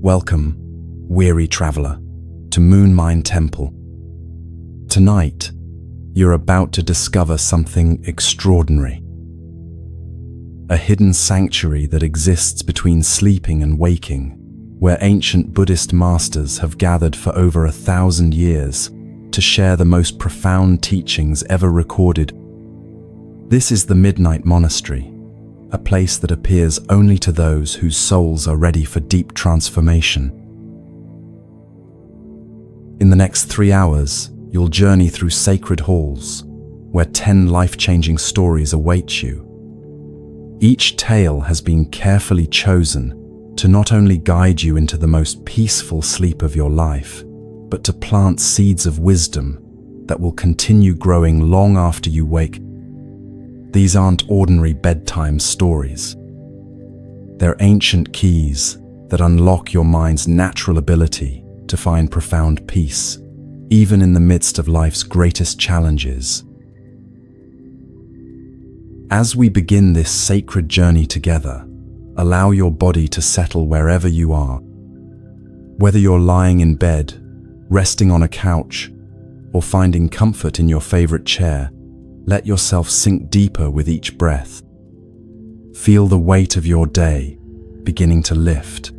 Welcome, weary traveler, to Moonmine Temple. Tonight, you're about to discover something extraordinary. A hidden sanctuary that exists between sleeping and waking, where ancient Buddhist masters have gathered for over 1,000 years to share the most profound teachings ever recorded. This is the Midnight Monastery, a place that appears only to those whose souls are ready for deep transformation. In the next 3 hours, you'll journey through sacred halls, where 10 life-changing stories await you. Each tale has been carefully chosen to not only guide you into the most peaceful sleep of your life, but to plant seeds of wisdom that will continue growing long after you wake. These aren't ordinary bedtime stories. They're ancient keys that unlock your mind's natural ability to find profound peace, even in the midst of life's greatest challenges. As we begin this sacred journey together, allow your body to settle wherever you are. Whether you're lying in bed, resting on a couch, or finding comfort in your favorite chair, let yourself sink deeper with each breath. Feel the weight of your day beginning to lift.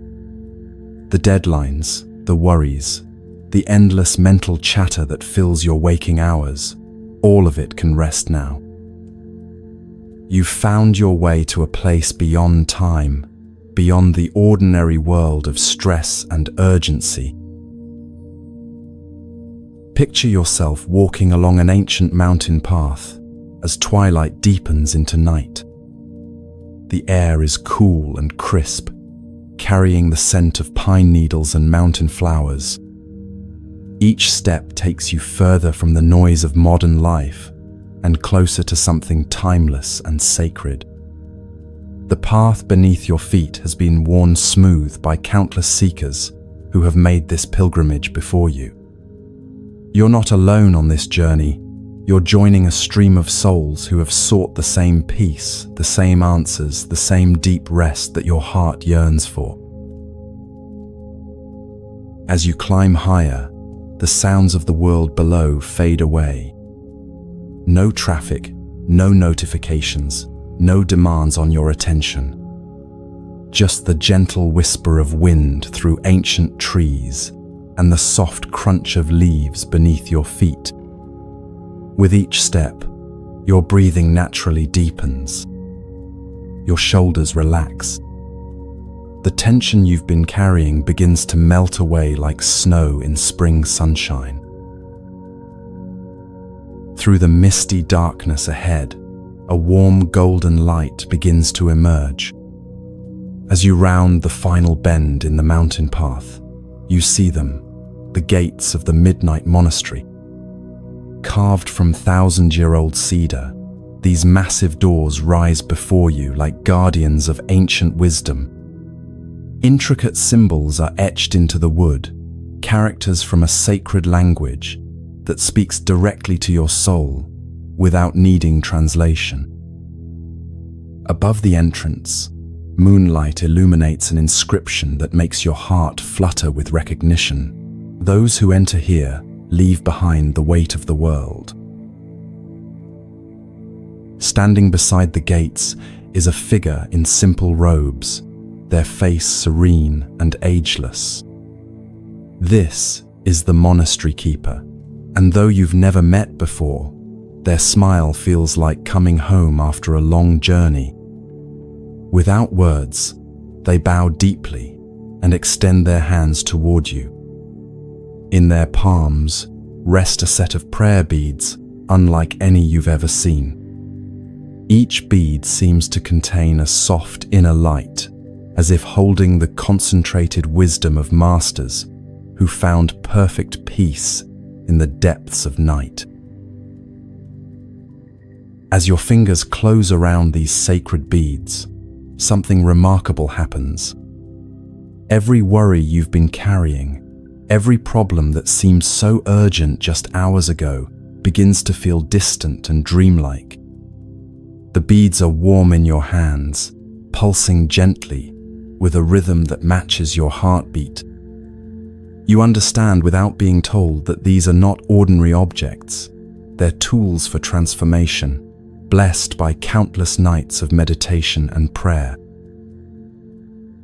The deadlines, the worries, the endless mental chatter that fills your waking hours, all of it can rest now. You've found your way to a place beyond time, beyond the ordinary world of stress and urgency. Picture yourself walking along an ancient mountain path as twilight deepens into night. The air is cool and crisp, carrying the scent of pine needles and mountain flowers. Each step takes you further from the noise of modern life and closer to something timeless and sacred. The path beneath your feet has been worn smooth by countless seekers who have made this pilgrimage before you. You're not alone on this journey. You're joining a stream of souls who have sought the same peace, the same answers, the same deep rest that your heart yearns for. As you climb higher, the sounds of the world below fade away. No traffic, no notifications, no demands on your attention. Just the gentle whisper of wind through ancient trees and the soft crunch of leaves beneath your feet. With each step, your breathing naturally deepens. Your shoulders relax. The tension you've been carrying begins to melt away like snow in spring sunshine. Through the misty darkness ahead, a warm golden light begins to emerge. As you round the final bend in the mountain path, you see them, the gates of the Midnight Monastery. Carved from 1,000-year-old cedar, these massive doors rise before you like guardians of ancient wisdom. Intricate symbols are etched into the wood, characters from a sacred language that speaks directly to your soul without needing translation. Above the entrance, moonlight illuminates an inscription that makes your heart flutter with recognition. Those who enter here leave behind the weight of the world. Standing beside the gates is a figure in simple robes, their face serene and ageless. This is the monastery keeper, and though you've never met before, their smile feels like coming home after a long journey. Without words, they bow deeply and extend their hands toward you. In their palms rest a set of prayer beads unlike any you've ever seen. Each bead seems to contain a soft inner light, as if holding the concentrated wisdom of masters who found perfect peace in the depths of night. As your fingers close around these sacred beads, something remarkable happens. Every worry you've been carrying, every problem that seemed so urgent just hours ago, begins to feel distant and dreamlike. The beads are warm in your hands, pulsing gently, with a rhythm that matches your heartbeat. You understand without being told that these are not ordinary objects. They're tools for transformation, blessed by countless nights of meditation and prayer.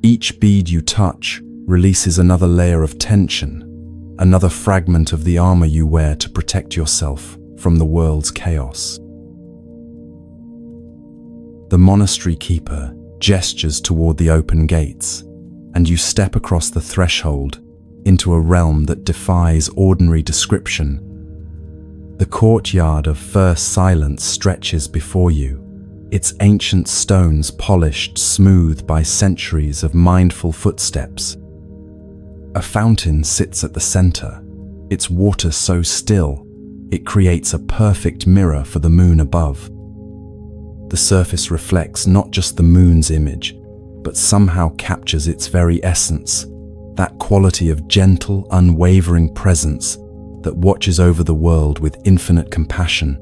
Each bead you touch releases another layer of tension, another fragment of the armor you wear to protect yourself from the world's chaos. The monastery keeper gestures toward the open gates, and you step across the threshold into a realm that defies ordinary description. The courtyard of first silence stretches before you, its ancient stones polished smooth by centuries of mindful footsteps. A fountain sits at the center, its water so still, it creates a perfect mirror for the moon above. The surface reflects not just the moon's image, but somehow captures its very essence, that quality of gentle, unwavering presence that watches over the world with infinite compassion.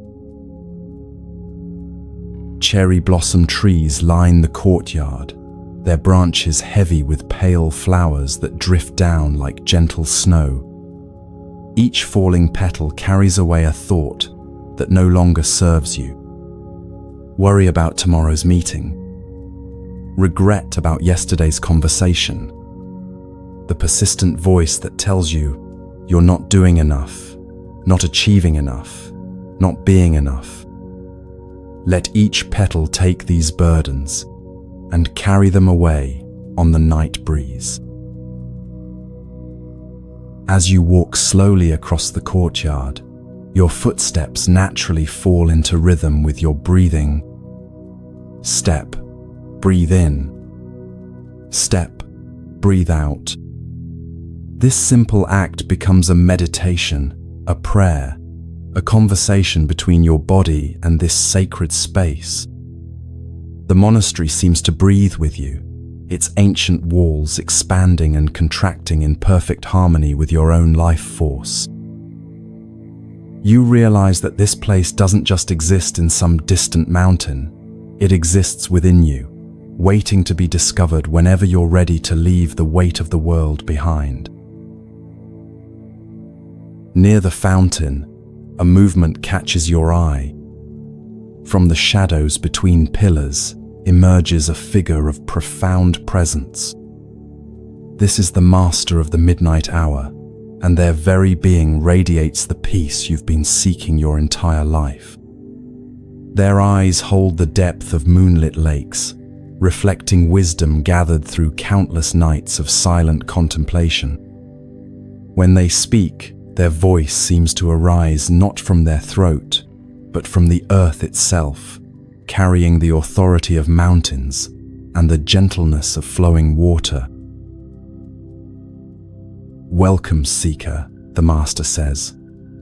Cherry blossom trees line the courtyard, their branches heavy with pale flowers that drift down like gentle snow. Each falling petal carries away a thought that no longer serves you. Worry about tomorrow's meeting. Regret about yesterday's conversation. The persistent voice that tells you you're not doing enough, not achieving enough, not being enough. Let each petal take these burdens and carry them away on the night breeze. As you walk slowly across the courtyard, your footsteps naturally fall into rhythm with your breathing. Step, breathe in. Step, breathe out. This simple act becomes a meditation, a prayer, a conversation between your body and this sacred space. The monastery seems to breathe with you, its ancient walls expanding and contracting in perfect harmony with your own life force. You realize that this place doesn't just exist in some distant mountain, it exists within you, waiting to be discovered whenever you're ready to leave the weight of the world behind. Near the fountain, a movement catches your eye. From the shadows between pillars emerges a figure of profound presence. This is the master of the midnight hour, and their very being radiates the peace you've been seeking your entire life. Their eyes hold the depth of moonlit lakes, reflecting wisdom gathered through countless nights of silent contemplation. When they speak, their voice seems to arise not from their throat, but from the earth itself, carrying the authority of mountains and the gentleness of flowing water. "Welcome, seeker," the master says,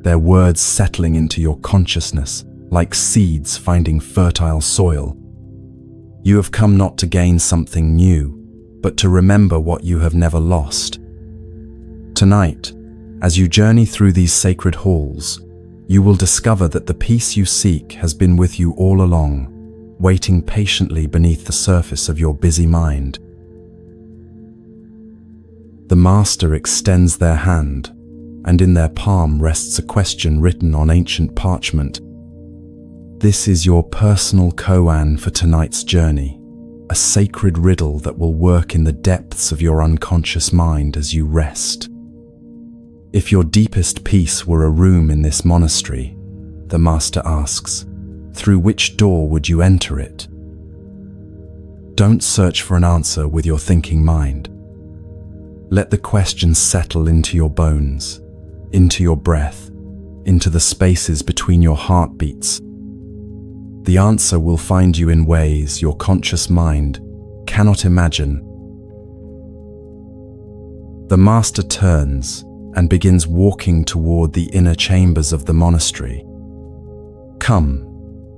their words settling into your consciousness like seeds finding fertile soil. You have come not to gain something new, but to remember what you have never lost. Tonight, as you journey through these sacred halls, you will discover that the peace you seek has been with you all along, waiting patiently beneath the surface of your busy mind. The master extends their hand, and in their palm rests a question written on ancient parchment. This is your personal koan for tonight's journey, a sacred riddle that will work in the depths of your unconscious mind as you rest. If your deepest peace were a room in this monastery, the master asks, through which door would you enter it? Don't search for an answer with your thinking mind. Let the question settle into your bones, into your breath, into the spaces between your heartbeats. The answer will find you in ways your conscious mind cannot imagine. The master turns and begins walking toward the inner chambers of the monastery. "Come,"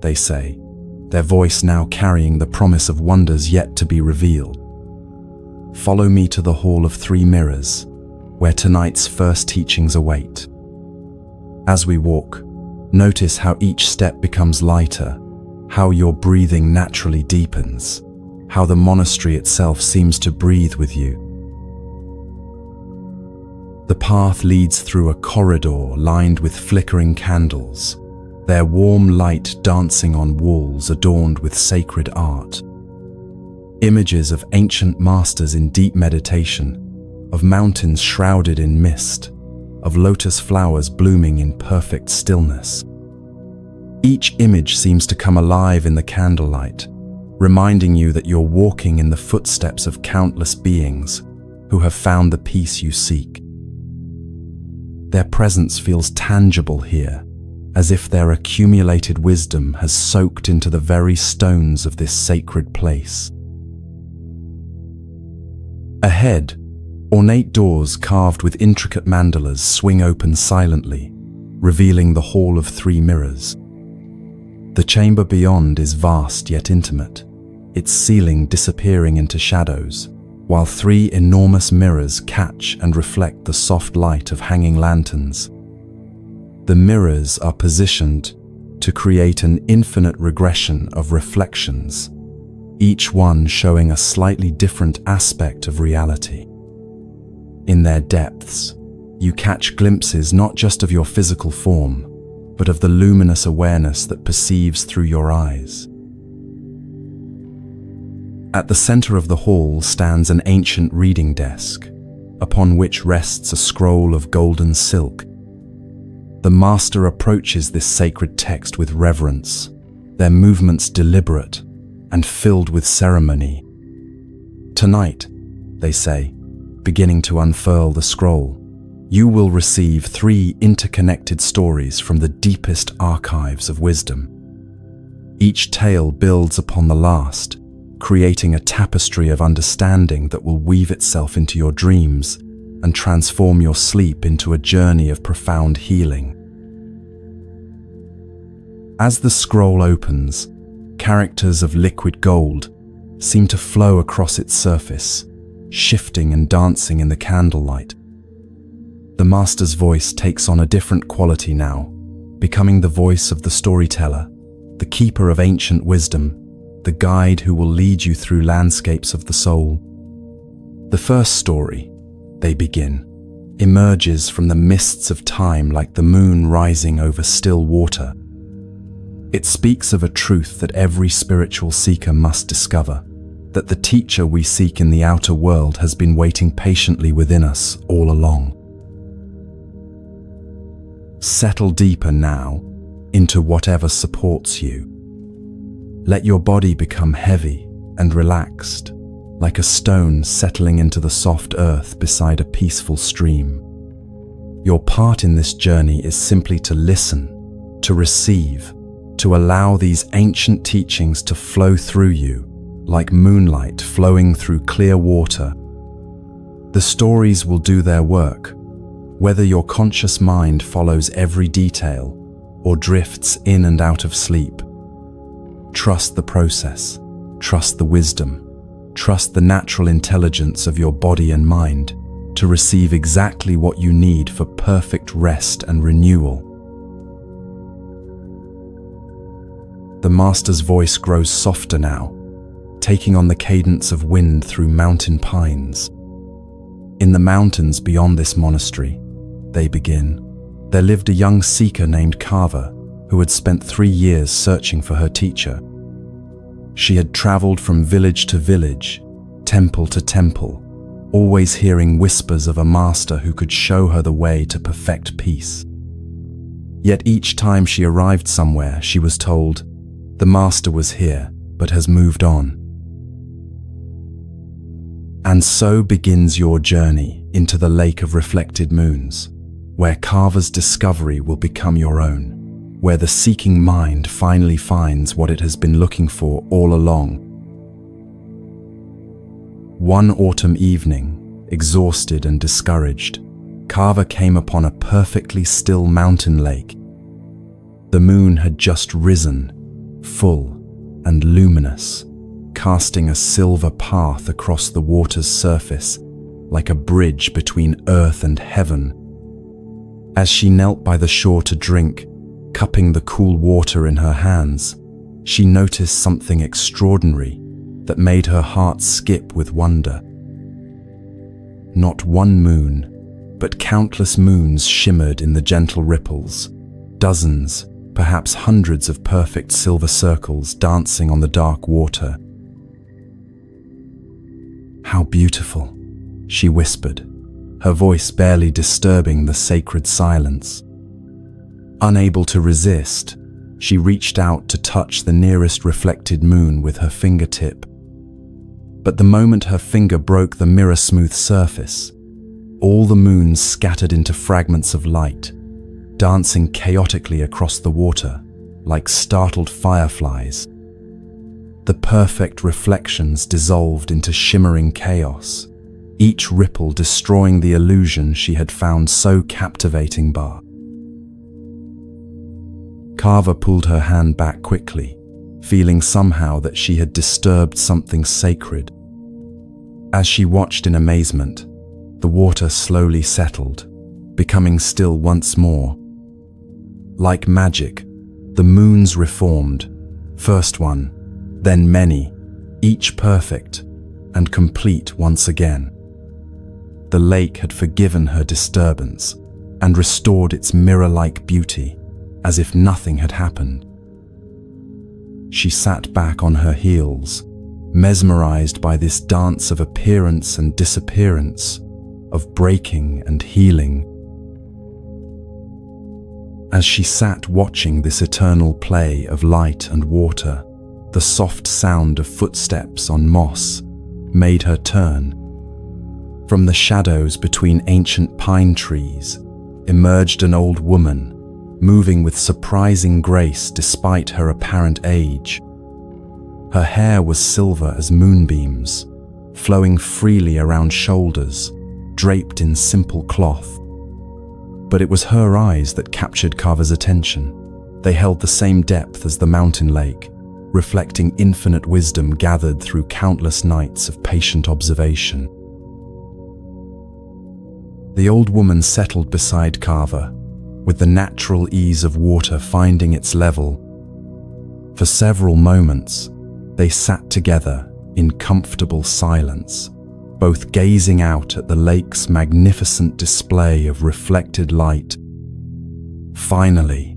they say, their voice now carrying the promise of wonders yet to be revealed. "Follow me to the Hall of Three Mirrors, where tonight's first teachings await." As we walk, notice how each step becomes lighter, how your breathing naturally deepens, how the monastery itself seems to breathe with you. The path leads through a corridor lined with flickering candles, their warm light dancing on walls adorned with sacred art. Images of ancient masters in deep meditation, of mountains shrouded in mist, of lotus flowers blooming in perfect stillness. Each image seems to come alive in the candlelight, reminding you that you're walking in the footsteps of countless beings who have found the peace you seek. Their presence feels tangible here, as if their accumulated wisdom has soaked into the very stones of this sacred place. Ahead, ornate doors carved with intricate mandalas swing open silently, revealing the Hall of Three Mirrors. The chamber beyond is vast yet intimate, its ceiling disappearing into shadows, while three enormous mirrors catch and reflect the soft light of hanging lanterns. The mirrors are positioned to create an infinite regression of reflections, each one showing a slightly different aspect of reality. In their depths, you catch glimpses not just of your physical form, but of the luminous awareness that perceives through your eyes. At the center of the hall stands an ancient reading desk, upon which rests a scroll of golden silk. The master approaches this sacred text with reverence, their movements deliberate and filled with ceremony. Tonight, they say, beginning to unfurl the scroll, you will receive 3 interconnected stories from the deepest archives of wisdom. Each tale builds upon the last, creating a tapestry of understanding that will weave itself into your dreams and transform your sleep into a journey of profound healing. As the scroll opens, characters of liquid gold seem to flow across its surface, shifting and dancing in the candlelight. The master's voice takes on a different quality now, becoming the voice of the storyteller, the keeper of ancient wisdom, the guide who will lead you through landscapes of the soul. The first story, they begin, emerges from the mists of time like the moon rising over still water. It speaks of a truth that every spiritual seeker must discover, that the teacher we seek in the outer world has been waiting patiently within us all along. Settle deeper now into whatever supports you. Let your body become heavy and relaxed, like a stone settling into the soft earth beside a peaceful stream. Your part in this journey is simply to listen, to receive, to allow these ancient teachings to flow through you, like moonlight flowing through clear water. The stories will do their work, whether your conscious mind follows every detail or drifts in and out of sleep. Trust the process, trust the wisdom, trust the natural intelligence of your body and mind to receive exactly what you need for perfect rest and renewal. The master's voice grows softer now, taking on the cadence of wind through mountain pines. In the mountains beyond this monastery, they begin, there lived a young seeker named Kava who had spent 3 years searching for her teacher. She had traveled from village to village, temple to temple, always hearing whispers of a master who could show her the way to perfect peace. Yet each time she arrived somewhere, she was told, the master was here, but has moved on. And so begins your journey into the lake of reflected moons, where Kava's discovery will become your own, where the seeking mind finally finds what it has been looking for all along. One autumn evening, exhausted and discouraged, Kava came upon a perfectly still mountain lake. The moon had just risen, full and luminous, casting a silver path across the water's surface, like a bridge between earth and heaven. As she knelt by the shore to drink, cupping the cool water in her hands, she noticed something extraordinary. that made her heart skip with wonder. Not one moon, but countless moons shimmered in the gentle ripples, dozens, perhaps hundreds of perfect silver circles dancing on the dark water. "How beautiful," she whispered, her voice barely disturbing the sacred silence. Unable to resist, she reached out to touch the nearest reflected moon with her fingertip. But the moment her finger broke the mirror-smooth surface, all the moons scattered into fragments of light, dancing chaotically across the water like startled fireflies. The perfect reflections dissolved into shimmering chaos, each ripple destroying the illusion she had found so captivating. Carver pulled her hand back quickly, feeling somehow that she had disturbed something sacred. As she watched in amazement, the water slowly settled, becoming still once more. Like magic, the moons reformed, first one, then many, each perfect and complete once again. The lake had forgiven her disturbance and restored its mirror-like beauty, as if nothing had happened. She sat back on her heels, mesmerized by this dance of appearance and disappearance, of breaking and healing. As she sat watching this eternal play of light and water, the soft sound of footsteps on moss made her turn. From the shadows between ancient pine trees emerged an old woman, moving with surprising grace despite her apparent age. Her hair was silver as moonbeams, flowing freely around shoulders, draped in simple cloth. But it was her eyes that captured Carver's attention. They held the same depth as the mountain lake, reflecting infinite wisdom gathered through countless nights of patient observation. The old woman settled beside Carver, with the natural ease of water finding its level. For several moments, they sat together in comfortable silence, both gazing out at the lake's magnificent display of reflected light. Finally,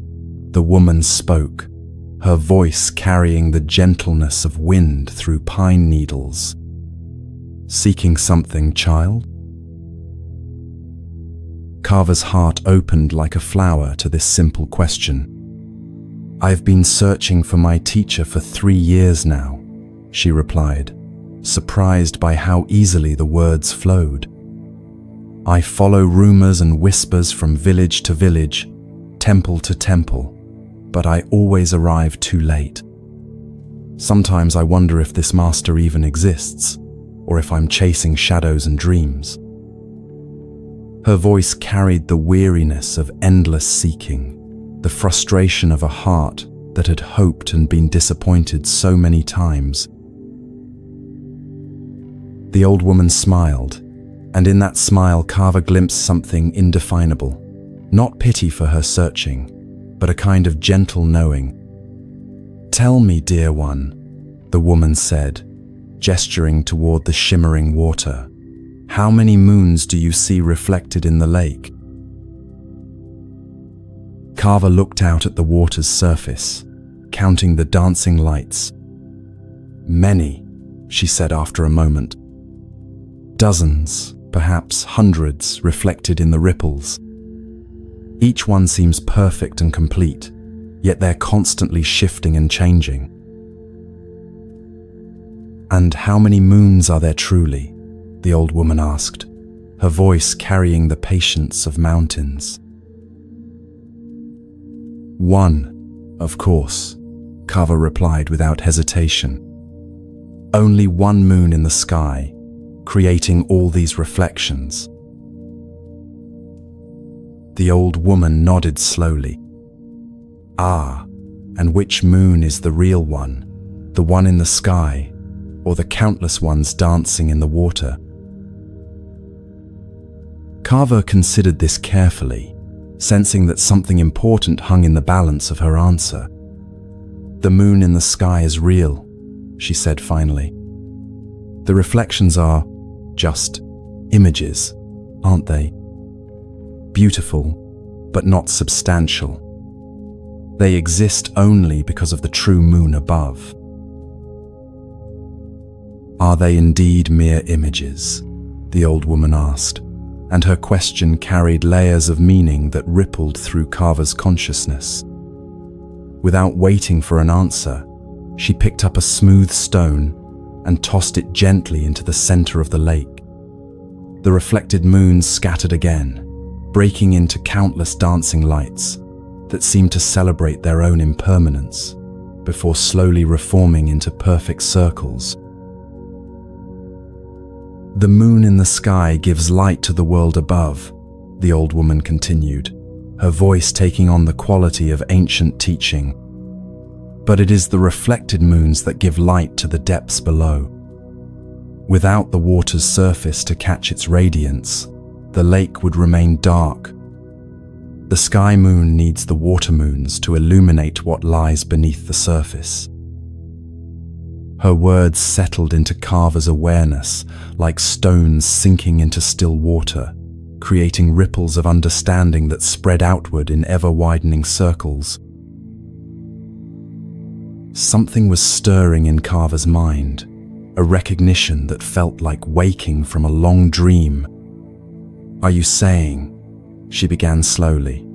the woman spoke, her voice carrying the gentleness of wind through pine needles. "Seeking something, child?" Carver's heart opened like a flower to this simple question. "I've been searching for my teacher for 3 years now," she replied, surprised by how easily the words flowed. "I follow rumors and whispers from village to village, temple to temple, but I always arrive too late. Sometimes I wonder if this master even exists, or if I'm chasing shadows and dreams." Her voice carried the weariness of endless seeking, the frustration of a heart that had hoped and been disappointed so many times. The old woman smiled, and in that smile Carver glimpsed something indefinable. Not pity for her searching, but a kind of gentle knowing. "Tell me, dear one," the woman said, gesturing toward the shimmering water, "how many moons do you see reflected in the lake?" Carver looked out at the water's surface, counting the dancing lights. "Many," she said after a moment. "Dozens, perhaps hundreds, reflected in the ripples. Each one seems perfect and complete, yet they're constantly shifting and changing." "And how many moons are there truly?" the old woman asked, her voice carrying the patience of mountains. "One, of course," Carver replied without hesitation. "Only one moon in the sky, creating all these reflections." The old woman nodded slowly. "Ah, and which moon is the real one? The one in the sky, or the countless ones dancing in the water?" Carver considered this carefully, sensing that something important hung in the balance of her answer. "The moon in the sky is real," she said finally, The reflections are just images, aren't they? Beautiful, but not substantial. They exist only because of the true moon above. Are they indeed mere images? The old woman asked, and her question carried layers of meaning that rippled through Carver's consciousness. Without waiting for an answer, she picked up a smooth stone and tossed it gently into the center of the lake. The reflected moon scattered again, breaking into countless dancing lights that seemed to celebrate their own impermanence before slowly reforming into perfect circles. The moon in the sky gives light to the world above, the old woman continued, her voice taking on the quality of ancient teaching. But it is the reflected moons that give light to the depths below. Without the water's surface to catch its radiance, the lake would remain dark. The sky moon needs the water moons to illuminate what lies beneath the surface. Her words settled into Carver's awareness like stones sinking into still water, creating ripples of understanding that spread outward in ever-widening circles. Something was stirring in Carver's mind, a recognition that felt like waking from a long dream. "Are you saying," she began slowly,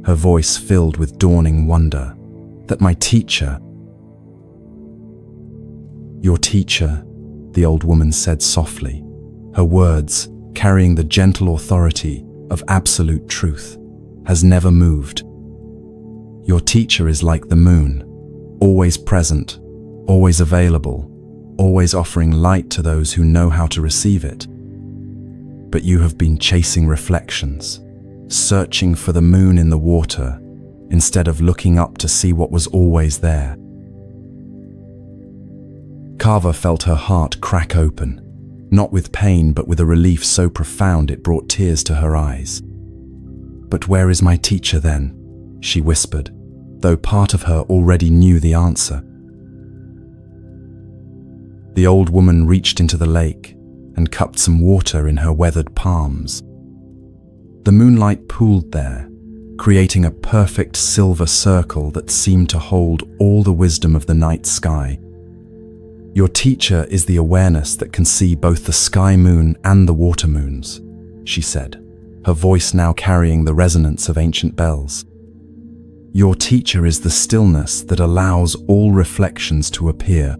her voice filled with dawning wonder, "that my teacher—" "Your teacher," the old woman said softly, her words carrying the gentle authority of absolute truth, "has never moved. Your teacher is like the moon, always present, always available, always offering light to those who know how to receive it. But you have been chasing reflections, searching for the moon in the water, instead of looking up to see what was always there." Carver felt her heart crack open, not with pain but with a relief so profound it brought tears to her eyes. "But where is my teacher then?" she whispered, though part of her already knew the answer. The old woman reached into the lake and cupped some water in her weathered palms. The moonlight pooled there, creating a perfect silver circle that seemed to hold all the wisdom of the night sky. "Your teacher is the awareness that can see both the sky moon and the water moons," she said, her voice now carrying the resonance of ancient bells. "Your teacher is the stillness that allows all reflections to appear.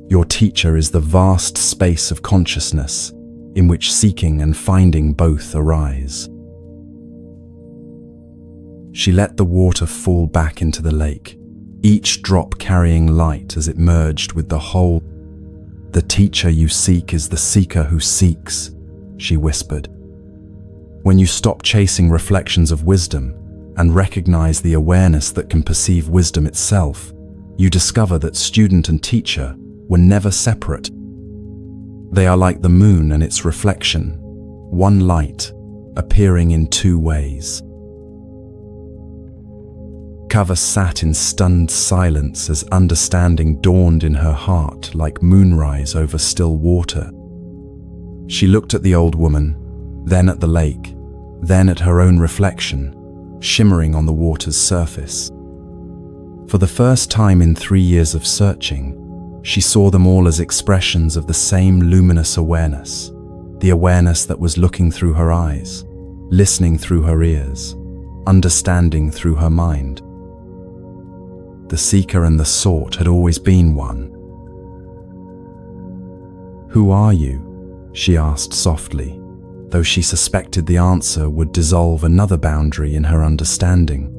Your teacher is the vast space of consciousness in which seeking and finding both arise." She let the water fall back into the lake, each drop carrying light as it merged with the whole. "The teacher you seek is the seeker who seeks," she whispered. "When you stop chasing reflections of wisdom and recognize the awareness that can perceive wisdom itself, you discover that student and teacher were never separate. They are like the moon and its reflection, one light appearing in two ways." Carver sat in stunned silence as understanding dawned in her heart like moonrise over still water. She looked at the old woman, then at the lake, then at her own reflection, shimmering on the water's surface. For the first time in 3 years of searching, she saw them all as expressions of the same luminous awareness, the awareness that was looking through her eyes, listening through her ears, understanding through her mind. The seeker and the sought had always been one. "Who are you?" she asked softly, though she suspected the answer would dissolve another boundary in her understanding.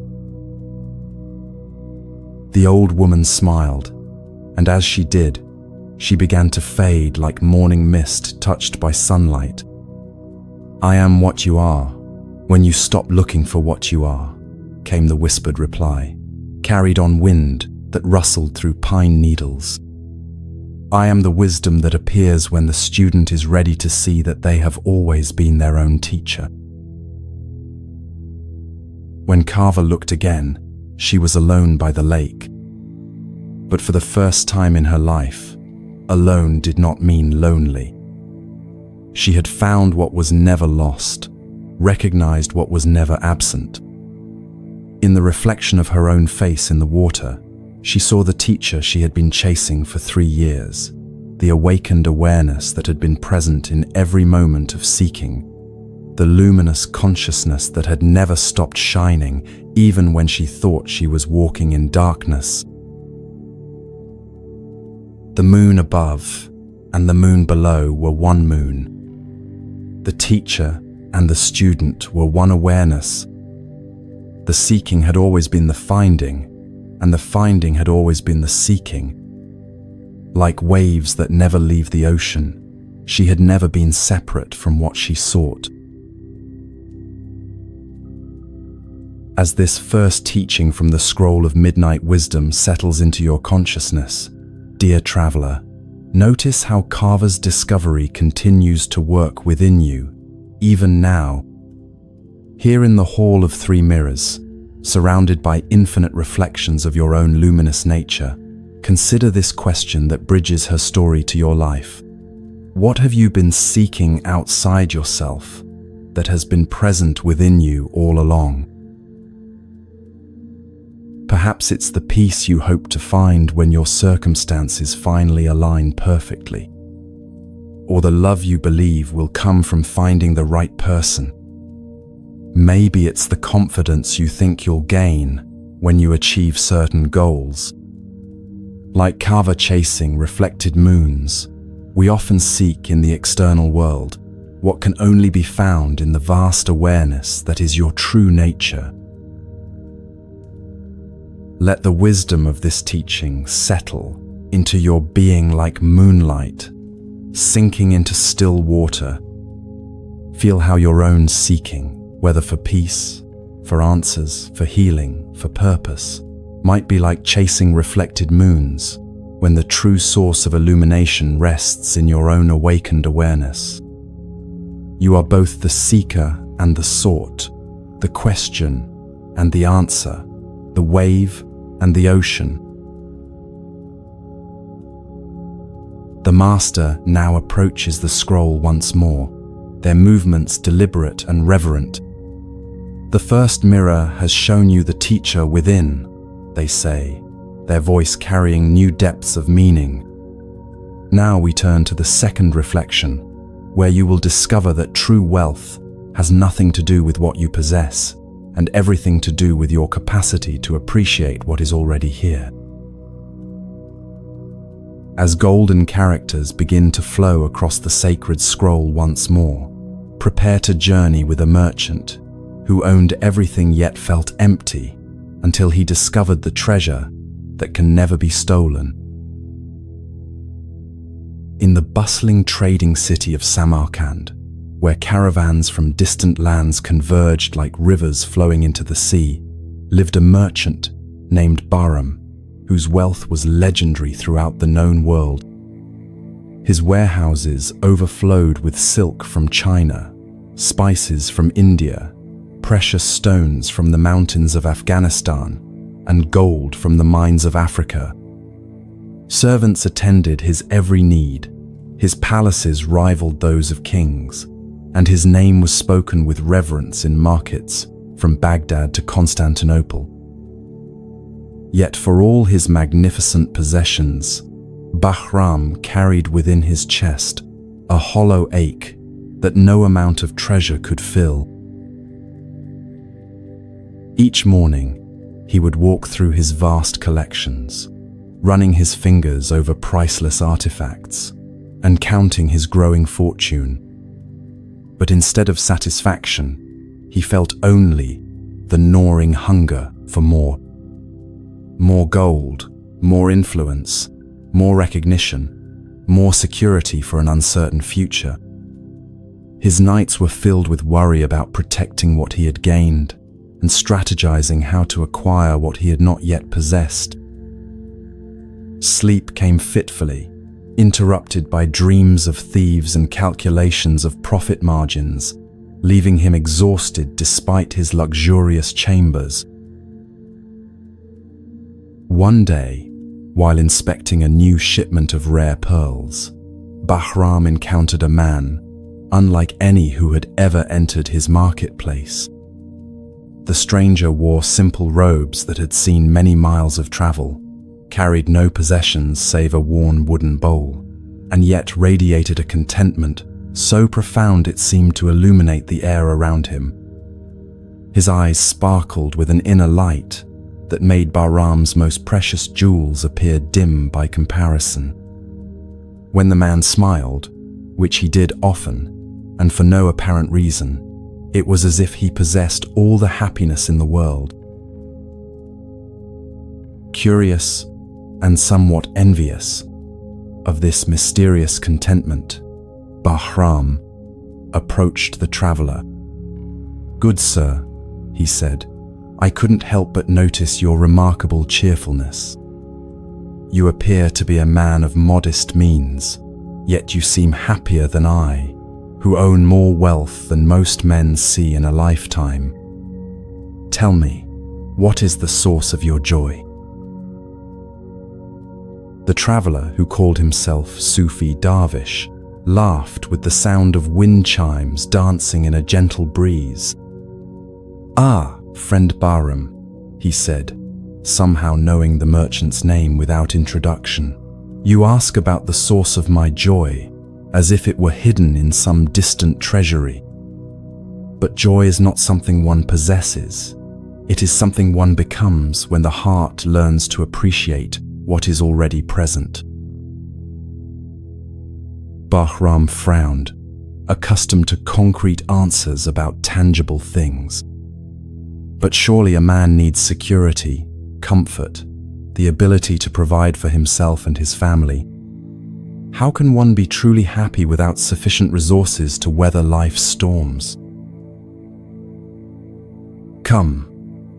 The old woman smiled, and as she did, she began to fade like morning mist touched by sunlight. "I am what you are, when you stop looking for what you are," came the whispered reply, carried on wind that rustled through pine needles. "I am the wisdom that appears when the student is ready to see that they have always been their own teacher." When Carver looked again, she was alone by the lake. But for the first time in her life, alone did not mean lonely. She had found what was never lost, recognized what was never absent. In the reflection of her own face in the water, she saw the teacher she had been chasing for 3 years, the awakened awareness that had been present in every moment of seeking, the luminous consciousness that had never stopped shining even when she thought she was walking in darkness. The moon above and the moon below were one moon. The teacher and the student were one awareness. The seeking had always been the finding, and the finding had always been the seeking. Like waves that never leave the ocean, she had never been separate from what she sought. As this first teaching from the scroll of midnight wisdom settles into your consciousness, dear traveler, notice how Carver's discovery continues to work within you, even now. Here in the Hall of Three Mirrors, surrounded by infinite reflections of your own luminous nature, consider this question that bridges her story to your life. What have you been seeking outside yourself that has been present within you all along? Perhaps it's the peace you hope to find when your circumstances finally align perfectly, or the love you believe will come from finding the right person. Maybe it's the confidence you think you'll gain when you achieve certain goals. Like Carver chasing reflected moons, we often seek in the external world what can only be found in the vast awareness that is your true nature. Let the wisdom of this teaching settle into your being like moonlight, sinking into still water. Feel how your own seeking, whether for peace, for answers, for healing, for purpose, might be like chasing reflected moons when the true source of illumination rests in your own awakened awareness. You are both the seeker and the sought, the question and the answer, the wave and the ocean. The master now approaches the scroll once more, their movements deliberate and reverent. The first mirror has shown you the teacher within, they say, their voice carrying new depths of meaning. Now we turn to the second reflection, where you will discover that true wealth has nothing to do with what you possess, and everything to do with your capacity to appreciate what is already here. As golden characters begin to flow across the sacred scroll once more, prepare to journey with a merchant who owned everything yet felt empty until he discovered the treasure that can never be stolen. In the bustling trading city of Samarkand, where caravans from distant lands converged like rivers flowing into the sea, lived a merchant named Bahram, whose wealth was legendary throughout the known world. His warehouses overflowed with silk from China, spices from India, precious stones from the mountains of Afghanistan, and gold from the mines of Africa. Servants attended his every need. His palaces rivaled those of kings, and his name was spoken with reverence in markets from Baghdad to Constantinople. Yet for all his magnificent possessions, Bahram carried within his chest a hollow ache that no amount of treasure could fill. Each morning, he would walk through his vast collections, running his fingers over priceless artifacts and counting his growing fortune. But instead of satisfaction, he felt only the gnawing hunger for more. More gold, more influence, more recognition, more security for an uncertain future. His nights were filled with worry about protecting what he had gained and strategizing how to acquire what he had not yet possessed. Sleep came fitfully, interrupted by dreams of thieves and calculations of profit margins, leaving him exhausted despite his luxurious chambers. One day, While inspecting a new shipment of rare pearls, Bahram encountered a man unlike any who had ever entered his marketplace. The stranger wore simple robes that had seen many miles of travel, carried no possessions save a worn wooden bowl, and yet radiated a contentment so profound it seemed to illuminate the air around him. His eyes sparkled with an inner light that made Bahram's most precious jewels appear dim by comparison. When the man smiled, which he did often, and for no apparent reason, it was as if he possessed all the happiness in the world. Curious and somewhat envious of this mysterious contentment, Bahram approached the traveler. "Good sir," he said, "I couldn't help but notice your remarkable cheerfulness. You appear to be a man of modest means, yet you seem happier than I, who own more wealth than most men see in a lifetime. Tell me, what is the source of your joy?" The traveler, who called himself Sufi Darvish, laughed with the sound of wind chimes dancing in a gentle breeze. "Ah, friend Bahram," he said, somehow knowing the merchant's name without introduction, "you ask about the source of my joy, as if it were hidden in some distant treasury. But joy is not something one possesses. It is something one becomes when the heart learns to appreciate what is already present." Bahram frowned, accustomed to concrete answers about tangible things. But surely a man needs security, comfort, the ability to provide for himself and his family. How can one be truly happy without sufficient resources to weather life's storms? "Come,"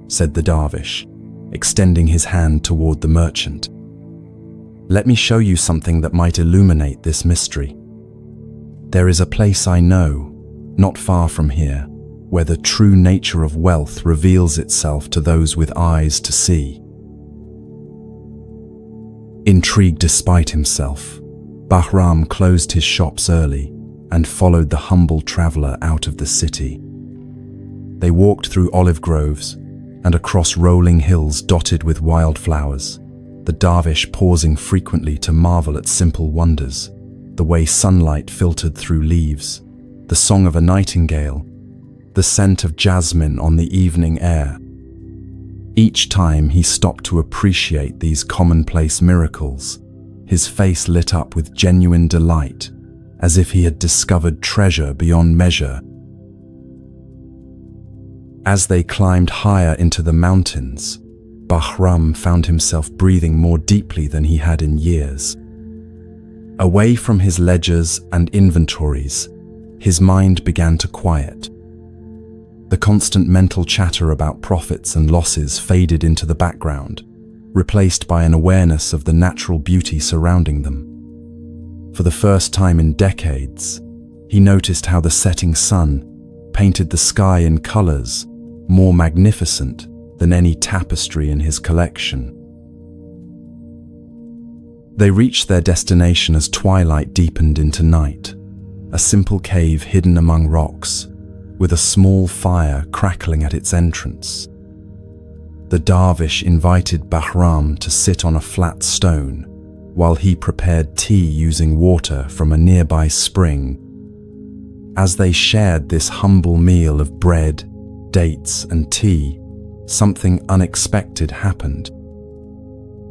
said the Darvish, extending his hand toward the merchant. "Let me show you something that might illuminate this mystery. There is a place I know, not far from here, where the true nature of wealth reveals itself to those with eyes to see." Intrigued despite himself, Bahram closed his shops early and followed the humble traveler out of the city. They walked through olive groves and across rolling hills dotted with wildflowers, the Darvish pausing frequently to marvel at simple wonders, the way sunlight filtered through leaves, the song of a nightingale, the scent of jasmine on the evening air. Each time he stopped to appreciate these commonplace miracles, his face lit up with genuine delight, as if he had discovered treasure beyond measure. As they climbed higher into the mountains, Bahram found himself breathing more deeply than he had in years. Away from his ledgers and inventories, his mind began to quiet. The constant mental chatter about profits and losses faded into the background, replaced by an awareness of the natural beauty surrounding them. For the first time in decades, he noticed how the setting sun painted the sky in colors more magnificent than any tapestry in his collection. They reached their destination as twilight deepened into night, a simple cave hidden among rocks, with a small fire crackling at its entrance. The Darvish invited Bahram to sit on a flat stone while he prepared tea using water from a nearby spring. As they shared this humble meal of bread, dates, and tea, something unexpected happened.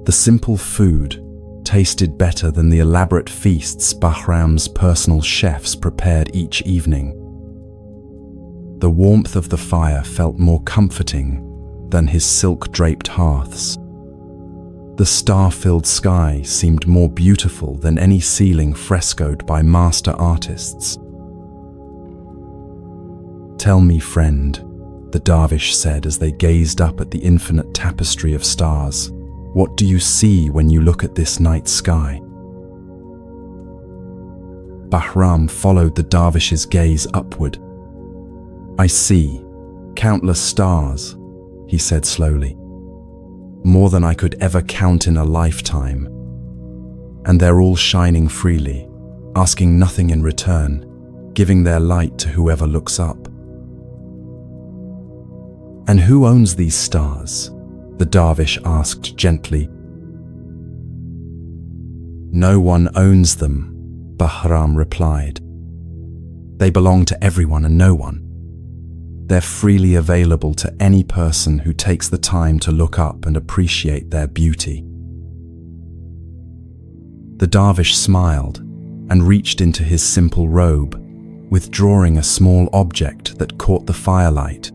The simple food tasted better than the elaborate feasts Bahram's personal chefs prepared each evening. The warmth of the fire felt more comforting than his silk-draped hearths. The star-filled sky seemed more beautiful than any ceiling frescoed by master artists. "Tell me, friend," the Darvish said as they gazed up at the infinite tapestry of stars, "what do you see when you look at this night sky?" Bahram followed the Darvish's gaze upward. "I see countless stars," he said slowly. more than I could ever count in a lifetime. And they're all shining freely, asking nothing in return, giving their light to whoever looks up. And who owns these stars? The dervish asked gently. No one owns them, Bahram replied. They belong to everyone and no one. They're freely available to any person who takes the time to look up and appreciate their beauty. The dervish smiled and reached into his simple robe, withdrawing a small object that caught the firelight.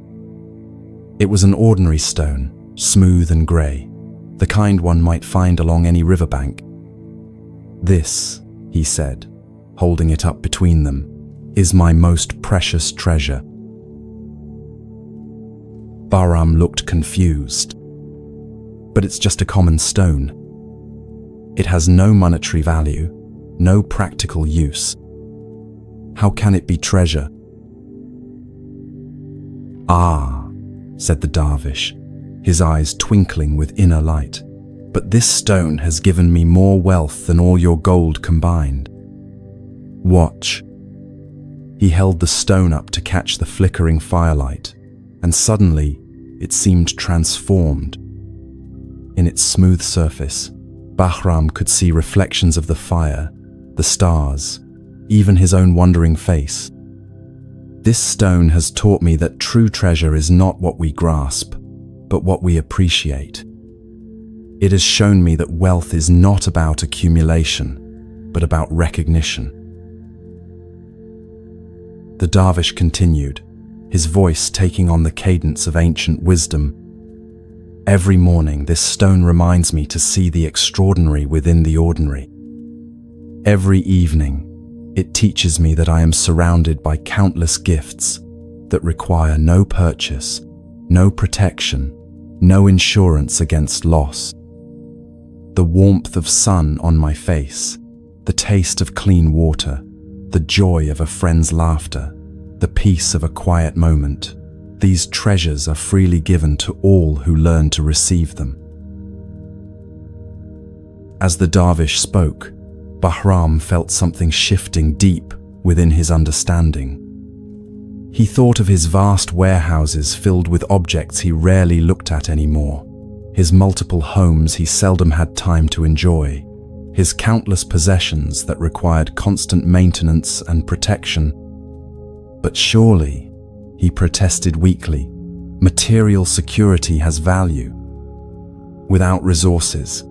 It was an ordinary stone, smooth and grey, the kind one might find along any riverbank. This, he said, holding it up between them, is my most precious treasure. Bahram looked confused. But it's just a common stone. It has no monetary value, no practical use. How can it be treasure? Ah, said the dervish, his eyes twinkling with inner light. But this stone has given me more wealth than all your gold combined. Watch. He held the stone up to catch the flickering firelight, and suddenly it seemed transformed. In its smooth surface, Bahram could see reflections of the fire, the stars, even his own wondering face. This stone has taught me that true treasure is not what we grasp, but what we appreciate. It has shown me that wealth is not about accumulation, but about recognition. The dervish continued, his voice taking on the cadence of ancient wisdom. Every morning, this stone reminds me to see the extraordinary within the ordinary. Every evening, it teaches me that I am surrounded by countless gifts that require no purchase, no protection, no insurance against loss. The warmth of sun on my face, the taste of clean water, the joy of a friend's laughter, the peace of a quiet moment. These treasures are freely given to all who learn to receive them. As the dervish spoke, Bahram felt something shifting deep within his understanding. He thought of his vast warehouses filled with objects he rarely looked at anymore, his multiple homes he seldom had time to enjoy, his countless possessions that required constant maintenance and protection. But surely, he protested weakly, material security has value. Without resources,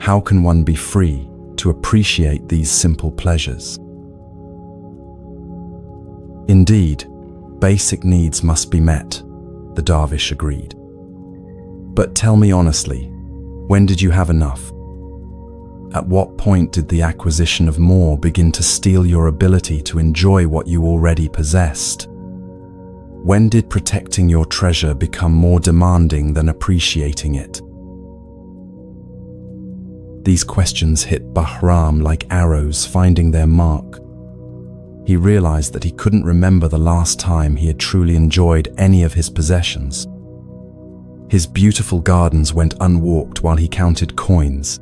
how can one be free to appreciate these simple pleasures? Indeed, basic needs must be met, the dervish agreed. But tell me honestly, when did you have enough? At what point did the acquisition of more begin to steal your ability to enjoy what you already possessed? When did protecting your treasure become more demanding than appreciating it? These questions hit Bahram like arrows finding their mark. He realized that he couldn't remember the last time he had truly enjoyed any of his possessions. His beautiful gardens went unwalked while he counted coins.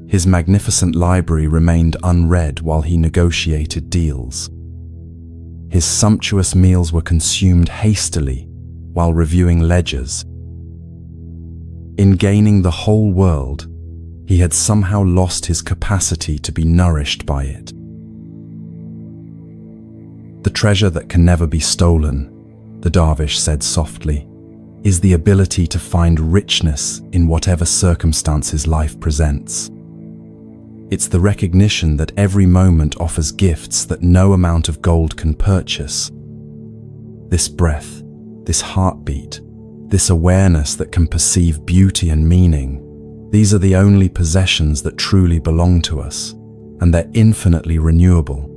His magnificent library remained unread while he negotiated deals. His sumptuous meals were consumed hastily while reviewing ledgers. In gaining the whole world, he had somehow lost his capacity to be nourished by it. The treasure that can never be stolen, the dervish said softly, is the ability to find richness in whatever circumstances life presents. It's the recognition that every moment offers gifts that no amount of gold can purchase. This breath, this heartbeat, this awareness that can perceive beauty and meaning, these are the only possessions that truly belong to us, and they're infinitely renewable.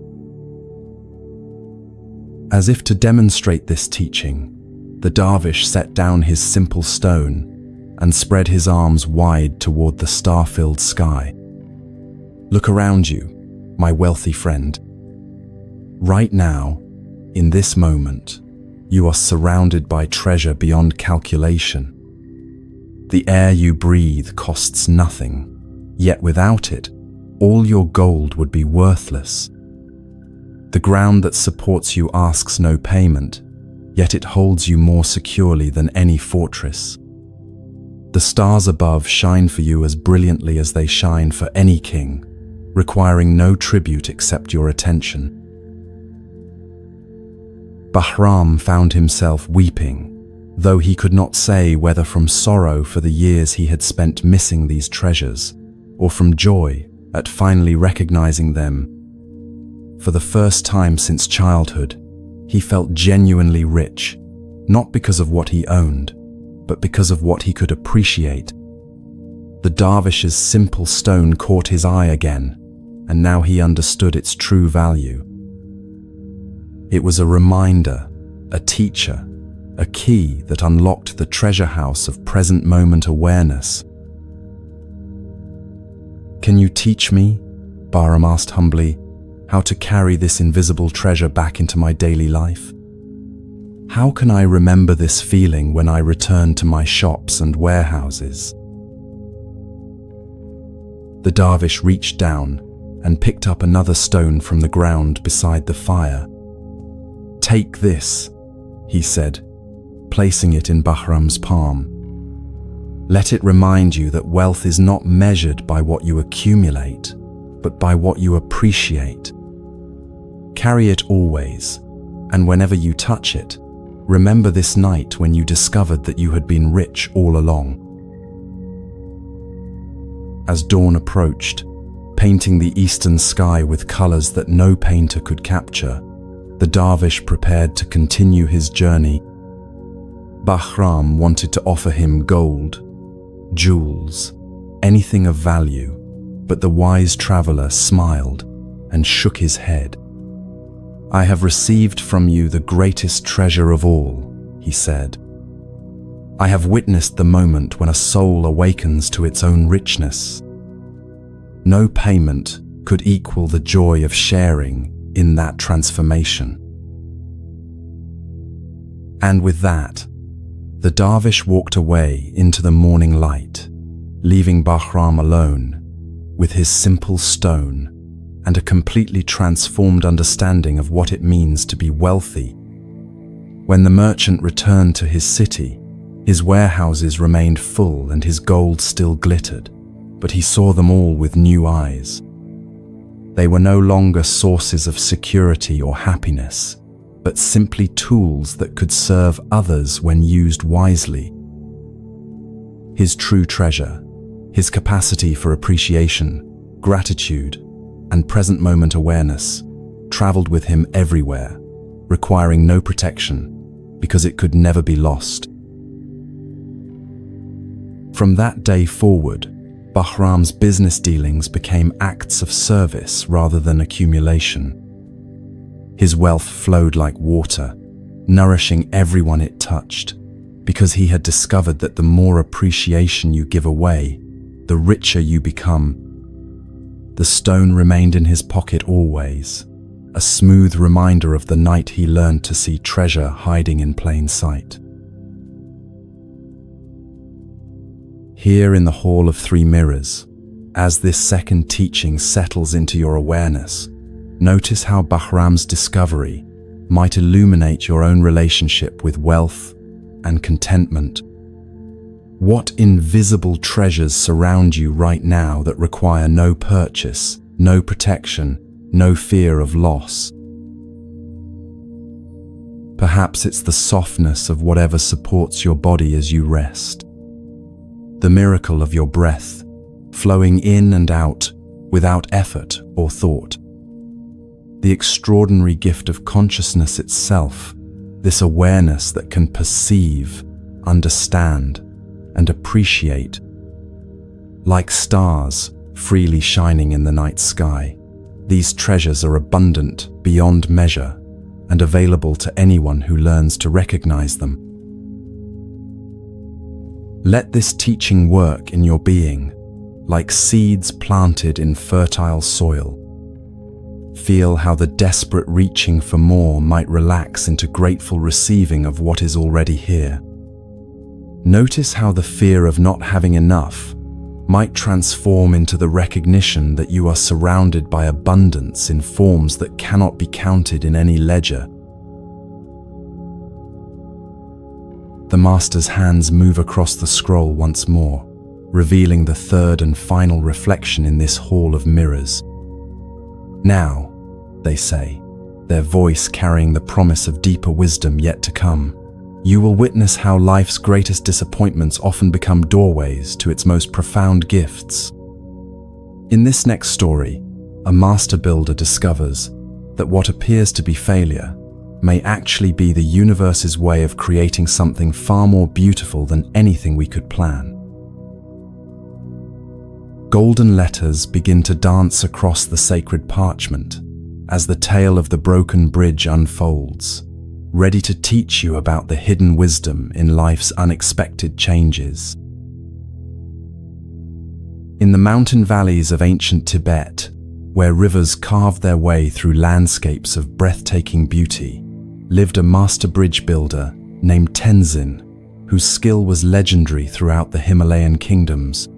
As if to demonstrate this teaching, the dervish set down his simple stone and spread his arms wide toward the star-filled sky. Look around you, my wealthy friend. Right now, in this moment, you are surrounded by treasure beyond calculation. The air you breathe costs nothing, yet without it, all your gold would be worthless. The ground that supports you asks no payment, yet it holds you more securely than any fortress. The stars above shine for you as brilliantly as they shine for any king, requiring no tribute except your attention. Bahram found himself weeping, though he could not say whether from sorrow for the years he had spent missing these treasures, or from joy at finally recognizing them. For the first time since childhood, he felt genuinely rich, not because of what he owned, but because of what he could appreciate. The dervish's simple stone caught his eye again, and now he understood its true value. It was a reminder, a teacher, a key that unlocked the treasure house of present moment awareness. "Can you teach me," Bahram asked humbly, "how to carry this invisible treasure back into my daily life? How can I remember this feeling when I return to my shops and warehouses?" The dervish reached down and picked up another stone from the ground beside the fire. "Take this," he said, placing it in Bahram's palm. "Let it remind you that wealth is not measured by what you accumulate, but by what you appreciate. Carry it always, and whenever you touch it, remember this night when you discovered that you had been rich all along." As dawn approached, painting the eastern sky with colors that no painter could capture, the dervish prepared to continue his journey. Bahram wanted to offer him gold, jewels, anything of value, but the wise traveler smiled and shook his head. "I have received from you the greatest treasure of all," he said. "I have witnessed the moment when a soul awakens to its own richness. No payment could equal the joy of sharing in that transformation." And with that, the dervish walked away into the morning light, leaving Bahram alone with his simple stone and a completely transformed understanding of what it means to be wealthy. When the merchant returned to his city, his warehouses remained full and his gold still glittered, but he saw them all with new eyes. They were no longer sources of security or happiness, but simply tools that could serve others when used wisely. His true treasure, his capacity for appreciation, gratitude, and present moment awareness, traveled with him everywhere, requiring no protection, because it could never be lost. From that day forward, Bahram's business dealings became acts of service rather than accumulation. His wealth flowed like water, nourishing everyone it touched, because he had discovered that the more appreciation you give away, the richer you become. The stone remained in his pocket always, a smooth reminder of the night he learned to see treasure hiding in plain sight. Here in the Hall of Three Mirrors, as this second teaching settles into your awareness, notice how Bahram's discovery might illuminate your own relationship with wealth and contentment. What invisible treasures surround you right now that require no purchase, no protection, no fear of loss? Perhaps it's the softness of whatever supports your body as you rest, the miracle of your breath, flowing in and out without effort or thought, the extraordinary gift of consciousness itself, this awareness that can perceive, understand, and appreciate. Like stars freely shining in the night sky, these treasures are abundant beyond measure and available to anyone who learns to recognize them. Let this teaching work in your being, like seeds planted in fertile soil. Feel how the desperate reaching for more might relax into grateful receiving of what is already here. Notice how the fear of not having enough might transform into the recognition that you are surrounded by abundance in forms that cannot be counted in any ledger. The master's hands move across the scroll once more, revealing the third and final reflection in this hall of mirrors. Now, they say, their voice carrying the promise of deeper wisdom yet to come, you will witness how life's greatest disappointments often become doorways to its most profound gifts. In this next story, a master builder discovers that what appears to be failure may actually be the universe's way of creating something far more beautiful than anything we could plan. Golden letters begin to dance across the sacred parchment as the tale of the broken bridge unfolds, ready to teach you about the hidden wisdom in life's unexpected changes. In the mountain valleys of ancient Tibet, where rivers carved their way through landscapes of breathtaking beauty, lived a master bridge builder named Tenzin, whose skill was legendary throughout the Himalayan kingdoms.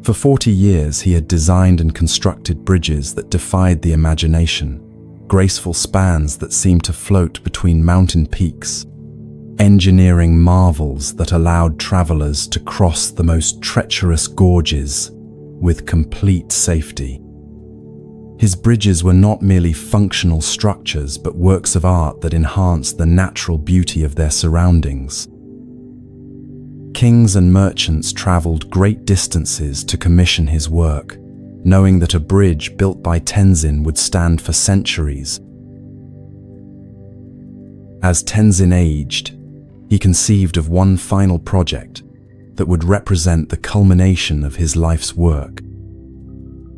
For 40 years, he had designed and constructed bridges that defied the imagination, graceful spans that seemed to float between mountain peaks, engineering marvels that allowed travelers to cross the most treacherous gorges with complete safety. His bridges were not merely functional structures, but works of art that enhanced the natural beauty of their surroundings. Kings and merchants traveled great distances to commission his work, knowing that a bridge built by Tenzin would stand for centuries. As Tenzin aged, he conceived of one final project that would represent the culmination of his life's work.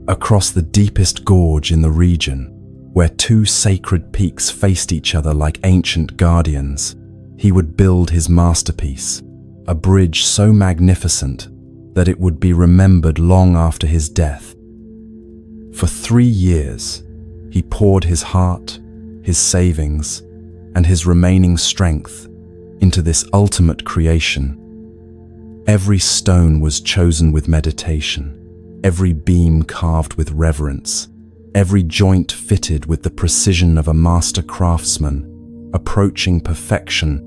Across the deepest gorge in the region, where two sacred peaks faced each other like ancient guardians, he would build his masterpiece, a bridge so magnificent that it would be remembered long after his death. For 3 years, he poured his heart, his savings, and his remaining strength into this ultimate creation. Every stone was chosen with meditation, every beam carved with reverence, every joint fitted with the precision of a master craftsman, approaching perfection.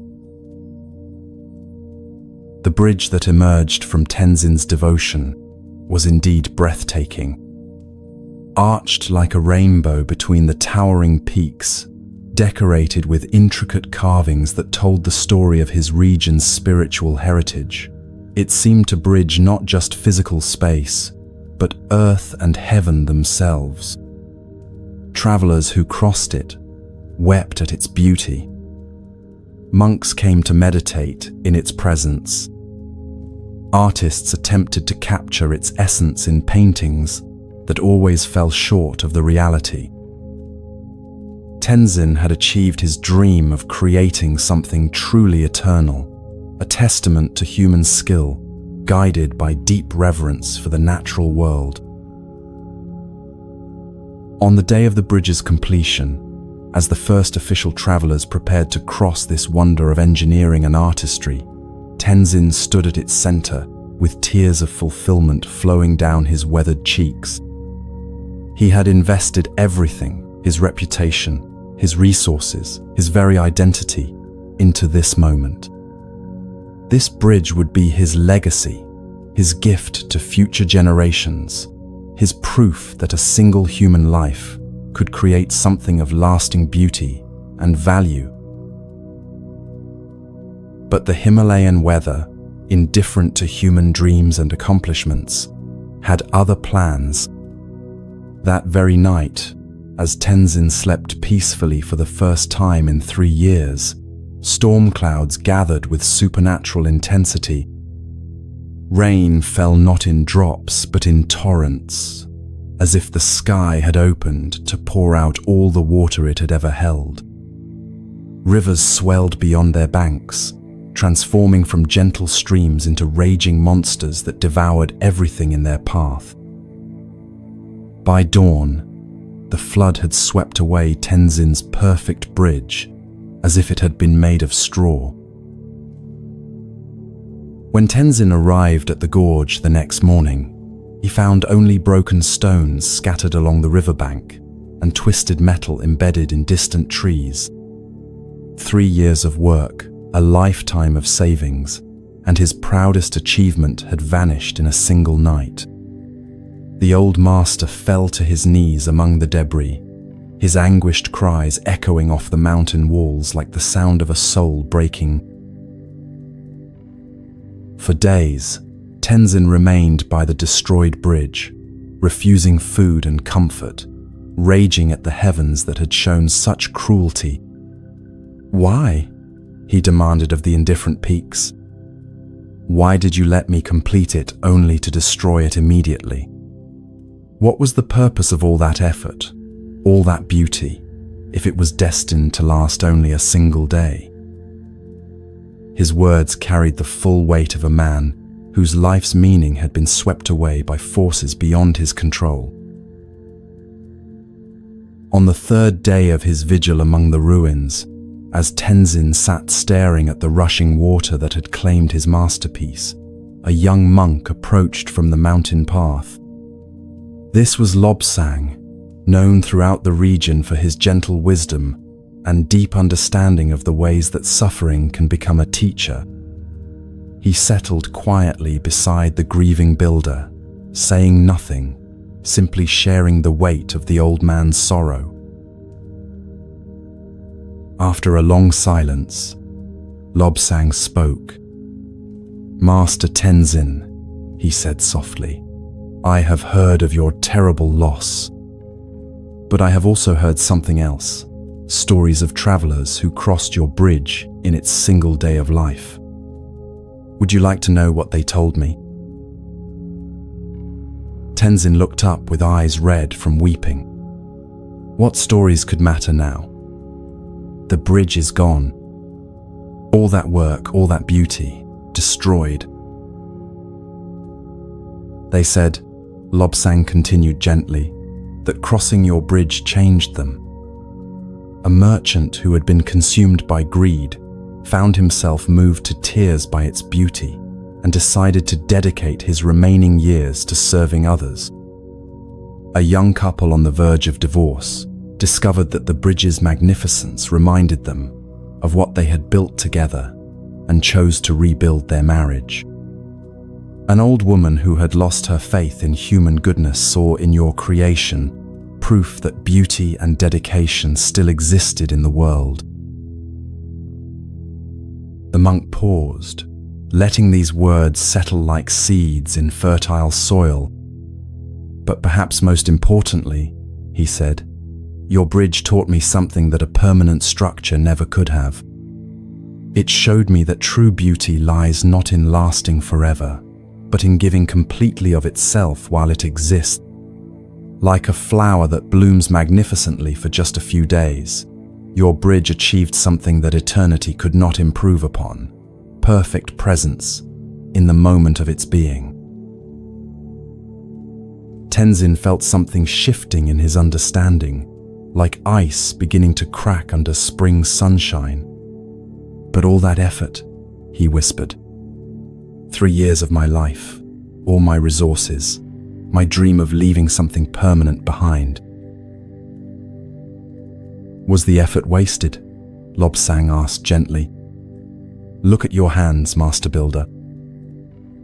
The bridge that emerged from Tenzin's devotion was indeed breathtaking. Arched like a rainbow between the towering peaks, decorated with intricate carvings that told the story of his region's spiritual heritage, it seemed to bridge not just physical space, but earth and heaven themselves. Travelers who crossed it wept at its beauty. Monks came to meditate in its presence. Artists attempted to capture its essence in paintings that always fell short of the reality. Tenzin had achieved his dream of creating something truly eternal, a testament to human skill, guided by deep reverence for the natural world. On the day of the bridge's completion, as the first official travelers prepared to cross this wonder of engineering and artistry, Tenzin stood at its center with tears of fulfillment flowing down his weathered cheeks. He had invested everything, his reputation, his resources, his very identity, into this moment. This bridge would be his legacy, his gift to future generations, his proof that a single human life could create something of lasting beauty and value. But the Himalayan weather, indifferent to human dreams and accomplishments, had other plans. That very night, as Tenzin slept peacefully for the first time in 3 years, storm clouds gathered with supernatural intensity. Rain fell not in drops but in torrents, as if the sky had opened to pour out all the water it had ever held. Rivers swelled beyond their banks, transforming from gentle streams into raging monsters that devoured everything in their path. By dawn, the flood had swept away Tenzin's perfect bridge, as if it had been made of straw. When Tenzin arrived at the gorge the next morning, he found only broken stones scattered along the riverbank and twisted metal embedded in distant trees. 3 years of work, a lifetime of savings, and his proudest achievement had vanished in a single night. The old master fell to his knees among the debris, his anguished cries echoing off the mountain walls like the sound of a soul breaking. For days, Tenzin remained by the destroyed bridge, refusing food and comfort, raging at the heavens that had shown such cruelty. "Why?" he demanded of the indifferent peaks. "Why did you let me complete it only to destroy it immediately? What was the purpose of all that effort, all that beauty, if it was destined to last only a single day?" His words carried the full weight of a man whose life's meaning had been swept away by forces beyond his control. On the 3rd day of his vigil among the ruins, as Tenzin sat staring at the rushing water that had claimed his masterpiece, a young monk approached from the mountain path. This was Lobsang, known throughout the region for his gentle wisdom and deep understanding of the ways that suffering can become a teacher. He settled quietly beside the grieving builder, saying nothing, simply sharing the weight of the old man's sorrow. After a long silence, Lobsang spoke. "Master Tenzin," he said softly, "I have heard of your terrible loss. But I have also heard something else, stories of travelers who crossed your bridge in its single day of life. Would you like to know what they told me?" Tenzin looked up with eyes red from weeping. What stories could matter now? The bridge is gone. All that work, all that beauty, destroyed. They said, Lobsang continued gently, that crossing your bridge changed them. A merchant who had been consumed by greed found himself moved to tears by its beauty and decided to dedicate his remaining years to serving others. A young couple on the verge of divorce discovered that the bridge's magnificence reminded them of what they had built together and chose to rebuild their marriage. An old woman who had lost her faith in human goodness saw in your creation proof that beauty and dedication still existed in the world. The monk paused, letting these words settle like seeds in fertile soil. But perhaps most importantly, he said, your bridge taught me something that a permanent structure never could have. It showed me that true beauty lies not in lasting forever, but in giving completely of itself while it exists. Like a flower that blooms magnificently for just a few days, your bridge achieved something that eternity could not improve upon: perfect presence in the moment of its being. Tenzin felt something shifting in his understanding, like ice beginning to crack under spring sunshine. But all that effort, he whispered. 3 years of my life, all my resources, my dream of leaving something permanent behind. Was the effort wasted? Lobsang asked gently. Look at your hands, Master Builder.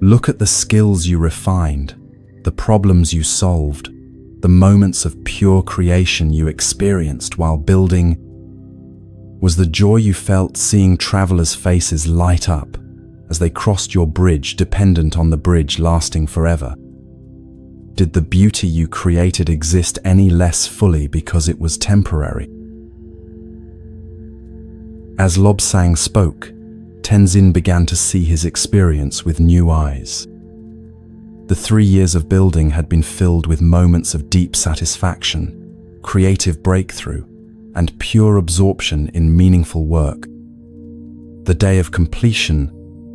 Look at the skills you refined, the problems you solved, the moments of pure creation you experienced while building. Was the joy you felt seeing travelers' faces light up as they crossed your bridge dependent on the bridge lasting forever? Did the beauty you created exist any less fully because it was temporary? As Lobsang spoke, Tenzin began to see his experience with new eyes. The 3 years of building had been filled with moments of deep satisfaction, creative breakthrough, and pure absorption in meaningful work. The day of completion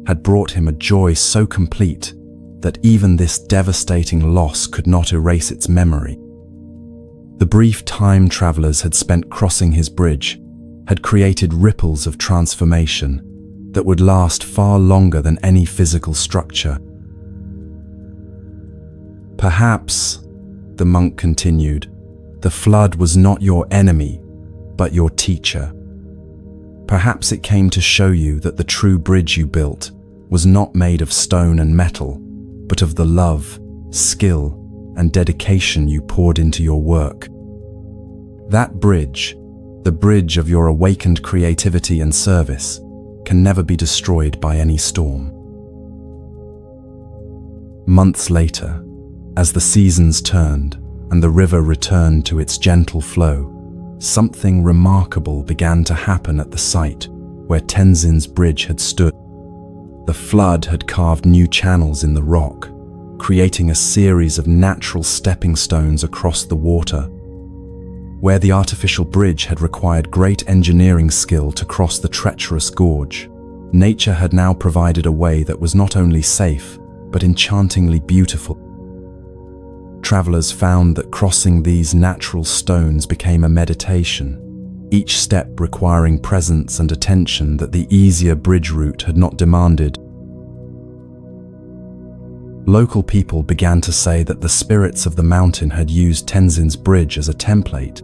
had brought him a joy so complete that even this devastating loss could not erase its memory. The brief time travelers had spent crossing his bridge had created ripples of transformation, that would last far longer than any physical structure. Perhaps, the monk continued, the flood was not your enemy, but your teacher. Perhaps it came to show you that the true bridge you built was not made of stone and metal, but of the love, skill, and dedication you poured into your work. That bridge, the bridge of your awakened creativity and service, can never be destroyed by any storm. Months later, as the seasons turned and the river returned to its gentle flow, something remarkable began to happen at the site where Tenzin's bridge had stood. The flood had carved new channels in the rock, creating a series of natural stepping stones across the water. Where the artificial bridge had required great engineering skill to cross the treacherous gorge, nature had now provided a way that was not only safe, but enchantingly beautiful. Travelers found that crossing these natural stones became a meditation, each step requiring presence and attention that the easier bridge route had not demanded. Local people began to say that the spirits of the mountain had used Tenzin's bridge as a template,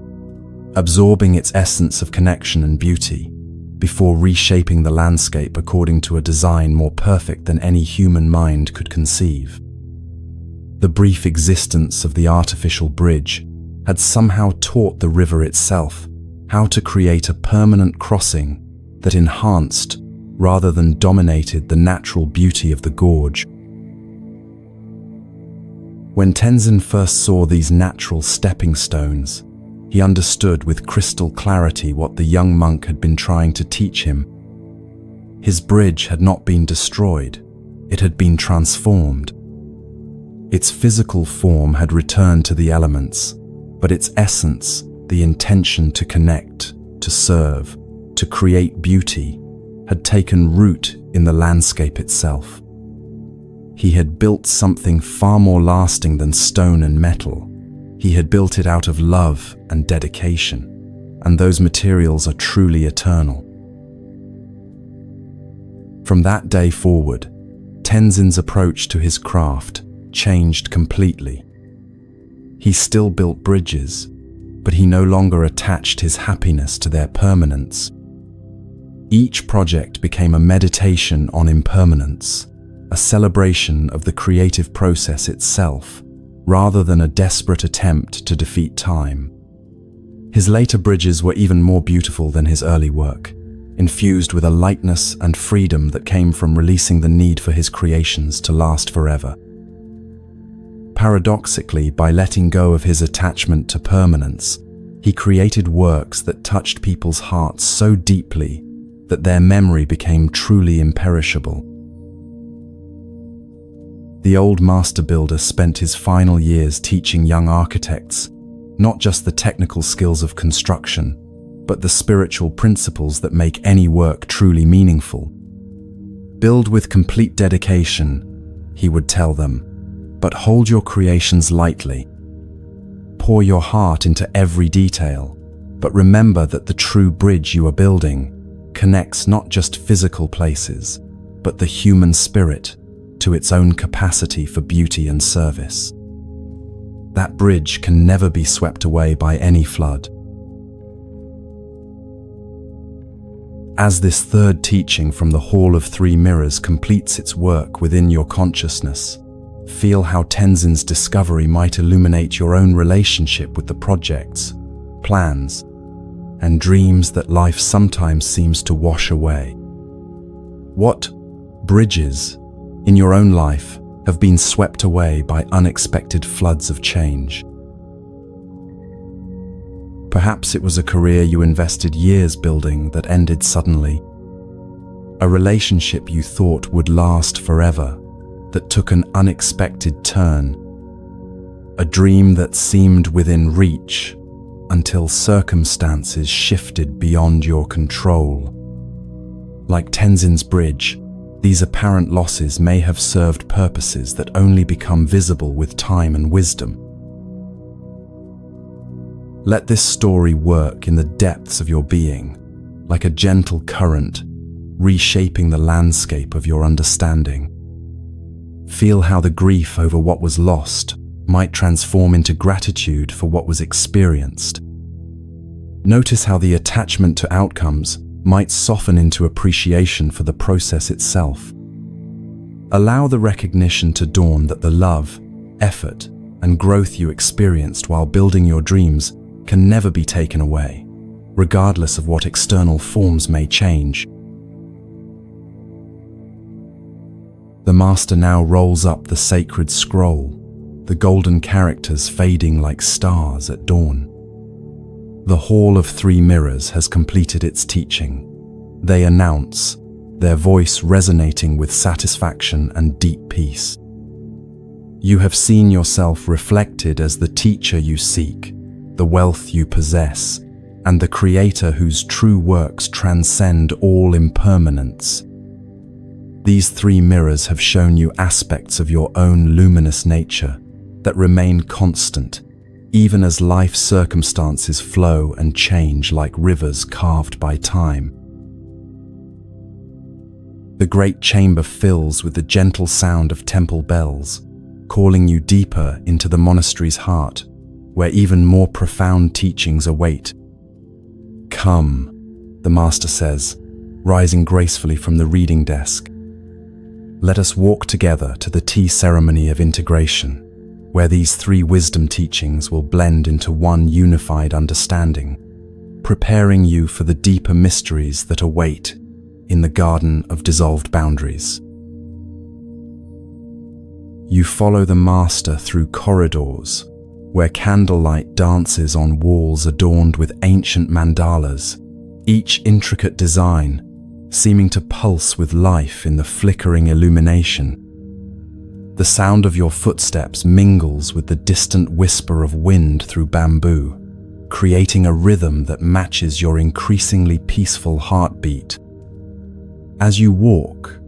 absorbing its essence of connection and beauty, before reshaping the landscape according to a design more perfect than any human mind could conceive. The brief existence of the artificial bridge had somehow taught the river itself how to create a permanent crossing that enhanced rather than dominated the natural beauty of the gorge. When Tenzin first saw these natural stepping stones, he understood with crystal clarity what the young monk had been trying to teach him. His bridge had not been destroyed, it had been transformed. Its physical form had returned to the elements, but its essence, the intention to connect, to serve, to create beauty, had taken root in the landscape itself. He had built something far more lasting than stone and metal. He had built it out of love and dedication, and those materials are truly eternal. From that day forward, Tenzin's approach to his craft changed completely. He still built bridges, but he no longer attached his happiness to their permanence. Each project became a meditation on impermanence, a celebration of the creative process itself, rather than a desperate attempt to defeat time. His later bridges were even more beautiful than his early work, infused with a lightness and freedom that came from releasing the need for his creations to last forever. Paradoxically, by letting go of his attachment to permanence, he created works that touched people's hearts so deeply that their memory became truly imperishable. The old master builder spent his final years teaching young architects not just the technical skills of construction, but the spiritual principles that make any work truly meaningful. Build with complete dedication, he would tell them, but hold your creations lightly. Pour your heart into every detail, but remember that the true bridge you are building connects not just physical places, but the human spirit to its own capacity for beauty and service. That bridge can never be swept away by any flood. As this third teaching from the Hall of Three Mirrors completes its work within your consciousness, feel how Tenzin's discovery might illuminate your own relationship with the projects, plans, and dreams that life sometimes seems to wash away. What bridges in your own life have been swept away by unexpected floods of change? Perhaps it was a career you invested years building that ended suddenly. A relationship you thought would last forever that took an unexpected turn. A dream that seemed within reach until circumstances shifted beyond your control. Like Tenzin's bridge, these apparent losses may have served purposes that only become visible with time and wisdom. Let this story work in the depths of your being, like a gentle current, reshaping the landscape of your understanding. Feel how the grief over what was lost might transform into gratitude for what was experienced. Notice how the attachment to outcomes might soften into appreciation for the process itself. Allow the recognition to dawn that the love, effort, and growth you experienced while building your dreams can never be taken away, regardless of what external forms may change. The master now rolls up the sacred scroll, the golden characters fading like stars at dawn. The Hall of Three Mirrors has completed its teaching. They announce, their voice resonating with satisfaction and deep peace. You have seen yourself reflected as the teacher you seek, the wealth you possess, and the creator whose true works transcend all impermanence. These three mirrors have shown you aspects of your own luminous nature that remain constant, even as life's circumstances flow and change like rivers carved by time. The great chamber fills with the gentle sound of temple bells, calling you deeper into the monastery's heart, where even more profound teachings await. Come, the master says, rising gracefully from the reading desk. Let us walk together to the tea ceremony of integration, where these three wisdom teachings will blend into one unified understanding, preparing you for the deeper mysteries that await in the garden of dissolved boundaries. You follow the master through corridors, where candlelight dances on walls adorned with ancient mandalas, each intricate design seeming to pulse with life in the flickering illumination. The sound of your footsteps mingles with the distant whisper of wind through bamboo, creating a rhythm that matches your increasingly peaceful heartbeat. As you walk,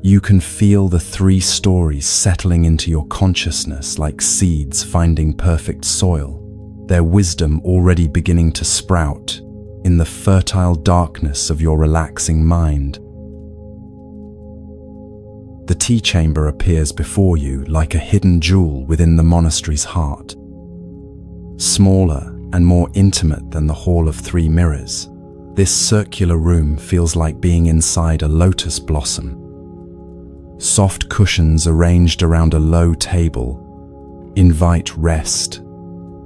you can feel the three stories settling into your consciousness like seeds finding perfect soil, their wisdom already beginning to sprout in the fertile darkness of your relaxing mind. The tea chamber appears before you like a hidden jewel within the monastery's heart. Smaller and more intimate than the Hall of Three Mirrors, this circular room feels like being inside a lotus blossom. Soft cushions arranged around a low table invite rest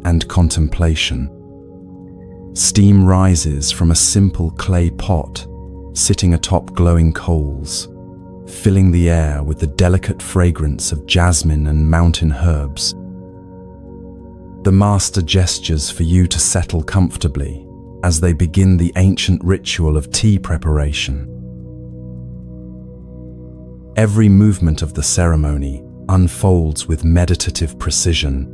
and contemplation. Steam rises from a simple clay pot sitting atop glowing coals, filling the air with the delicate fragrance of jasmine and mountain herbs. The master gestures for you to settle comfortably as they begin the ancient ritual of tea preparation. Every movement of the ceremony unfolds with meditative precision.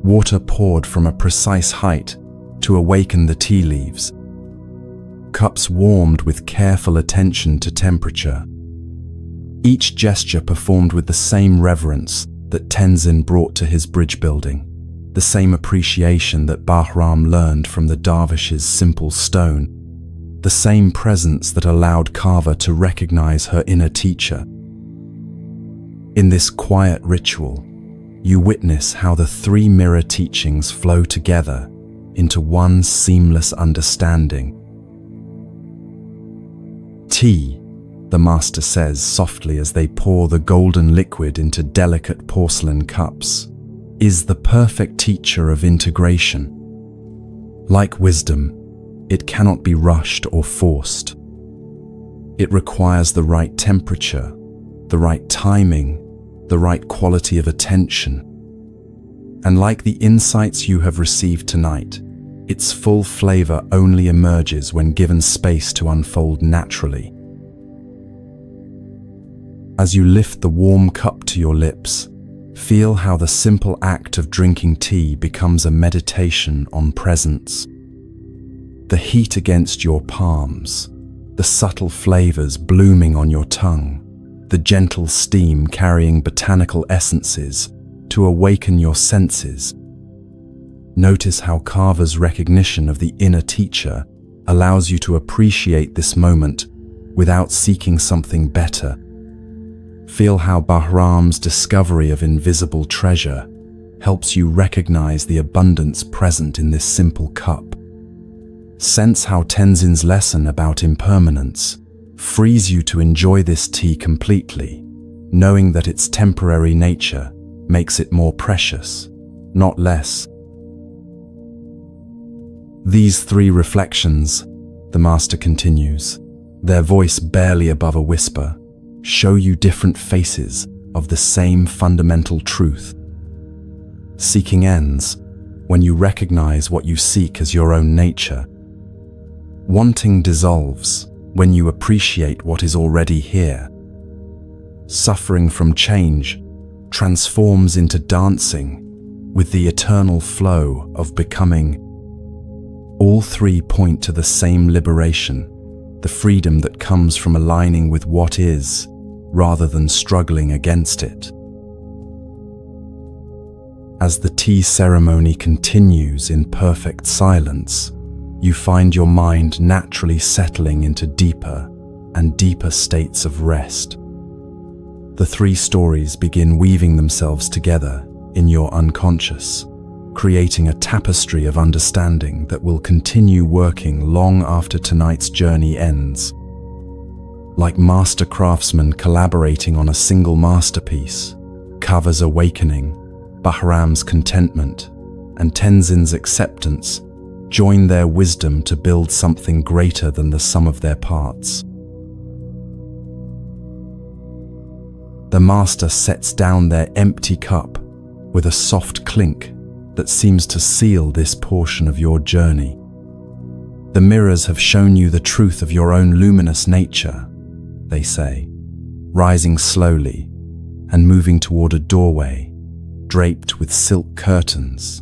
Water poured from a precise height to awaken the tea leaves. Cups warmed with careful attention to temperature. Each gesture performed with the same reverence that Tenzin brought to his bridge building, the same appreciation that Bahram learned from the dervish's simple stone, the same presence that allowed Kava to recognize her inner teacher. In this quiet ritual, you witness how the three mirror teachings flow together into one seamless understanding. Tea, the master says softly as they pour the golden liquid into delicate porcelain cups, is the perfect teacher of integration. Like wisdom, it cannot be rushed or forced. It requires the right temperature, the right timing, the right quality of attention. And like the insights you have received tonight, its full flavor only emerges when given space to unfold naturally. As you lift the warm cup to your lips, feel how the simple act of drinking tea becomes a meditation on presence. The heat against your palms, the subtle flavors blooming on your tongue, the gentle steam carrying botanical essences to awaken your senses. Notice how Kava's recognition of the inner teacher allows you to appreciate this moment without seeking something better. Feel how Bahram's discovery of invisible treasure helps you recognize the abundance present in this simple cup. Sense how Tenzin's lesson about impermanence frees you to enjoy this tea completely, knowing that its temporary nature makes it more precious, not less. These three reflections, the master continues, their voice barely above a whisper, show you different faces of the same fundamental truth. Seeking ends when you recognize what you seek as your own nature. Wanting dissolves when you appreciate what is already here. Suffering from change transforms into dancing with the eternal flow of becoming. All three point to the same liberation, the freedom that comes from aligning with what is, rather than struggling against it. As the tea ceremony continues in perfect silence, you find your mind naturally settling into deeper and deeper states of rest. The three stories begin weaving themselves together in your unconscious, creating a tapestry of understanding that will continue working long after tonight's journey ends. Like master craftsmen collaborating on a single masterpiece, Kava's awakening, Bahram's contentment, and Tenzin's acceptance join their wisdom to build something greater than the sum of their parts. The master sets down their empty cup with a soft clink that seems to seal this portion of your journey. The mirrors have shown you the truth of your own luminous nature, they say, rising slowly and moving toward a doorway draped with silk curtains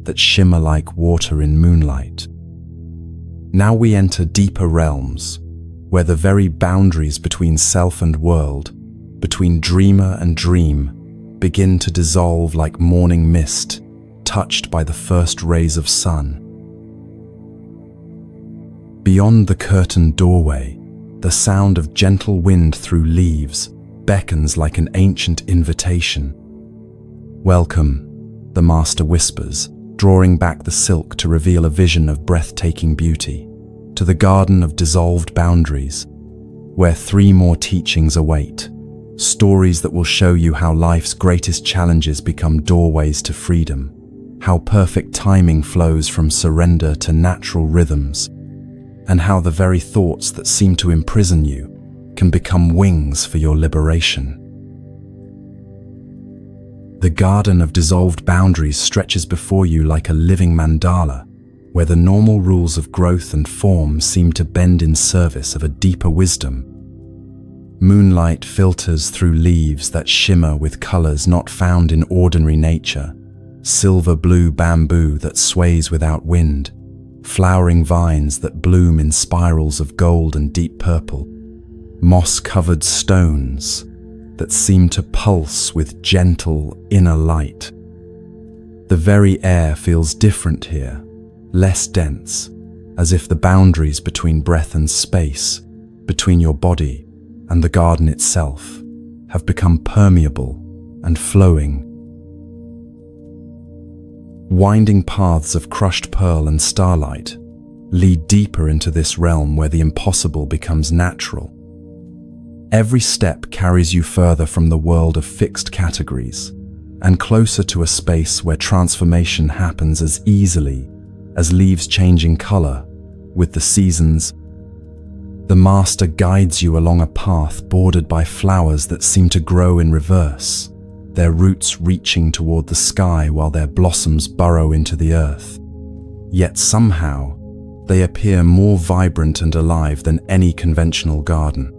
that shimmer like water in moonlight. Now we enter deeper realms, where the very boundaries between self and world, between dreamer and dream, begin to dissolve like morning mist, touched by the first rays of sun. Beyond the curtained doorway, the sound of gentle wind through leaves beckons like an ancient invitation. "Welcome," the master whispers, drawing back the silk to reveal a vision of breathtaking beauty, to the garden of dissolved boundaries, where three more teachings await, stories that will show you how life's greatest challenges become doorways to freedom, how perfect timing flows from surrender to natural rhythms, and how the very thoughts that seem to imprison you can become wings for your liberation. The garden of dissolved boundaries stretches before you like a living mandala, where the normal rules of growth and form seem to bend in service of a deeper wisdom. Moonlight filters through leaves that shimmer with colors not found in ordinary nature, silver-blue bamboo that sways without wind, flowering vines that bloom in spirals of gold and deep purple, moss-covered stones that seem to pulse with gentle inner light. The very air feels different here, less dense, as if the boundaries between breath and space, between your body and the garden itself, have become permeable and flowing. Winding paths of crushed pearl and starlight lead deeper into this realm where the impossible becomes natural. Every step carries you further from the world of fixed categories and closer to a space where transformation happens as easily as leaves changing color with the seasons. The master guides you along a path bordered by flowers that seem to grow in reverse, their roots reaching toward the sky while their blossoms burrow into the earth. Yet somehow, they appear more vibrant and alive than any conventional garden.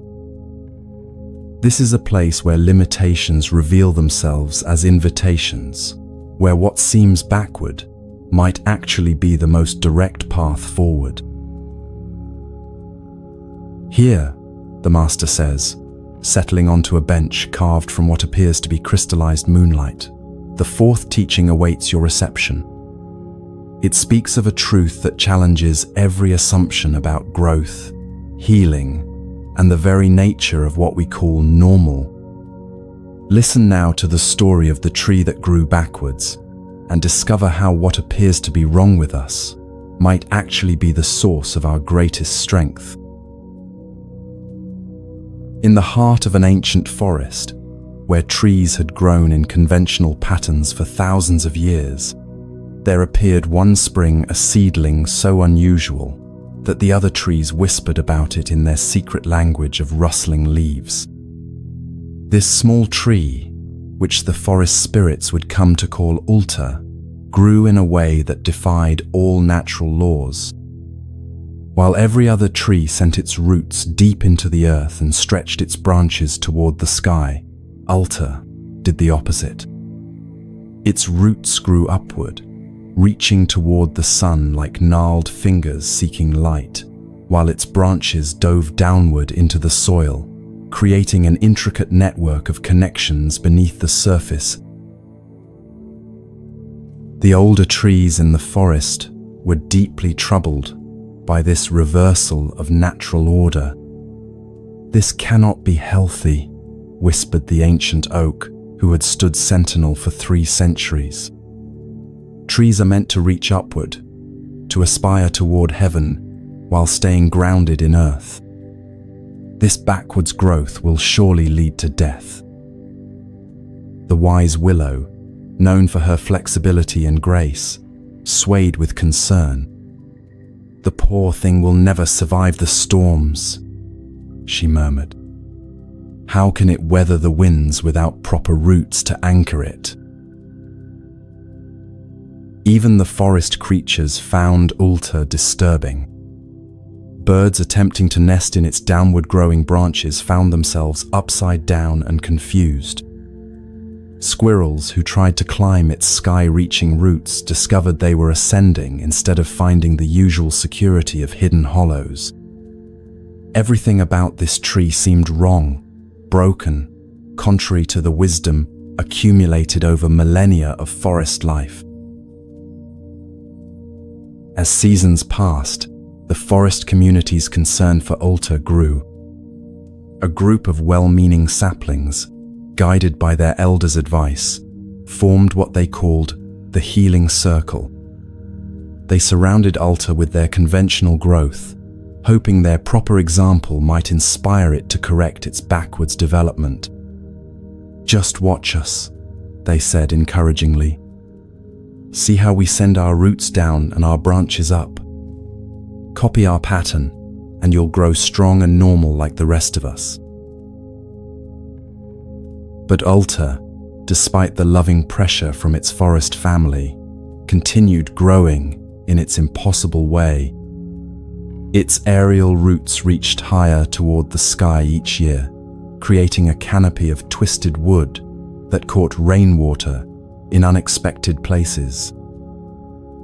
This is a place where limitations reveal themselves as invitations, where what seems backward might actually be the most direct path forward. "Here," the master says, settling onto a bench carved from what appears to be crystallized moonlight, "the fourth teaching awaits your reception. It speaks of a truth that challenges every assumption about growth, healing, and the very nature of what we call normal. Listen now to the story of the tree that grew backwards, and discover how what appears to be wrong with us might actually be the source of our greatest strength. In the heart of an ancient forest, where trees had grown in conventional patterns for thousands of years, there appeared one spring a seedling so unusual that the other trees whispered about it in their secret language of rustling leaves. This small tree, which the forest spirits would come to call Ulta, grew in a way that defied all natural laws. While every other tree sent its roots deep into the earth and stretched its branches toward the sky, Ulta did the opposite. Its roots grew upward, reaching toward the sun like gnarled fingers seeking light, while its branches dove downward into the soil, creating an intricate network of connections beneath the surface. The older trees in the forest were deeply troubled by this reversal of natural order. "This cannot be healthy," whispered the ancient oak, who had stood sentinel for 3 centuries. "Trees are meant to reach upward, to aspire toward heaven, while staying grounded in earth. This backwards growth will surely lead to death." The wise willow, known for her flexibility and grace, swayed with concern. "The poor thing will never survive the storms," she murmured. "How can it weather the winds without proper roots to anchor it?" Even the forest creatures found Ulta disturbing. Birds attempting to nest in its downward growing branches found themselves upside down and confused. Squirrels who tried to climb its sky-reaching roots discovered they were ascending instead of finding the usual security of hidden hollows. Everything about this tree seemed wrong, broken, contrary to the wisdom accumulated over millennia of forest life. As seasons passed, the forest community's concern for Ulta grew. A group of well-meaning saplings, guided by their elders' advice, formed what they called the Healing Circle. They surrounded Ulta with their conventional growth, hoping their proper example might inspire it to correct its backwards development. "Just watch us," they said encouragingly. "See how we send our roots down and our branches up. Copy our pattern, and you'll grow strong and normal like the rest of us." But Ulta, despite the loving pressure from its forest family, continued growing in its impossible way. Its aerial roots reached higher toward the sky each year, creating a canopy of twisted wood that caught rainwater in unexpected places.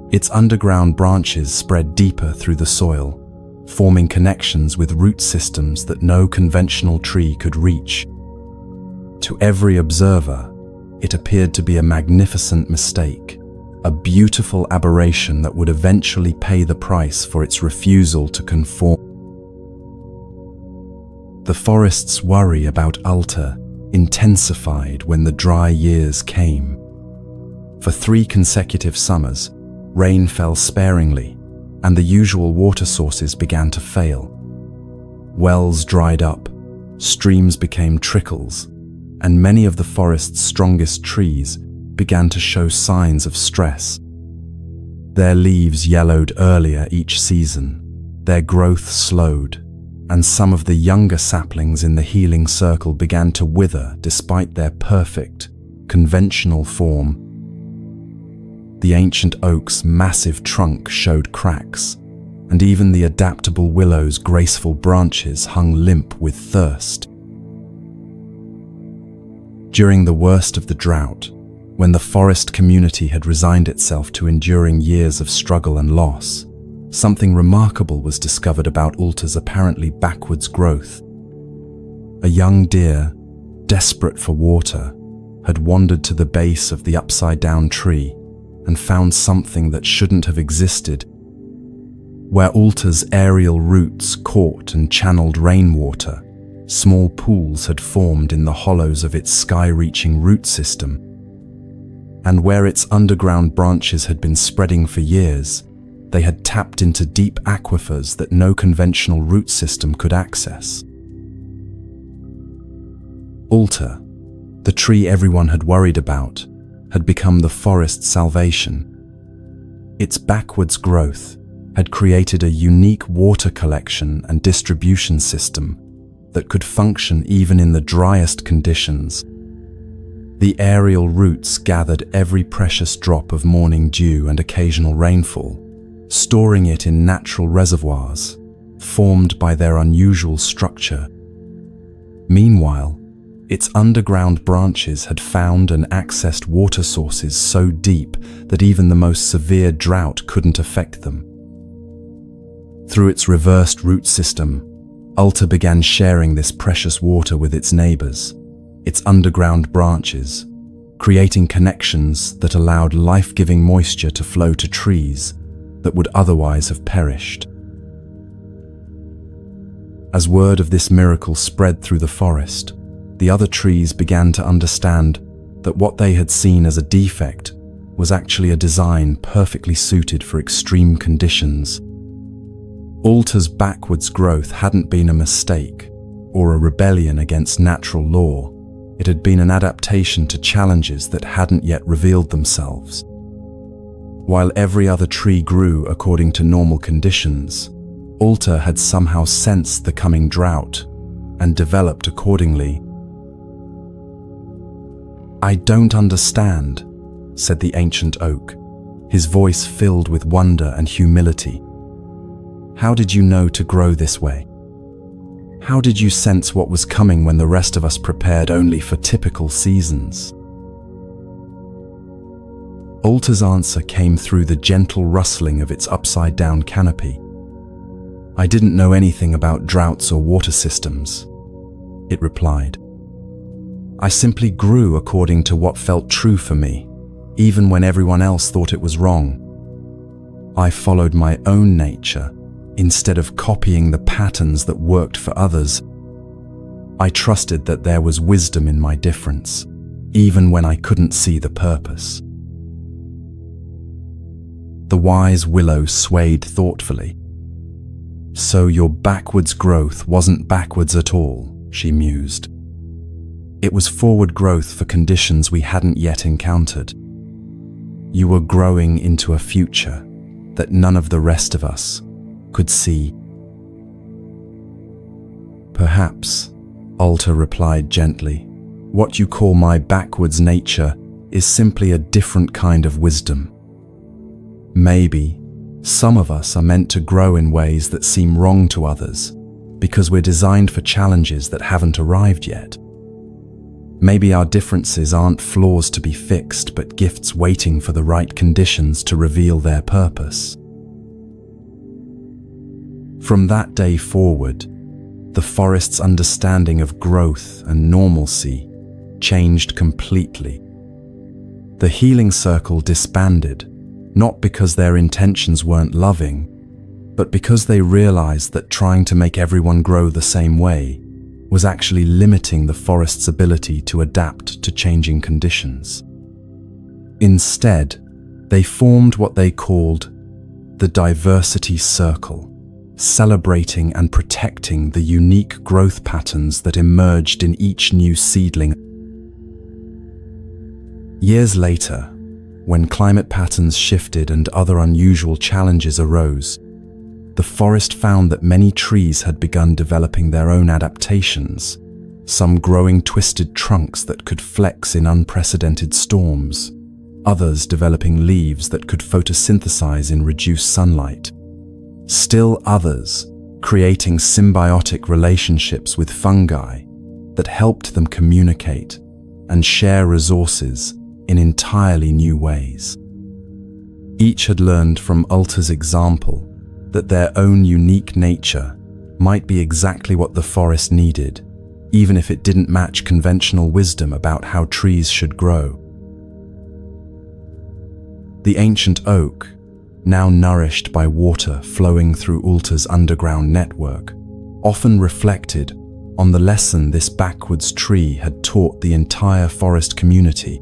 Its underground branches spread deeper through the soil, forming connections with root systems that no conventional tree could reach. To every observer, it appeared to be a magnificent mistake, a beautiful aberration that would eventually pay the price for its refusal to conform. The forest's worry about Ulta intensified when the dry years came. For 3 consecutive summers, rain fell sparingly, and the usual water sources began to fail. Wells dried up, streams became trickles, and many of the forest's strongest trees began to show signs of stress. Their leaves yellowed earlier each season, their growth slowed, and some of the younger saplings in the Healing Circle began to wither despite their perfect, conventional form. The ancient oak's massive trunk showed cracks, and even the adaptable willow's graceful branches hung limp with thirst. During the worst of the drought, when the forest community had resigned itself to enduring years of struggle and loss, something remarkable was discovered about Ulta's apparently backwards growth. A young deer, desperate for water, had wandered to the base of the upside-down tree and found something that shouldn't have existed. Where Alta's aerial roots caught and channeled rainwater, small pools had formed in the hollows of its sky-reaching root system. And where its underground branches had been spreading for years, they had tapped into deep aquifers that no conventional root system could access. Alta, the tree everyone had worried about, had become the forest's salvation. Its backwards growth had created a unique water collection and distribution system that could function even in the driest conditions. The aerial roots gathered every precious drop of morning dew and occasional rainfall, storing it in natural reservoirs, formed by their unusual structure. Meanwhile, its underground branches had found and accessed water sources so deep that even the most severe drought couldn't affect them. Through its reversed root system, Alta began sharing this precious water with its neighbors, its underground branches, creating connections that allowed life-giving moisture to flow to trees that would otherwise have perished. As word of this miracle spread through the forest, the other trees began to understand that what they had seen as a defect was actually a design perfectly suited for extreme conditions. Alta's backwards growth hadn't been a mistake or a rebellion against natural law. It had been an adaptation to challenges that hadn't yet revealed themselves. While every other tree grew according to normal conditions, Alta had somehow sensed the coming drought and developed accordingly. "I don't understand," said the ancient oak, his voice filled with wonder and humility. "How did you know to grow this way? How did you sense what was coming when the rest of us prepared only for typical seasons?" Alta's answer came through the gentle rustling of its upside-down canopy. "I didn't know anything about droughts or water systems," it replied. "I simply grew according to what felt true for me, even when everyone else thought it was wrong. I followed my own nature instead of copying the patterns that worked for others. I trusted that there was wisdom in my difference, even when I couldn't see the purpose." The wise willow swayed thoughtfully. "So your backwards growth wasn't backwards at all," she mused. "It was forward growth for conditions we hadn't yet encountered. You were growing into a future that none of the rest of us could see." "Perhaps," Alta replied gently, "what you call my backwards nature is simply a different kind of wisdom. Maybe some of us are meant to grow in ways that seem wrong to others because we're designed for challenges that haven't arrived yet. Maybe our differences aren't flaws to be fixed, but gifts waiting for the right conditions to reveal their purpose." From that day forward, the forest's understanding of growth and normalcy changed completely. The healing circle disbanded, not because their intentions weren't loving, but because they realized that trying to make everyone grow the same way was actually limiting the forest's ability to adapt to changing conditions. Instead, they formed what they called the diversity circle, celebrating and protecting the unique growth patterns that emerged in each new seedling. Years later, when climate patterns shifted and other unusual challenges arose, the forest found that many trees had begun developing their own adaptations, some growing twisted trunks that could flex in unprecedented storms, others developing leaves that could photosynthesize in reduced sunlight, still others creating symbiotic relationships with fungi that helped them communicate and share resources in entirely new ways. Each had learned from Alta's example that their own unique nature might be exactly what the forest needed, even if it didn't match conventional wisdom about how trees should grow. The ancient oak, now nourished by water flowing through Ulta's underground network, often reflected on the lesson this backwards tree had taught the entire forest community.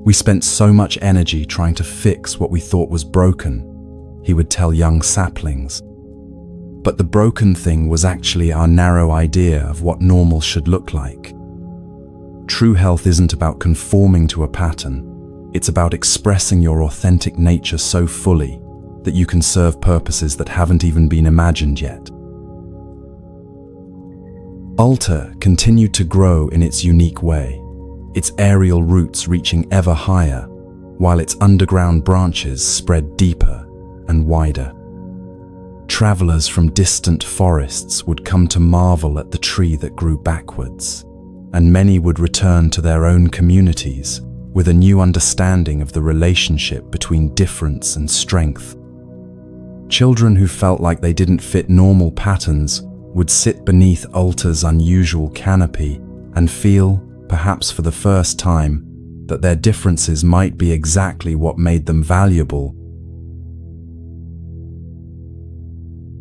"We spent so much energy trying to fix what we thought was broken," he would tell young saplings. "But the broken thing was actually our narrow idea of what normal should look like." True health isn't about conforming to a pattern. It's about expressing your authentic nature so fully that you can serve purposes that haven't even been imagined yet. Ulta continued to grow in its unique way, its aerial roots reaching ever higher, while its underground branches spread deeper and wider. Travelers from distant forests would come to marvel at the tree that grew backwards, and many would return to their own communities with a new understanding of the relationship between difference and strength. Children who felt like they didn't fit normal patterns would sit beneath Ulta's unusual canopy and feel, perhaps for the first time, that their differences might be exactly what made them valuable.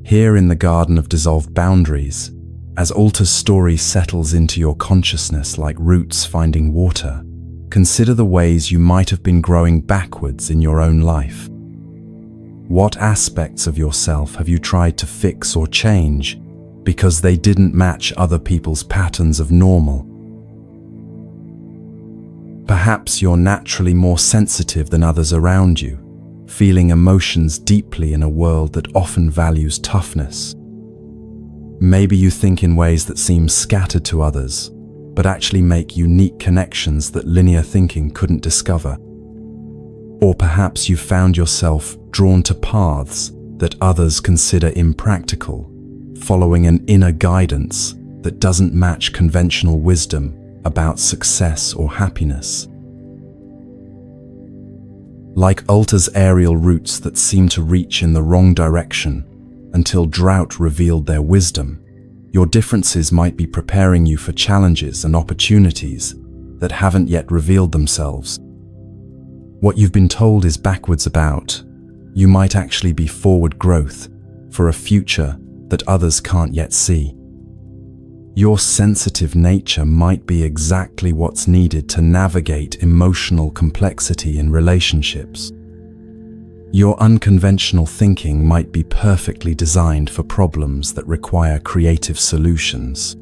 Here in the Garden of Dissolved Boundaries, as Ulta's story settles into your consciousness like roots finding water, consider the ways you might have been growing backwards in your own life. What aspects of yourself have you tried to fix or change because they didn't match other people's patterns of normal? Perhaps you're naturally more sensitive than others around you, feeling emotions deeply in a world that often values toughness. Maybe you think in ways that seem scattered to others, but actually make unique connections that linear thinking couldn't discover. Or perhaps you found yourself drawn to paths that others consider impractical, following an inner guidance that doesn't match conventional wisdom about success or happiness. Like Ulta's aerial roots that seemed to reach in the wrong direction until drought revealed their wisdom, your differences might be preparing you for challenges and opportunities that haven't yet revealed themselves. What you've been told is backwards about, you might actually be forward growth for a future that others can't yet see. Your sensitive nature might be exactly what's needed to navigate emotional complexity in relationships. Your unconventional thinking might be perfectly designed for problems that require creative solutions.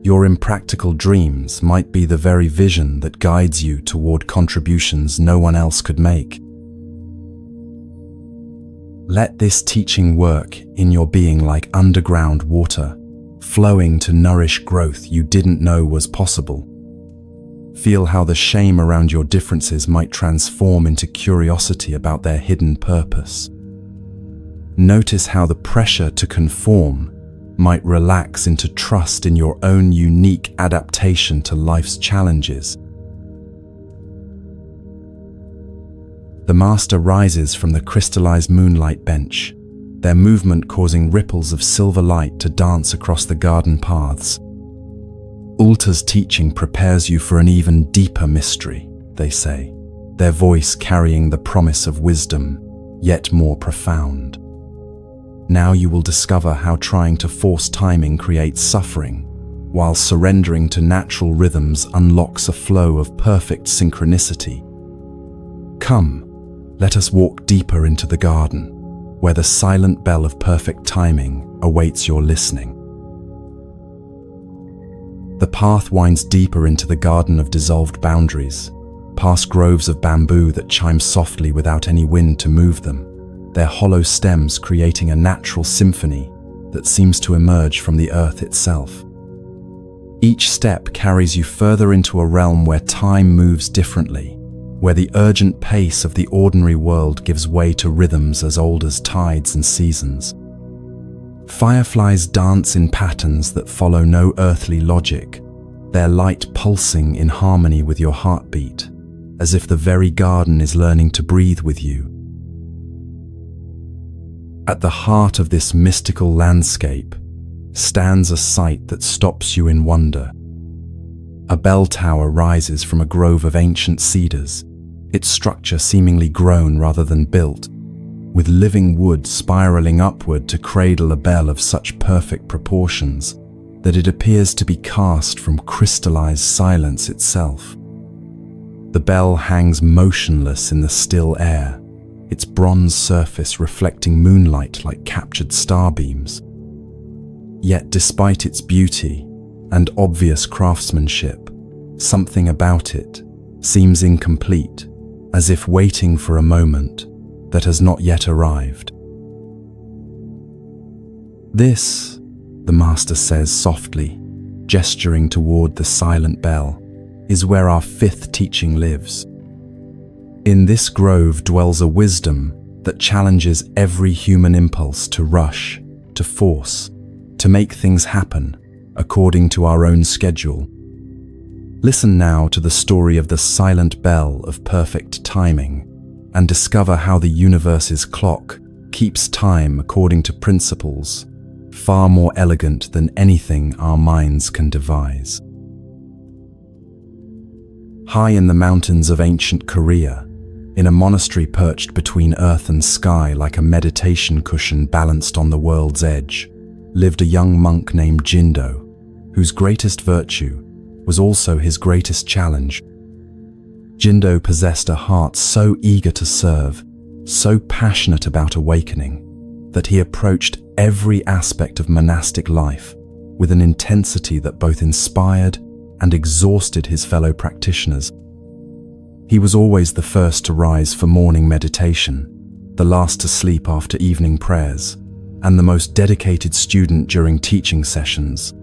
Your impractical dreams might be the very vision that guides you toward contributions no one else could make. Let this teaching work in your being like underground water, flowing to nourish growth you didn't know was possible. Feel how the shame around your differences might transform into curiosity about their hidden purpose. Notice how the pressure to conform might relax into trust in your own unique adaptation to life's challenges. The master rises from the crystallized moonlight bench, their movement causing ripples of silver light to dance across the garden paths. Ulta's teaching prepares you for an even deeper mystery, they say, their voice carrying the promise of wisdom, yet more profound. Now you will discover how trying to force timing creates suffering, while surrendering to natural rhythms unlocks a flow of perfect synchronicity. Come, let us walk deeper into the garden, where the silent bell of perfect timing awaits your listening. The path winds deeper into the Garden of Dissolved Boundaries, past groves of bamboo that chime softly without any wind to move them, their hollow stems creating a natural symphony that seems to emerge from the earth itself. Each step carries you further into a realm where time moves differently, where the urgent pace of the ordinary world gives way to rhythms as old as tides and seasons. Fireflies dance in patterns that follow no earthly logic, their light pulsing in harmony with your heartbeat, as if the very garden is learning to breathe with you. At the heart of this mystical landscape stands a sight that stops you in wonder. A bell tower rises from a grove of ancient cedars, its structure seemingly grown rather than built, with living wood spiraling upward to cradle a bell of such perfect proportions that it appears to be cast from crystallized silence itself. The bell hangs motionless in the still air, its bronze surface reflecting moonlight like captured starbeams. Yet despite its beauty and obvious craftsmanship, something about it seems incomplete, as if waiting for a moment that has not yet arrived. "This," the master says softly, gesturing toward the silent bell, "is where our fifth teaching lives. In this grove dwells a wisdom that challenges every human impulse to rush, to force, to make things happen according to our own schedule. Listen now to the story of the silent bell of perfect timing and discover how the universe's clock keeps time according to principles far more elegant than anything our minds can devise." High in the mountains of ancient Korea, in a monastery perched between earth and sky like a meditation cushion balanced on the world's edge, lived a young monk named Jindo, whose greatest virtue was also his greatest challenge. Jindo possessed a heart so eager to serve, so passionate about awakening, that he approached every aspect of monastic life with an intensity that both inspired and exhausted his fellow practitioners. He was always the first to rise for morning meditation, the last to sleep after evening prayers, and the most dedicated student during teaching sessions.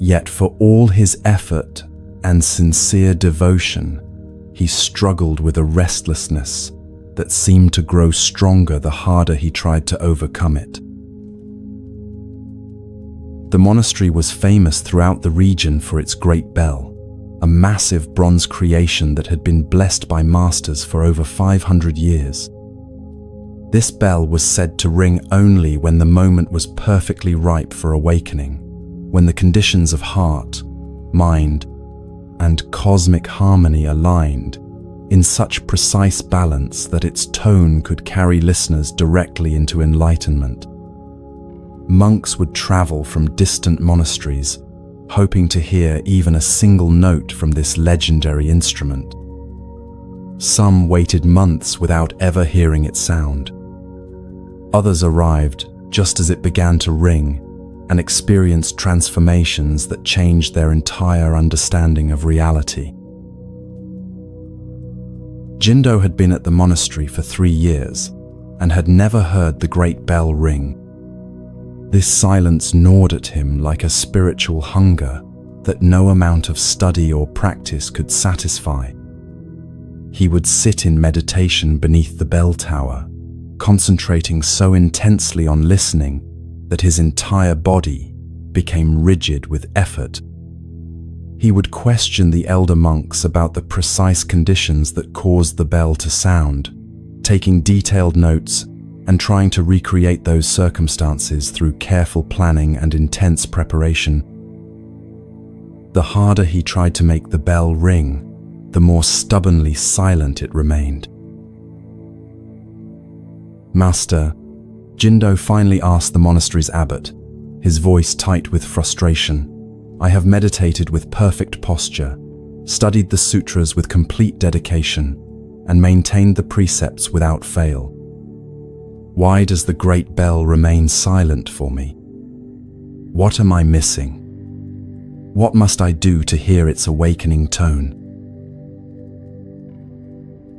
Yet for all his effort and sincere devotion, he struggled with a restlessness that seemed to grow stronger the harder he tried to overcome it. The monastery was famous throughout the region for its great bell, a massive bronze creation that had been blessed by masters for over 500 years. This bell was said to ring only when the moment was perfectly ripe for awakening, when the conditions of heart, mind, and cosmic harmony aligned in such precise balance that its tone could carry listeners directly into enlightenment. Monks would travel from distant monasteries, hoping to hear even a single note from this legendary instrument. Some waited months without ever hearing its sound. Others arrived just as it began to ring and experienced transformations that changed their entire understanding of reality. Jindo had been at the monastery for 3 years and had never heard the great bell ring. This silence gnawed at him like a spiritual hunger that no amount of study or practice could satisfy. He would sit in meditation beneath the bell tower, concentrating so intensely on listening that his entire body became rigid with effort. He would question the elder monks about the precise conditions that caused the bell to sound, taking detailed notes and trying to recreate those circumstances through careful planning and intense preparation. The harder he tried to make the bell ring, the more stubbornly silent it remained. "Master," Jindo finally asked the monastery's abbot, his voice tight with frustration, "I have meditated with perfect posture, studied the sutras with complete dedication, and maintained the precepts without fail. Why does the great bell remain silent for me? What am I missing? What must I do to hear its awakening tone?"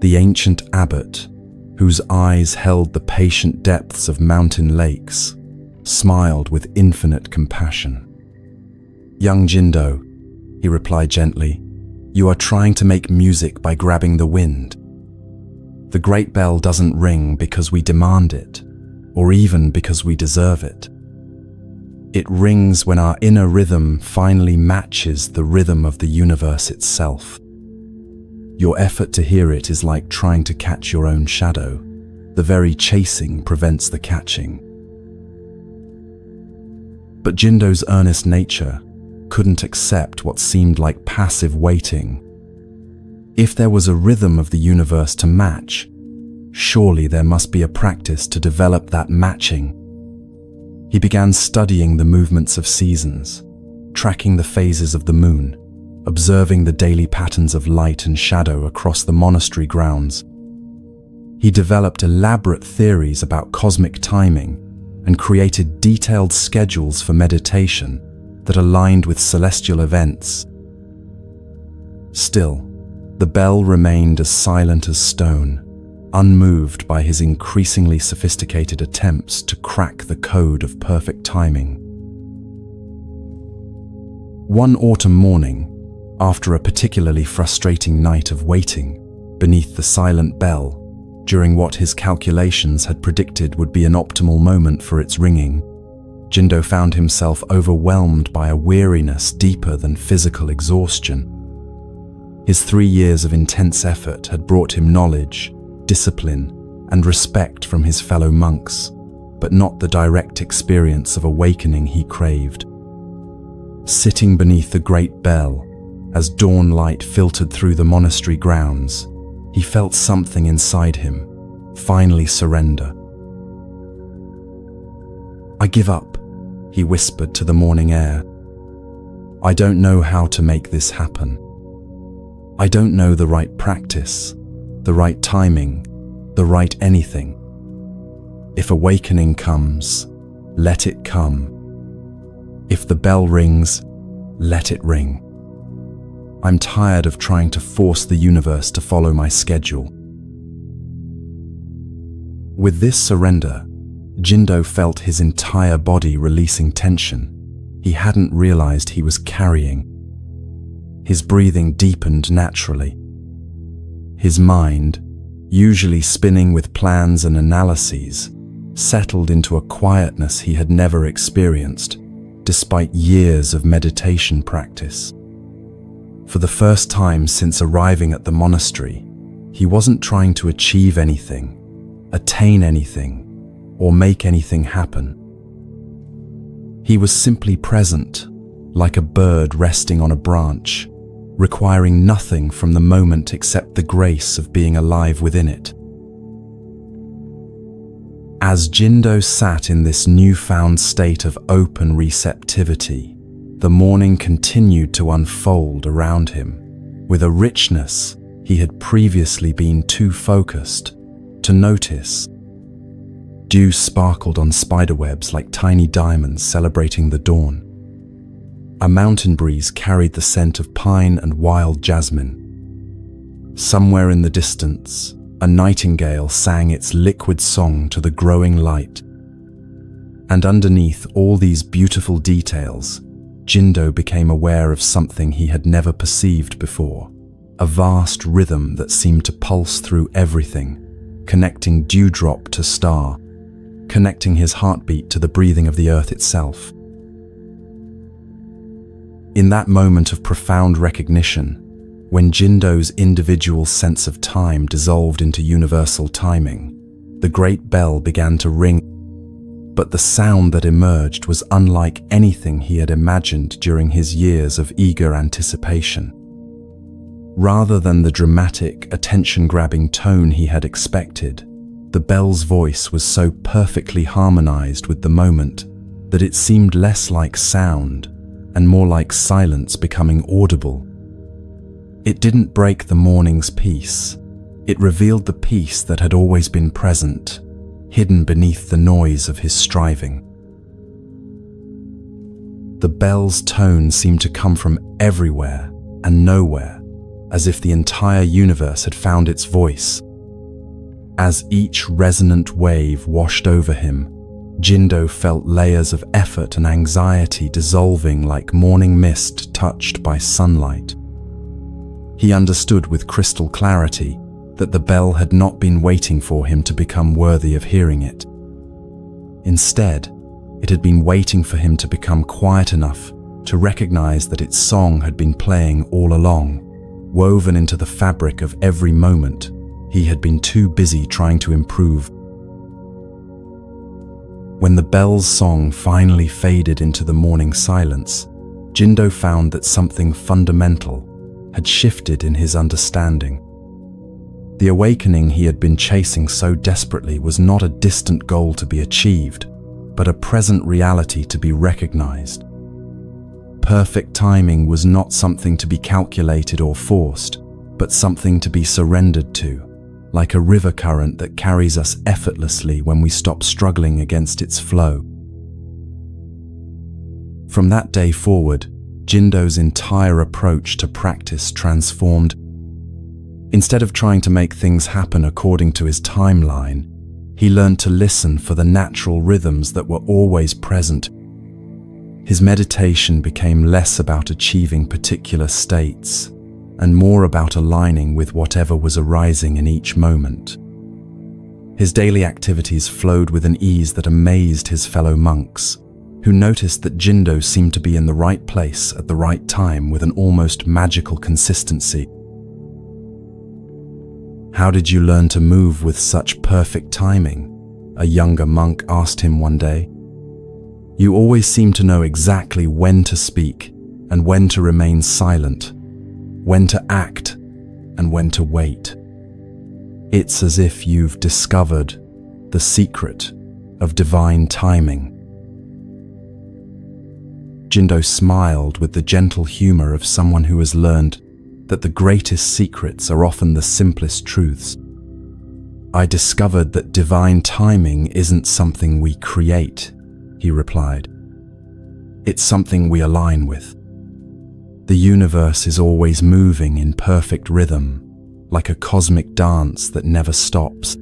The ancient abbot, whose eyes held the patient depths of mountain lakes, smiled with infinite compassion. "Young Jindo," he replied gently, "you are trying to make music by grabbing the wind. The great bell doesn't ring because we demand it, or even because we deserve it. It rings when our inner rhythm finally matches the rhythm of the universe itself. Your effort to hear it is like trying to catch your own shadow. The very chasing prevents the catching." But Jindo's earnest nature couldn't accept what seemed like passive waiting. If there was a rhythm of the universe to match, surely there must be a practice to develop that matching. He began studying the movements of seasons, tracking the phases of the moon, observing the daily patterns of light and shadow across the monastery grounds. He developed elaborate theories about cosmic timing and created detailed schedules for meditation that aligned with celestial events. Still, the bell remained as silent as stone, unmoved by his increasingly sophisticated attempts to crack the code of perfect timing. One autumn morning, after a particularly frustrating night of waiting beneath the silent bell, during what his calculations had predicted would be an optimal moment for its ringing, Jindo found himself overwhelmed by a weariness deeper than physical exhaustion. His 3 years of intense effort had brought him knowledge, discipline, and respect from his fellow monks, but not the direct experience of awakening he craved. Sitting beneath the great bell, as dawn light filtered through the monastery grounds, he felt something inside him finally surrender. "I give up," he whispered to the morning air. "I don't know how to make this happen. I don't know the right practice, the right timing, the right anything. If awakening comes, let it come. If the bell rings, let it ring. I'm tired of trying to force the universe to follow my schedule." With this surrender, Jindo felt his entire body releasing tension he hadn't realized he was carrying. His breathing deepened naturally. His mind, usually spinning with plans and analyses, settled into a quietness he had never experienced, despite years of meditation practice. For the first time since arriving at the monastery, he wasn't trying to achieve anything, attain anything, or make anything happen. He was simply present, like a bird resting on a branch, requiring nothing from the moment except the grace of being alive within it. As Jindo sat in this newfound state of open receptivity, the morning continued to unfold around him with a richness he had previously been too focused to notice. Dew sparkled on spiderwebs like tiny diamonds celebrating the dawn. A mountain breeze carried the scent of pine and wild jasmine. Somewhere in the distance, a nightingale sang its liquid song to the growing light. And underneath all these beautiful details, Jindo became aware of something he had never perceived before, a vast rhythm that seemed to pulse through everything, connecting dewdrop to star, connecting his heartbeat to the breathing of the earth itself. In that moment of profound recognition, when Jindo's individual sense of time dissolved into universal timing, the great bell began to ring. But the sound that emerged was unlike anything he had imagined during his years of eager anticipation. Rather than the dramatic, attention-grabbing tone he had expected, the bell's voice was so perfectly harmonized with the moment that it seemed less like sound and more like silence becoming audible. It didn't break the morning's peace. It revealed the peace that had always been present, hidden beneath the noise of his striving. The bell's tone seemed to come from everywhere and nowhere, as if the entire universe had found its voice. As each resonant wave washed over him, Jindo felt layers of effort and anxiety dissolving like morning mist touched by sunlight. He understood with crystal clarity that the bell had not been waiting for him to become worthy of hearing it. Instead, it had been waiting for him to become quiet enough to recognize that its song had been playing all along, woven into the fabric of every moment he had been too busy trying to improve. When the bell's song finally faded into the morning silence, Jindo found that something fundamental had shifted in his understanding. The awakening he had been chasing so desperately was not a distant goal to be achieved, but a present reality to be recognized. Perfect timing was not something to be calculated or forced, but something to be surrendered to, like a river current that carries us effortlessly when we stop struggling against its flow. From that day forward, Jindo's entire approach to practice transformed. Instead of trying to make things happen according to his timeline, he learned to listen for the natural rhythms that were always present. His meditation became less about achieving particular states and more about aligning with whatever was arising in each moment. His daily activities flowed with an ease that amazed his fellow monks, who noticed that Jindo seemed to be in the right place at the right time with an almost magical consistency. "How did you learn to move with such perfect timing?" a younger monk asked him one day. "You always seem to know exactly when to speak and when to remain silent, when to act and when to wait. It's as if you've discovered the secret of divine timing." Jindo smiled with the gentle humor of someone who has learned that the greatest secrets are often the simplest truths. "I discovered that divine timing isn't something we create," he replied. "It's something we align with. The universe is always moving in perfect rhythm, like a cosmic dance that never stops.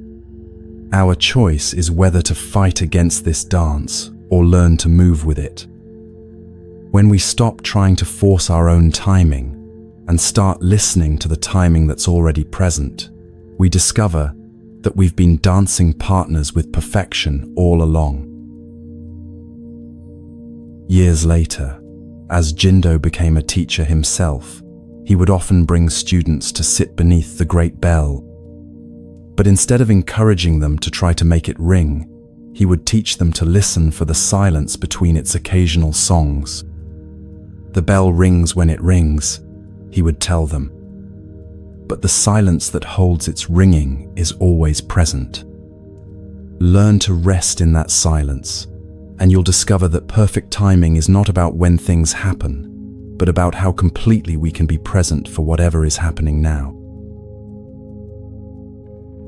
Our choice is whether to fight against this dance or learn to move with it. When we stop trying to force our own timing and start listening to the timing that's already present, we discover that we've been dancing partners with perfection all along." Years later, as Jindo became a teacher himself, he would often bring students to sit beneath the great bell. But instead of encouraging them to try to make it ring, he would teach them to listen for the silence between its occasional songs. "The bell rings when it rings," he would tell them, "but the silence that holds its ringing is always present. Learn to rest in that silence, and you'll discover that perfect timing is not about when things happen, but about how completely we can be present for whatever is happening now."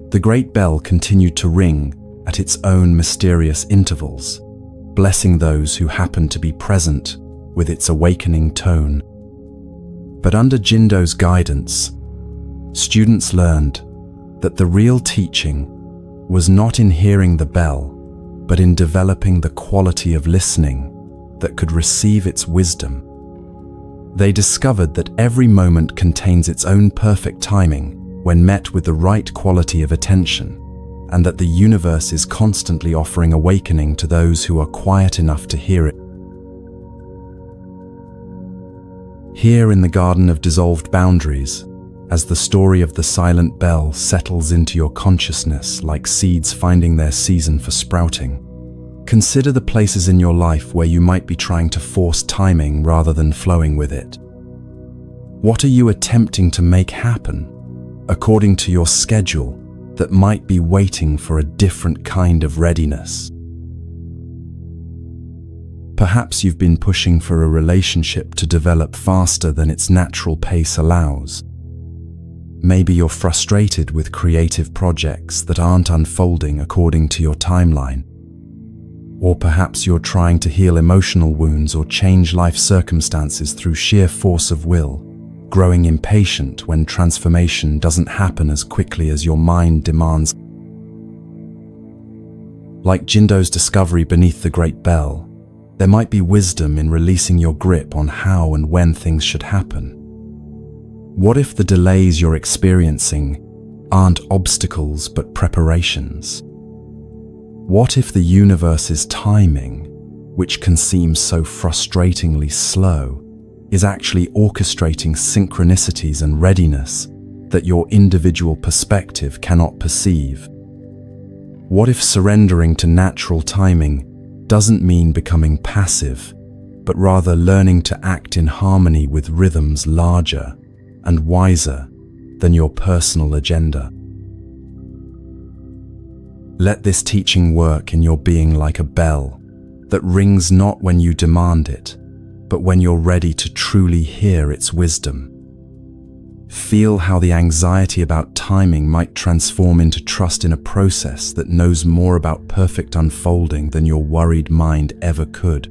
The great bell continued to ring at its own mysterious intervals, blessing those who happened to be present with its awakening tone. But under Jindo's guidance, students learned that the real teaching was not in hearing the bell, but in developing the quality of listening that could receive its wisdom. They discovered that every moment contains its own perfect timing when met with the right quality of attention, and that the universe is constantly offering awakening to those who are quiet enough to hear it. Here in the Garden of Dissolved Boundaries, as the story of the silent bell settles into your consciousness like seeds finding their season for sprouting, consider the places in your life where you might be trying to force timing rather than flowing with it. What are you attempting to make happen according to your schedule that might be waiting for a different kind of readiness? Perhaps you've been pushing for a relationship to develop faster than its natural pace allows. Maybe you're frustrated with creative projects that aren't unfolding according to your timeline. Or perhaps you're trying to heal emotional wounds or change life circumstances through sheer force of will, growing impatient when transformation doesn't happen as quickly as your mind demands. Like Jindo's discovery beneath the great bell, there might be wisdom in releasing your grip on how and when things should happen. What if the delays you're experiencing aren't obstacles but preparations? What if the universe's timing, which can seem so frustratingly slow, is actually orchestrating synchronicities and readiness that your individual perspective cannot perceive? What if surrendering to natural timing doesn't mean becoming passive, but rather learning to act in harmony with rhythms larger and wiser than your personal agenda. Let this teaching work in your being like a bell that rings not when you demand it, but when you're ready to truly hear its wisdom. Feel how the anxiety about timing might transform into trust in a process that knows more about perfect unfolding than your worried mind ever could.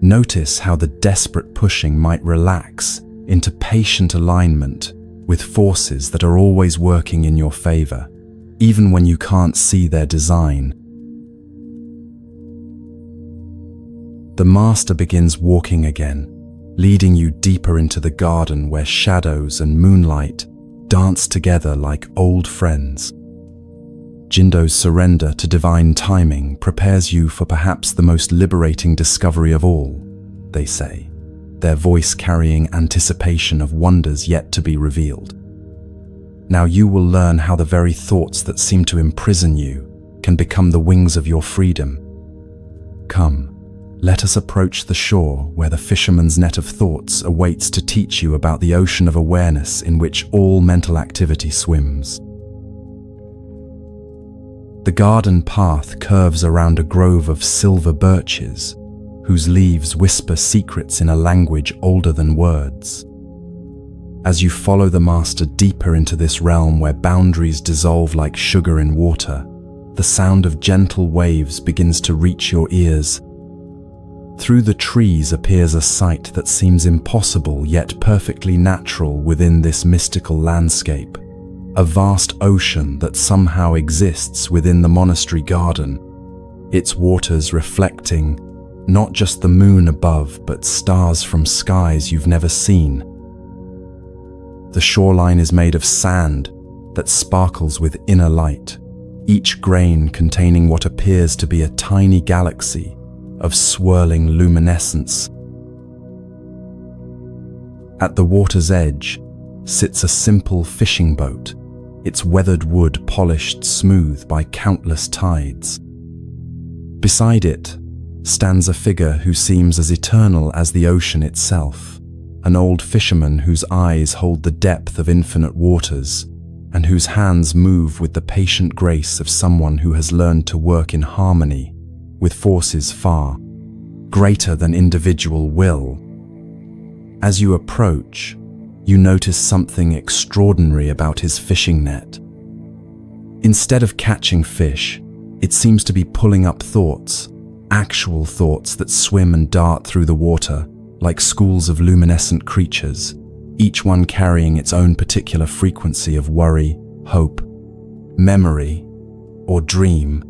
Notice how the desperate pushing might relax into patient alignment with forces that are always working in your favor, even when you can't see their design. The master begins walking again, leading you deeper into the garden where shadows and moonlight dance together like old friends. Jindo's surrender to divine timing prepares you for perhaps the most liberating discovery of all, they say, their voice carrying anticipation of wonders yet to be revealed. Now you will learn how the very thoughts that seem to imprison you can become the wings of your freedom. Come, let us approach the shore where the fisherman's net of thoughts awaits to teach you about the ocean of awareness in which all mental activity swims. The garden path curves around a grove of silver birches, whose leaves whisper secrets in a language older than words. As you follow the master deeper into this realm where boundaries dissolve like sugar in water, the sound of gentle waves begins to reach your ears. Through the trees appears a sight that seems impossible yet perfectly natural within this mystical landscape, a vast ocean that somehow exists within the monastery garden, its waters reflecting not just the moon above but stars from skies you've never seen. The shoreline is made of sand that sparkles with inner light, each grain containing what appears to be a tiny galaxy of swirling luminescence. At the water's edge sits a simple fishing boat, its weathered wood polished smooth by countless tides. Beside it stands a figure who seems as eternal as the ocean itself, an old fisherman whose eyes hold the depth of infinite waters and whose hands move with the patient grace of someone who has learned to work in harmony with forces far greater than individual will. As you approach, you notice something extraordinary about his fishing net. Instead of catching fish, it seems to be pulling up thoughts, actual thoughts that swim and dart through the water like schools of luminescent creatures, each one carrying its own particular frequency of worry, hope, memory, or dream.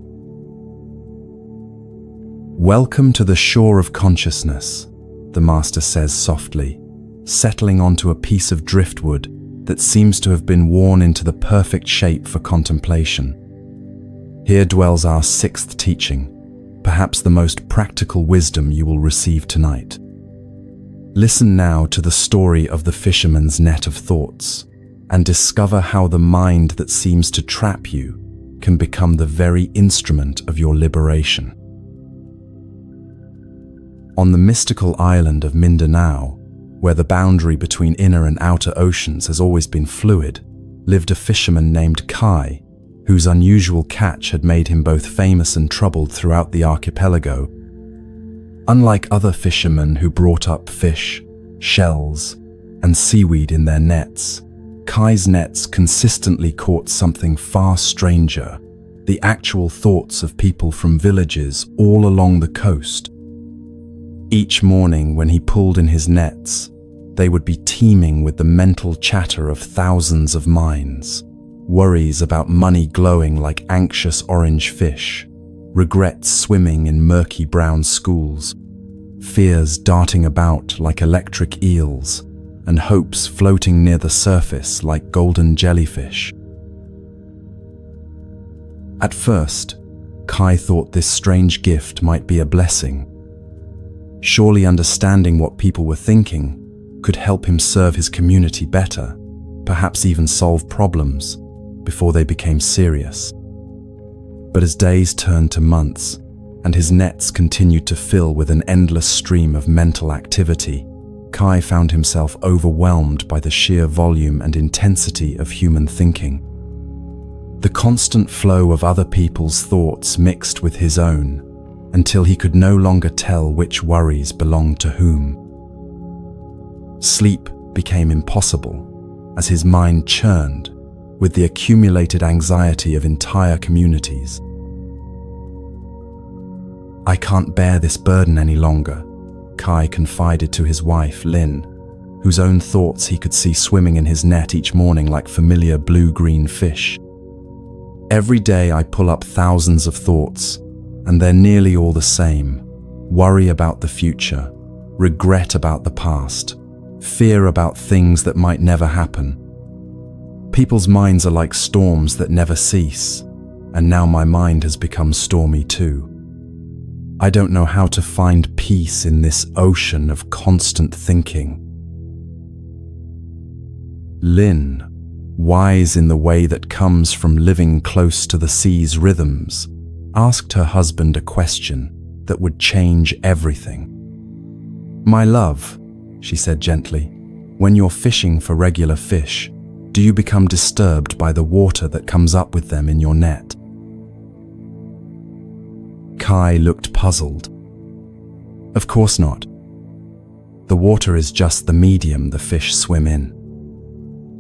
"Welcome to the shore of consciousness," the master says softly, settling onto a piece of driftwood that seems to have been worn into the perfect shape for contemplation. Here dwells our sixth teaching, perhaps the most practical wisdom you will receive tonight. Listen now to the story of the fisherman's net of thoughts and discover how the mind that seems to trap you can become the very instrument of your liberation. On the mystical island of Mindanao, where the boundary between inner and outer oceans has always been fluid, lived a fisherman named Kai, whose unusual catch had made him both famous and troubled throughout the archipelago. Unlike other fishermen who brought up fish, shells, and seaweed in their nets, Kai's nets consistently caught something far stranger, the actual thoughts of people from villages all along the coast. Each morning when he pulled in his nets, they would be teeming with the mental chatter of thousands of minds, worries about money glowing like anxious orange fish, regrets swimming in murky brown schools, fears darting about like electric eels, and hopes floating near the surface like golden jellyfish. At first, Kai thought this strange gift might be a blessing. Surely understanding what people were thinking could help him serve his community better, perhaps even solve problems before they became serious. But as days turned to months and his nets continued to fill with an endless stream of mental activity, Kai found himself overwhelmed by the sheer volume and intensity of human thinking. The constant flow of other people's thoughts mixed with his own, until he could no longer tell which worries belonged to whom. Sleep became impossible as his mind churned with the accumulated anxiety of entire communities. "I can't bear this burden any longer," Kai confided to his wife, Lynn, whose own thoughts he could see swimming in his net each morning like familiar blue-green fish. "Every day I pull up thousands of thoughts, and they're nearly all the same. Worry about the future, regret about the past, fear about things that might never happen. People's minds are like storms that never cease, and now my mind has become stormy too. I don't know how to find peace in this ocean of constant thinking." Lynn, wise in the way that comes from living close to the sea's rhythms, asked her husband a question that would change everything. "My love," she said gently, "when you're fishing for regular fish, do you become disturbed by the water that comes up with them in your net?" Kai looked puzzled. "Of course not. The water is just the medium the fish swim in.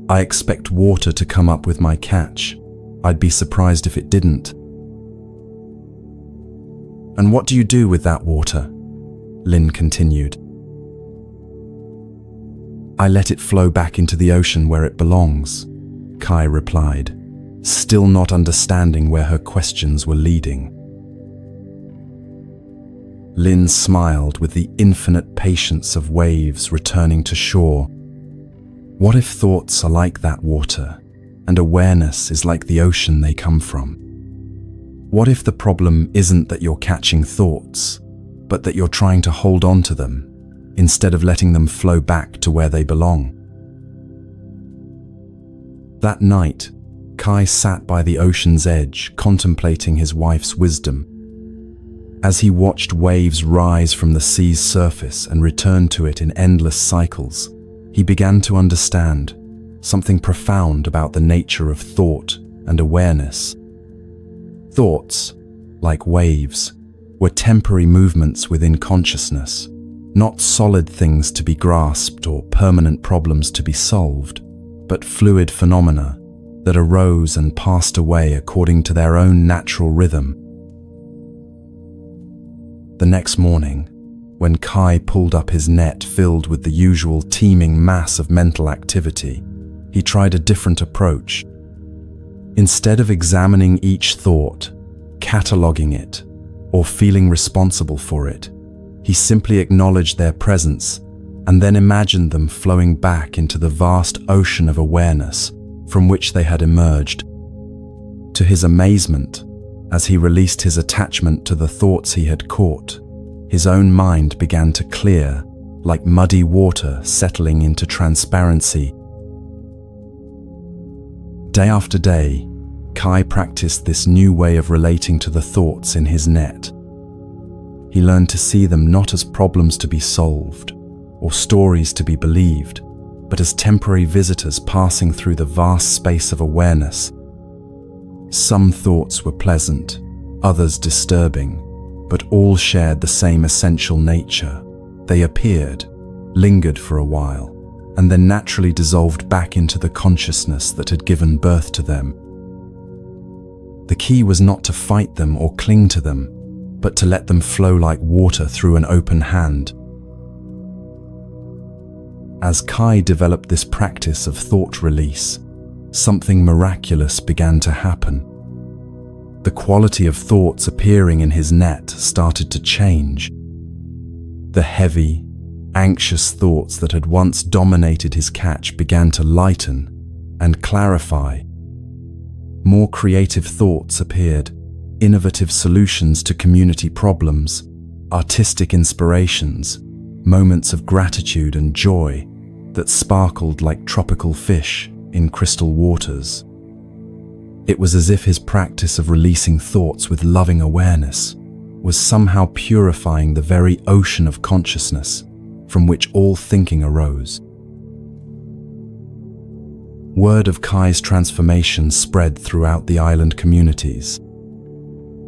I expect water to come up with my catch. I'd be surprised if it didn't." "And what do you do with that water?" Lynn continued. "I let it flow back into the ocean where it belongs," Kai replied, still not understanding where her questions were leading. Lynn smiled with the infinite patience of waves returning to shore. What if thoughts are like that water, and awareness is like the ocean they come from? What if the problem isn't that you're catching thoughts, but that you're trying to hold on to them, instead of letting them flow back to where they belong? That night, Kai sat by the ocean's edge, contemplating his wife's wisdom. As he watched waves rise from the sea's surface and return to it in endless cycles, he began to understand something profound about the nature of thought and awareness. Thoughts, like waves, were temporary movements within consciousness, not solid things to be grasped or permanent problems to be solved, but fluid phenomena that arose and passed away according to their own natural rhythm. The next morning, when Kai pulled up his net filled with the usual teeming mass of mental activity, he tried a different approach. Instead of examining each thought, cataloging it, or feeling responsible for it, he simply acknowledged their presence and then imagined them flowing back into the vast ocean of awareness from which they had emerged. To his amazement, as he released his attachment to the thoughts he had caught, his own mind began to clear, like muddy water settling into transparency. Day after day, Kai practiced this new way of relating to the thoughts in his net. He learned to see them not as problems to be solved or stories to be believed, but as temporary visitors passing through the vast space of awareness. Some thoughts were pleasant, others disturbing, but all shared the same essential nature. They appeared, lingered for a while, and then naturally dissolved back into the consciousness that had given birth to them. The key was not to fight them or cling to them, but to let them flow like water through an open hand. As Kai developed this practice of thought release, something miraculous began to happen. The quality of thoughts appearing in his net started to change. The heavy, anxious thoughts that had once dominated his catch began to lighten and clarify. More creative thoughts appeared, innovative solutions to community problems, artistic inspirations, moments of gratitude and joy that sparkled like tropical fish in crystal waters. It was as if his practice of releasing thoughts with loving awareness was somehow purifying the very ocean of consciousness from which all thinking arose. Word of Kai's transformation spread throughout the island communities.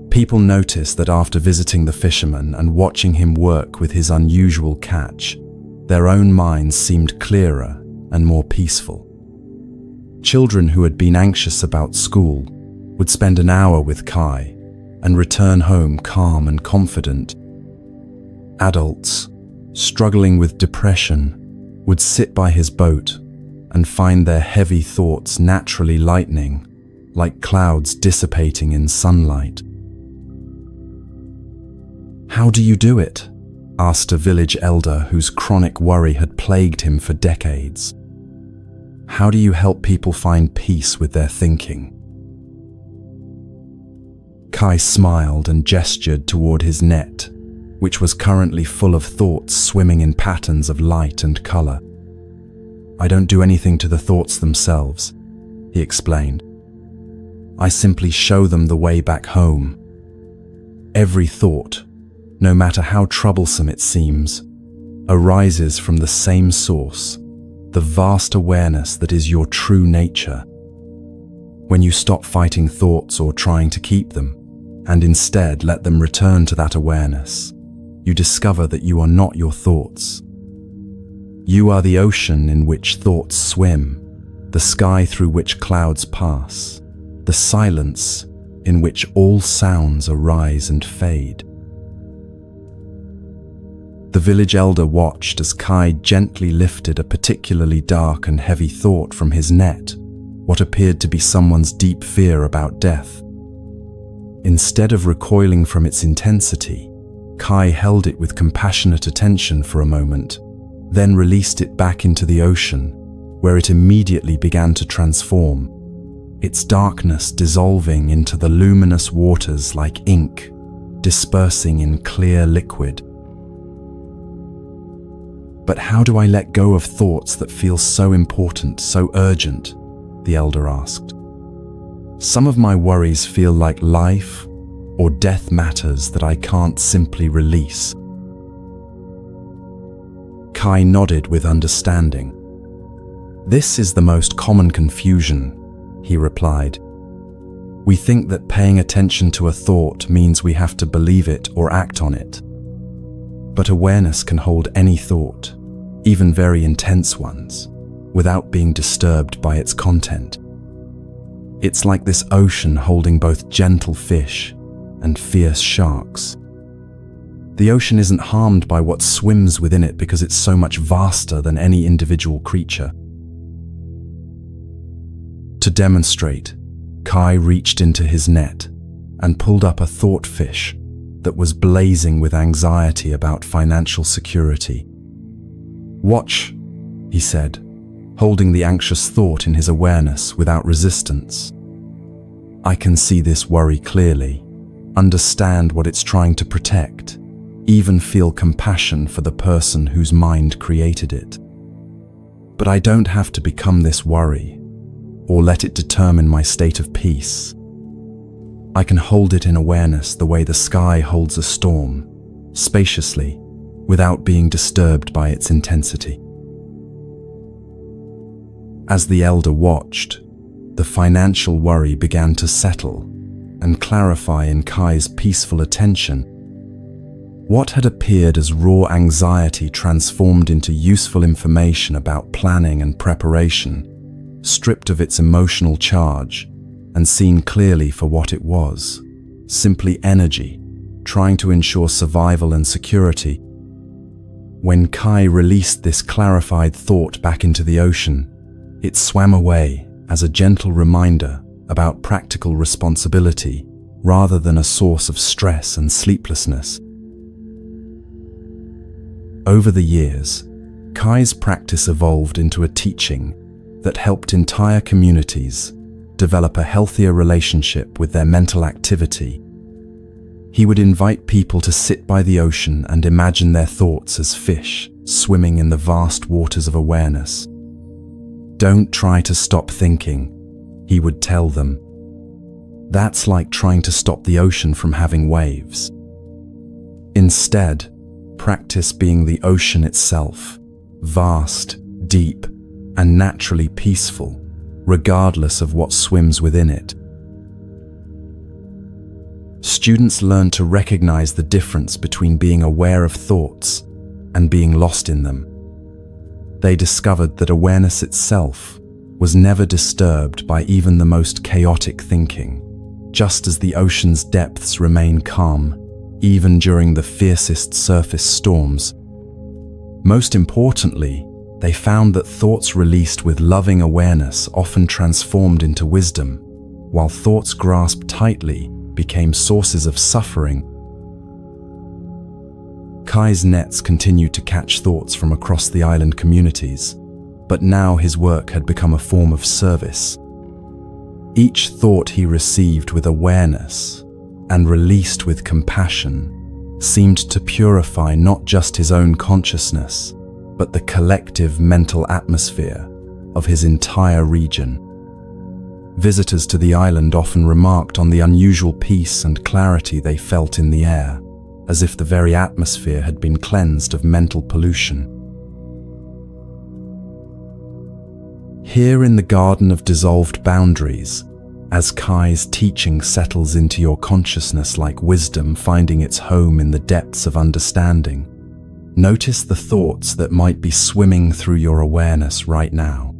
People noticed that after visiting the fisherman and watching him work with his unusual catch, their own minds seemed clearer and more peaceful. Children who had been anxious about school would spend an hour with Kai and return home calm and confident. Adults, struggling with depression, would sit by his boat and find their heavy thoughts naturally lightening, like clouds dissipating in sunlight. "How do you do it?" asked a village elder whose chronic worry had plagued him for decades. "How do you help people find peace with their thinking?" Kai smiled and gestured toward his net, which was currently full of thoughts swimming in patterns of light and color. "I don't do anything to the thoughts themselves," he explained. "I simply show them the way back home. Every thought, no matter how troublesome it seems, arises from the same source, the vast awareness that is your true nature. When you stop fighting thoughts or trying to keep them, and instead let them return to that awareness, you discover that you are not your thoughts. You are the ocean in which thoughts swim, the sky through which clouds pass, the silence in which all sounds arise and fade." The village elder watched as Kai gently lifted a particularly dark and heavy thought from his net, what appeared to be someone's deep fear about death. Instead of recoiling from its intensity, Kai held it with compassionate attention for a moment, then released it back into the ocean, where it immediately began to transform, its darkness dissolving into the luminous waters like ink, dispersing in clear liquid. "But how do I let go of thoughts that feel so important, so urgent?" the elder asked. "Some of my worries feel like life or death matters that I can't simply release." Kai nodded with understanding. "This is the most common confusion," he replied. "We think that paying attention to a thought means we have to believe it or act on it. But awareness can hold any thought, even very intense ones, without being disturbed by its content. It's like this ocean holding both gentle fish and fierce sharks. The ocean isn't harmed by what swims within it because it's so much vaster than any individual creature." To demonstrate, Kai reached into his net and pulled up a thought fish that was blazing with anxiety about financial security. "Watch," he said, holding the anxious thought in his awareness without resistance. "I can see this worry clearly, understand what it's trying to protect, even feel compassion for the person whose mind created it. But I don't have to become this worry or let it determine my state of peace. I can hold it in awareness the way the sky holds a storm, spaciously, without being disturbed by its intensity." As the elder watched, the financial worry began to settle and clarify in Kai's peaceful attention. What had appeared as raw anxiety transformed into useful information about planning and preparation, stripped of its emotional charge and seen clearly for what it was, simply energy, trying to ensure survival and security. When Kai released this clarified thought back into the ocean, it swam away as a gentle reminder about practical responsibility rather than a source of stress and sleeplessness. Over the years, Kai's practice evolved into a teaching that helped entire communities develop a healthier relationship with their mental activity. He would invite people to sit by the ocean and imagine their thoughts as fish swimming in the vast waters of awareness. "Don't try to stop thinking," he would tell them. "That's like trying to stop the ocean from having waves. Instead, Practice being the ocean itself, vast, deep, and naturally peaceful, regardless of what swims within it. Students learn to recognize the difference between being aware of thoughts and being lost in them. They discovered that awareness itself was never disturbed by even the most chaotic thinking, just as the ocean's depths remain calm, even during the fiercest surface storms. Most importantly, they found that thoughts released with loving awareness often transformed into wisdom, while thoughts grasped tightly became sources of suffering. Kai's nets continued to catch thoughts from across the island communities, but now his work had become a form of service. Each thought he received with awareness and released with compassion seemed to purify not just his own consciousness, but the collective mental atmosphere of his entire region. Visitors to the island often remarked on the unusual peace and clarity they felt in the air, as if the very atmosphere had been cleansed of mental pollution. Here in the Garden of Dissolved Boundaries, as Kai's teaching settles into your consciousness like wisdom finding its home in the depths of understanding, notice the thoughts that might be swimming through your awareness right now.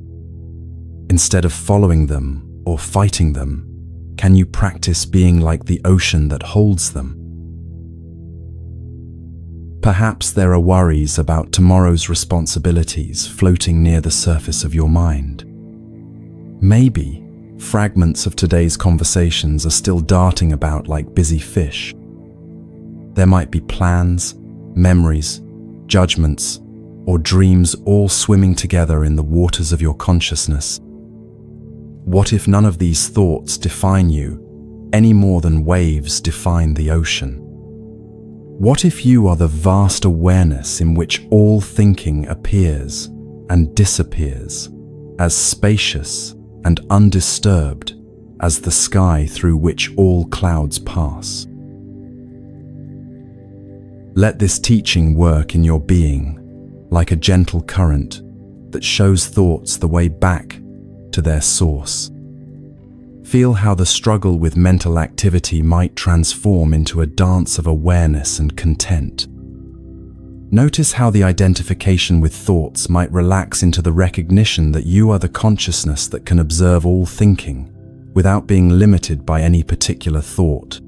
Instead of following them or fighting them, can you practice being like the ocean that holds them? Perhaps there are worries about tomorrow's responsibilities floating near the surface of your mind. Maybe fragments of today's conversations are still darting about like busy fish. There might be plans, memories, judgments, or dreams all swimming together in the waters of your consciousness. What if none of these thoughts define you any more than waves define the ocean? What if you are the vast awareness in which all thinking appears and disappears, as spacious and undisturbed as the sky through which all clouds pass? Let this teaching work in your being like a gentle current that shows thoughts the way back to their source. Feel how the struggle with mental activity might transform into a dance of awareness and content. Notice how the identification with thoughts might relax into the recognition that you are the consciousness that can observe all thinking without being limited by any particular thought.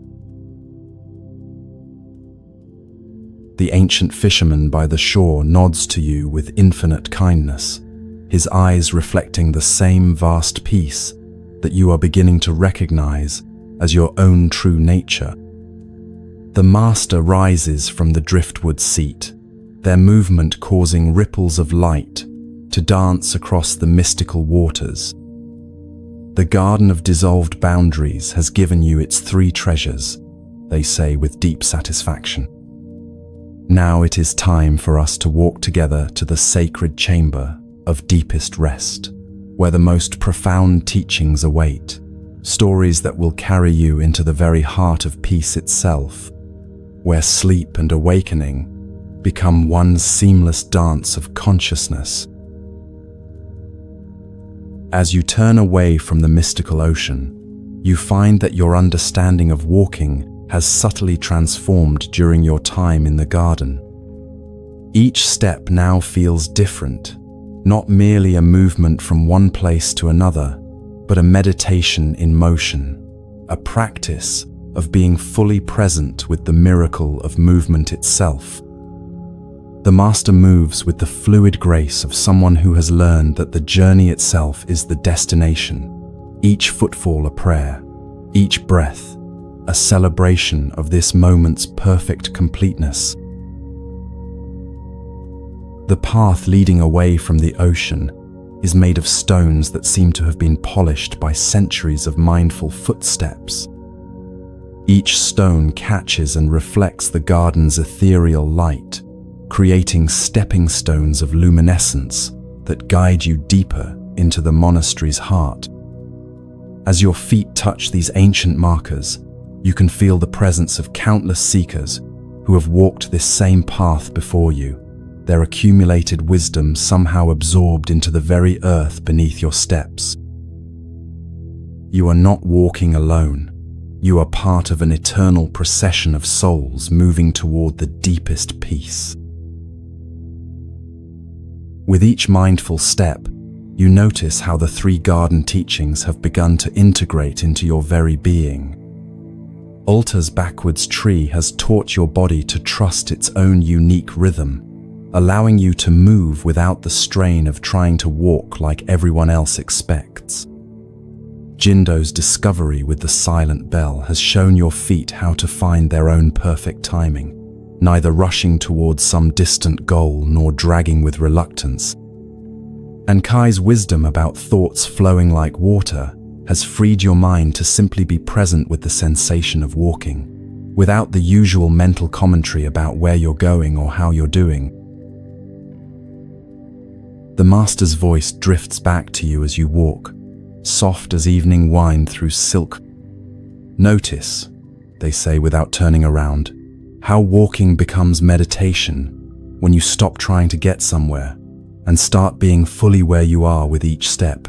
The ancient fisherman by the shore nods to you with infinite kindness, his eyes reflecting the same vast peace that you are beginning to recognize as your own true nature. The master rises from the driftwood seat, their movement causing ripples of light to dance across the mystical waters. The Garden of Dissolved Boundaries has given you its 3 treasures, they say with deep satisfaction. Now it is time for us to walk together to the sacred chamber of deepest rest, where the most profound teachings await, stories that will carry you into the very heart of peace itself, where sleep and awakening become one seamless dance of consciousness. As you turn away from the mystical ocean, you find that your understanding of walking has subtly transformed during your time in the garden. Each step now feels different, not merely a movement from one place to another, but a meditation in motion, a practice of being fully present with the miracle of movement itself. The master moves with the fluid grace of someone who has learned that the journey itself is the destination, each footfall a prayer, each breath a celebration of this moment's perfect completeness. The path leading away from the ocean is made of stones that seem to have been polished by centuries of mindful footsteps. Each stone catches and reflects the garden's ethereal light, creating stepping stones of luminescence that guide you deeper into the monastery's heart. As your feet touch these ancient markers, you can feel the presence of countless seekers who have walked this same path before you, their accumulated wisdom somehow absorbed into the very earth beneath your steps. You are not walking alone. You are part of an eternal procession of souls moving toward the deepest peace. With each mindful step, you notice how the three garden teachings have begun to integrate into your very being. Altar's backwards tree has taught your body to trust its own unique rhythm, allowing you to move without the strain of trying to walk like everyone else expects. Jindo's discovery with the silent bell has shown your feet how to find their own perfect timing, neither rushing towards some distant goal nor dragging with reluctance. And Kai's wisdom about thoughts flowing like water has freed your mind to simply be present with the sensation of walking, without the usual mental commentary about where you're going or how you're doing. The Master's voice drifts back to you as you walk, soft as evening wind through silk. Notice, they say without turning around, how walking becomes meditation when you stop trying to get somewhere and start being fully where you are with each step.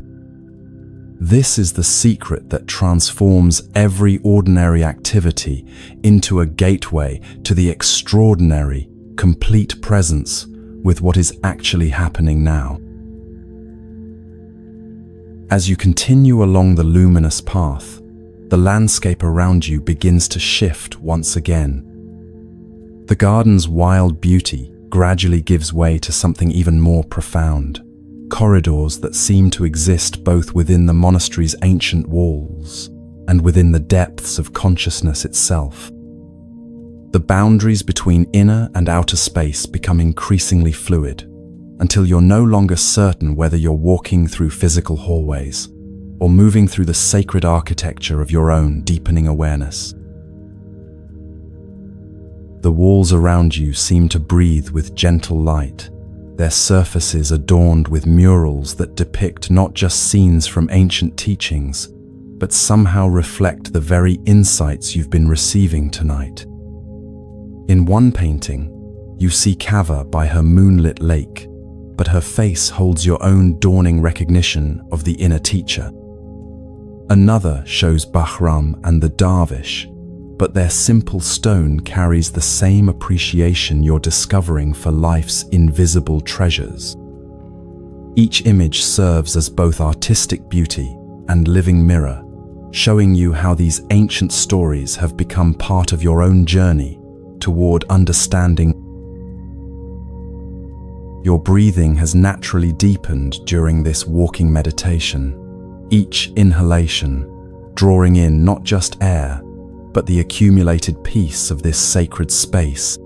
This is the secret that transforms every ordinary activity into a gateway to the extraordinary, complete presence with what is actually happening now. As you continue along the luminous path, the landscape around you begins to shift once again. The garden's wild beauty gradually gives way to something even more profound, corridors that seem to exist both within the monastery's ancient walls and within the depths of consciousness itself. The boundaries between inner and outer space become increasingly fluid, until you're no longer certain whether you're walking through physical hallways or moving through the sacred architecture of your own deepening awareness. The walls around you seem to breathe with gentle light, their surfaces adorned with murals that depict not just scenes from ancient teachings, but somehow reflect the very insights you've been receiving tonight. In one painting, you see Kava by her moonlit lake, but her face holds your own dawning recognition of the inner teacher. Another shows Bahram and the Darvish, but their simple stone carries the same appreciation you're discovering for life's invisible treasures. Each image serves as both artistic beauty and living mirror, showing you how these ancient stories have become part of your own journey toward understanding. Your breathing has naturally deepened during this walking meditation, each inhalation drawing in not just air, but the accumulated peace of this sacred space.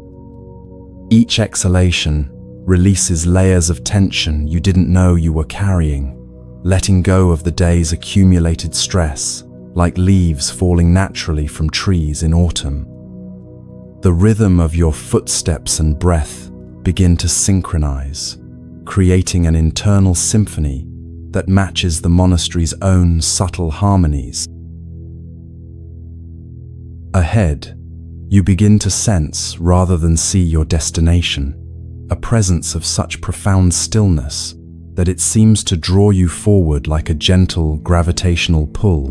Each exhalation releases layers of tension you didn't know you were carrying, letting go of the day's accumulated stress, like leaves falling naturally from trees in autumn. The rhythm of your footsteps and breath begin to synchronize, creating an internal symphony that matches the monastery's own subtle harmonies. Ahead, you begin to sense, rather than see your destination, a presence of such profound stillness that it seems to draw you forward like a gentle gravitational pull.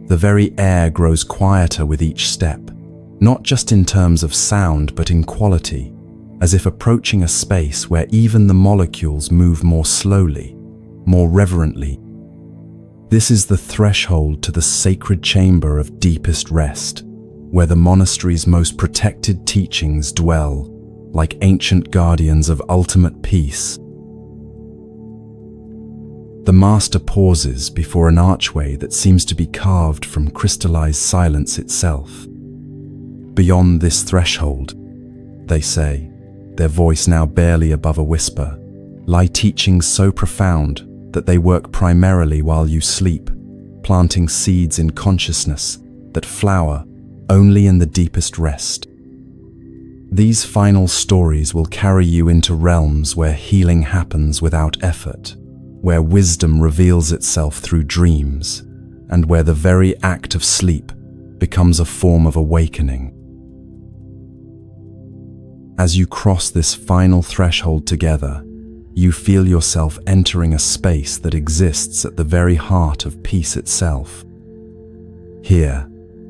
The very air grows quieter with each step, not just in terms of sound but in quality, as if approaching a space where even the molecules move more slowly, more reverently. This is the threshold to the sacred chamber of deepest rest, where the monastery's most protected teachings dwell, like ancient guardians of ultimate peace. The master pauses before an archway that seems to be carved from crystallized silence itself. Beyond this threshold, they say, their voice now barely above a whisper, lie teachings so profound that they work primarily while you sleep, planting seeds in consciousness that flower only in the deepest rest. These final stories will carry you into realms where healing happens without effort, where wisdom reveals itself through dreams, and where the very act of sleep becomes a form of awakening. As you cross this final threshold together, you feel yourself entering a space that exists at the very heart of peace itself. Here,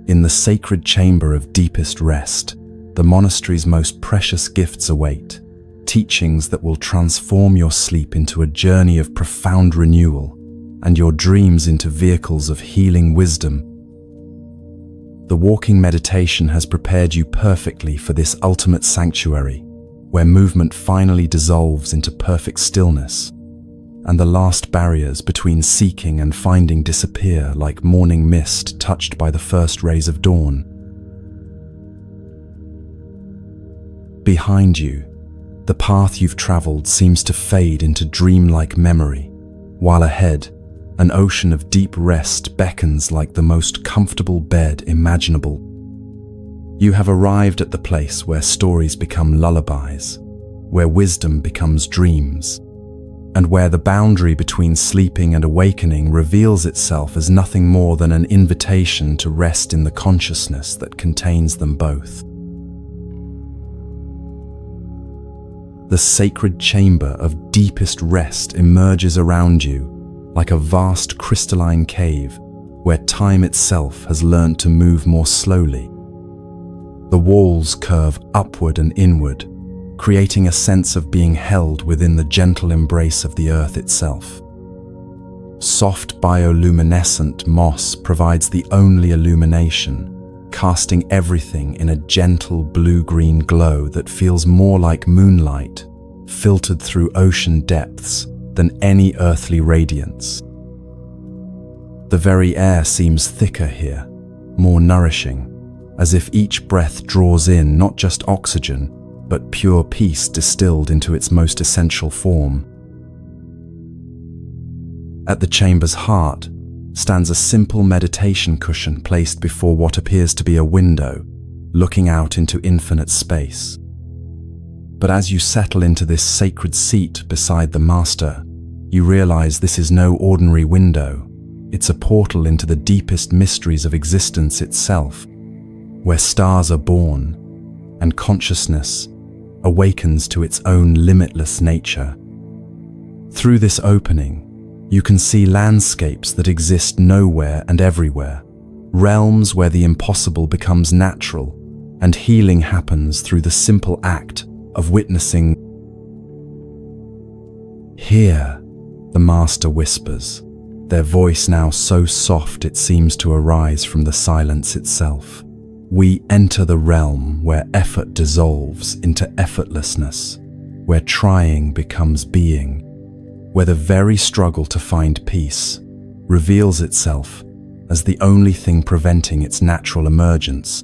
in the sacred chamber of deepest rest, the monastery's most precious gifts await, teachings that will transform your sleep into a journey of profound renewal and your dreams into vehicles of healing wisdom. The walking meditation has prepared you perfectly for this ultimate sanctuary, where movement finally dissolves into perfect stillness, and the last barriers between seeking and finding disappear like morning mist touched by the first rays of dawn. Behind you, the path you've traveled seems to fade into dreamlike memory, while ahead, an ocean of deep rest beckons like the most comfortable bed imaginable. You have arrived at the place where stories become lullabies, where wisdom becomes dreams, and where the boundary between sleeping and awakening reveals itself as nothing more than an invitation to rest in the consciousness that contains them both. The sacred chamber of deepest rest emerges around you like a vast crystalline cave where time itself has learned to move more slowly. The walls curve upward and inward, creating a sense of being held within the gentle embrace of the earth itself. Soft bioluminescent moss provides the only illumination, casting everything in a gentle blue-green glow that feels more like moonlight, filtered through ocean depths, than any earthly radiance. The very air seems thicker here, more nourishing, as if each breath draws in not just oxygen, but pure peace distilled into its most essential form. At the chamber's heart stands a simple meditation cushion placed before what appears to be a window, looking out into infinite space. But as you settle into this sacred seat beside the master, you realize this is no ordinary window. It's a portal into the deepest mysteries of existence itself, where stars are born and consciousness awakens to its own limitless nature. Through this opening, you can see landscapes that exist nowhere and everywhere, realms where the impossible becomes natural and healing happens through the simple act of witnessing. Here, the master whispers, their voice now so soft it seems to arise from the silence itself. We enter the realm where effort dissolves into effortlessness, where trying becomes being, where the very struggle to find peace reveals itself as the only thing preventing its natural emergence.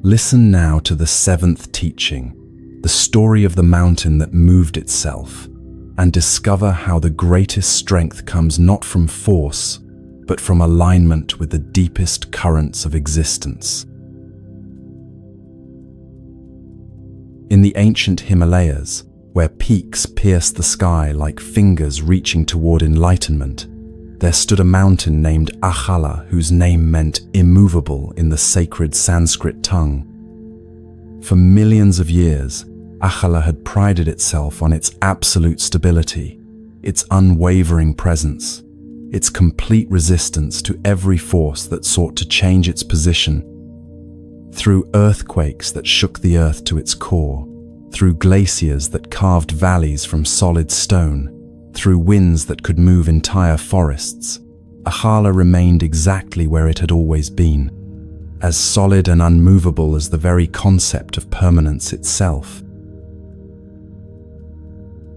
Listen now to the seventh teaching, the story of the mountain that moved itself, and discover how the greatest strength comes not from force, but from alignment with the deepest currents of existence. In the ancient Himalayas, where peaks pierce the sky like fingers reaching toward enlightenment, there stood a mountain named Akhala, whose name meant immovable in the sacred Sanskrit tongue. For millions of years, Akhala had prided itself on its absolute stability, its unwavering presence, its complete resistance to every force that sought to change its position. Through earthquakes that shook the earth to its core, through glaciers that carved valleys from solid stone, through winds that could move entire forests, Akhala remained exactly where it had always been, as solid and unmovable as the very concept of permanence itself.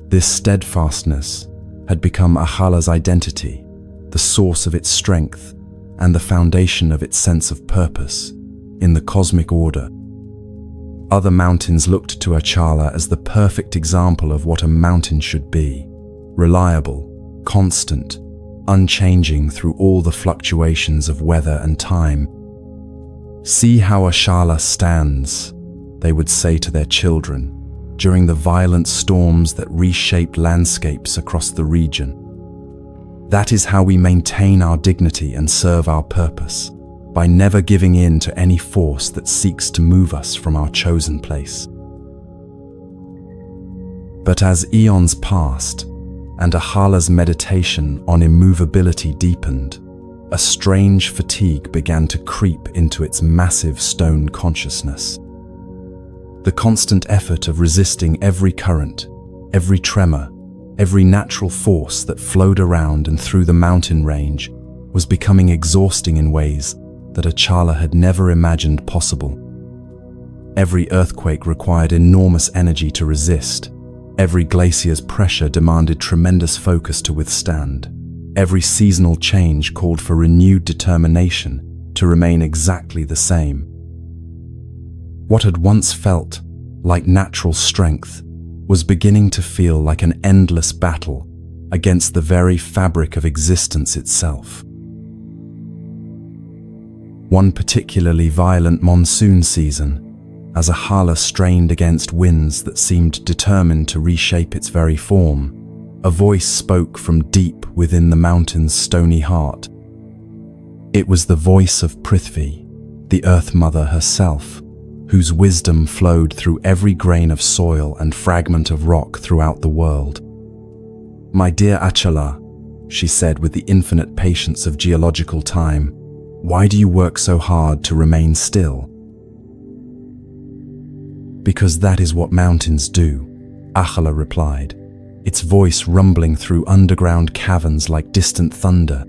This steadfastness had become Akhala's identity, the source of its strength, and the foundation of its sense of purpose in the cosmic order. Other mountains looked to Achala as the perfect example of what a mountain should be: reliable, constant, unchanging through all the fluctuations of weather and time. "See how Achala stands," they would say to their children, during the violent storms that reshaped landscapes across the region. That is how we maintain our dignity and serve our purpose, by never giving in to any force that seeks to move us from our chosen place. But as eons passed, and Ahala's meditation on immovability deepened, a strange fatigue began to creep into its massive stone consciousness. The constant effort of resisting every current, every tremor, every natural force that flowed around and through the mountain range was becoming exhausting in ways that Achala had never imagined possible. Every earthquake required enormous energy to resist. Every glacier's pressure demanded tremendous focus to withstand. Every seasonal change called for renewed determination to remain exactly the same. What had once felt like natural strength was beginning to feel like an endless battle against the very fabric of existence itself. One particularly violent monsoon season, as Ahala strained against winds that seemed determined to reshape its very form, a voice spoke from deep within the mountain's stony heart. It was the voice of Prithvi, the Earth Mother herself, whose wisdom flowed through every grain of soil and fragment of rock throughout the world. "My dear Achala," she said with the infinite patience of geological time, "why do you work so hard to remain still?" "Because that is what mountains do," Achala replied, its voice rumbling through underground caverns like distant thunder.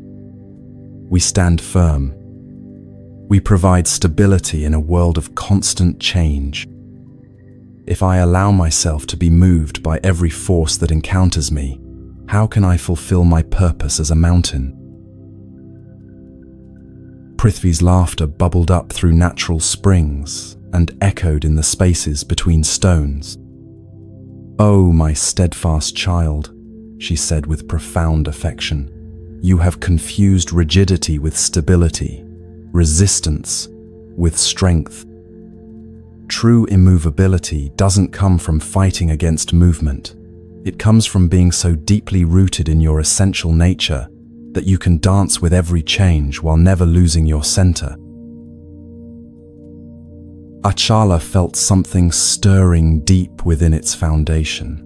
"We stand firm. We provide stability in a world of constant change. If I allow myself to be moved by every force that encounters me, how can I fulfill my purpose as a mountain?" Prithvi's laughter bubbled up through natural springs and echoed in the spaces between stones. "Oh, my steadfast child," she said with profound affection, "you have confused rigidity with stability, resistance with strength. True immovability doesn't come from fighting against movement. It comes from being so deeply rooted in your essential nature that you can dance with every change while never losing your center." Achala felt something stirring deep within its foundation,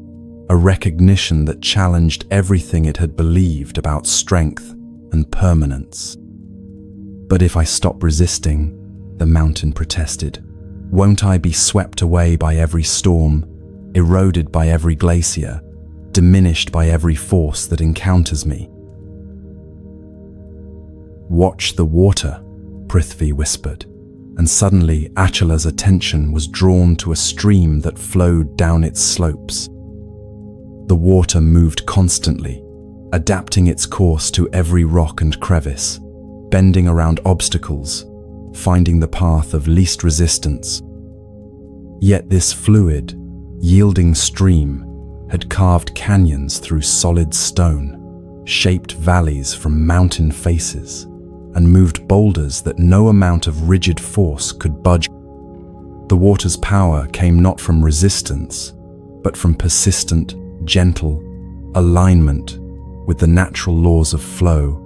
a recognition that challenged everything it had believed about strength and permanence. "But if I stop resisting," the mountain protested, "won't I be swept away by every storm, eroded by every glacier, diminished by every force that encounters me?" "Watch the water," Prithvi whispered, and suddenly Achala's attention was drawn to a stream that flowed down its slopes. The water moved constantly, adapting its course to every rock and crevice, bending around obstacles, finding the path of least resistance. Yet this fluid, yielding stream had carved canyons through solid stone, shaped valleys from mountain faces, and moved boulders that no amount of rigid force could budge. The water's power came not from resistance, but from persistent, gentle alignment with the natural laws of flow.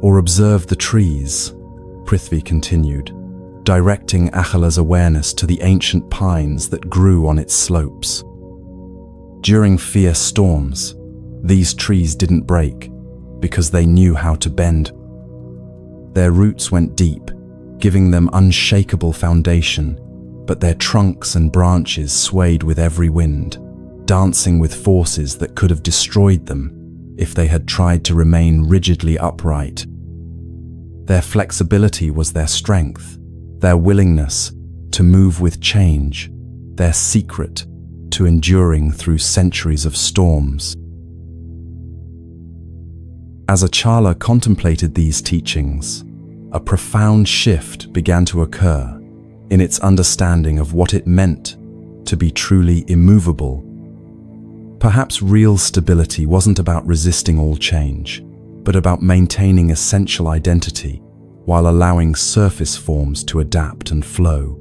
"Or observe the trees," Prithvi continued, directing Achala's awareness to the ancient pines that grew on its slopes. During fierce storms, these trees didn't break because they knew how to bend. Their roots went deep, giving them unshakable foundation, but their trunks and branches swayed with every wind, dancing with forces that could have destroyed them if they had tried to remain rigidly upright. Their flexibility was their strength, their willingness to move with change, their secret to enduring through centuries of storms. As Achala contemplated these teachings, a profound shift began to occur in its understanding of what it meant to be truly immovable. Perhaps real stability wasn't about resisting all change, but about maintaining essential identity while allowing surface forms to adapt and flow.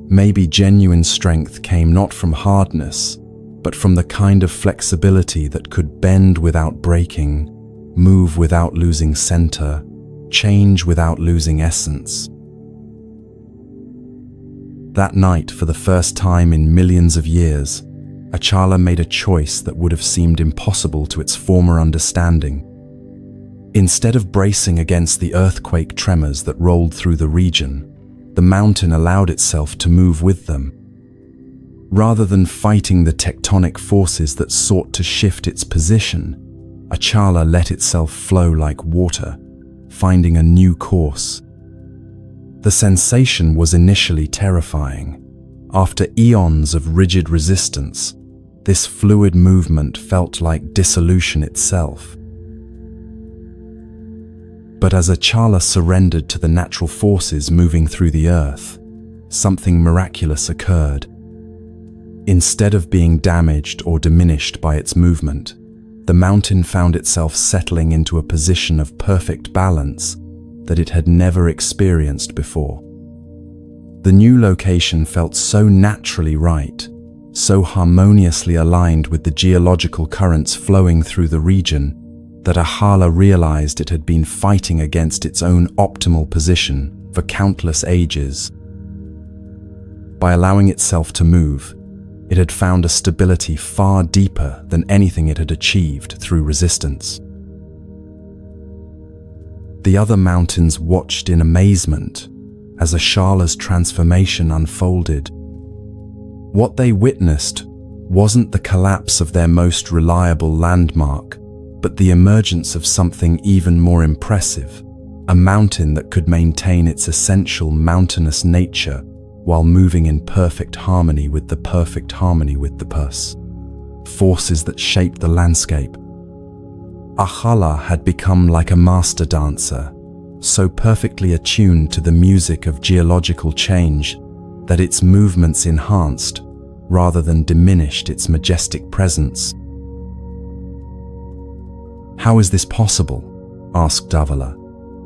Maybe genuine strength came not from hardness, but from the kind of flexibility that could bend without breaking, move without losing center, change without losing essence. That night, for the first time in millions of years, Achala made a choice that would have seemed impossible to its former understanding. Instead of bracing against the earthquake tremors that rolled through the region, the mountain allowed itself to move with them. Rather than fighting the tectonic forces that sought to shift its position, Achala let itself flow like water, finding a new course. The sensation was initially terrifying. After eons of rigid resistance, this fluid movement felt like dissolution itself. But as Achala surrendered to the natural forces moving through the earth, something miraculous occurred. Instead of being damaged or diminished by its movement, the mountain found itself settling into a position of perfect balance that it had never experienced before. The new location felt so naturally right, so harmoniously aligned with the geological currents flowing through the region, that Achala realized it had been fighting against its own optimal position for countless ages. By allowing itself to move, it had found a stability far deeper than anything it had achieved through resistance. The other mountains watched in amazement as Achala's transformation unfolded. What they witnessed wasn't the collapse of their most reliable landmark, but the emergence of something even more impressive, a mountain that could maintain its essential mountainous nature while moving in perfect harmony with the purse. Forces that shaped the landscape. Achala had become like a master dancer, so perfectly attuned to the music of geological change that its movements enhanced rather than diminished its majestic presence. "How is this possible?" asked Davala,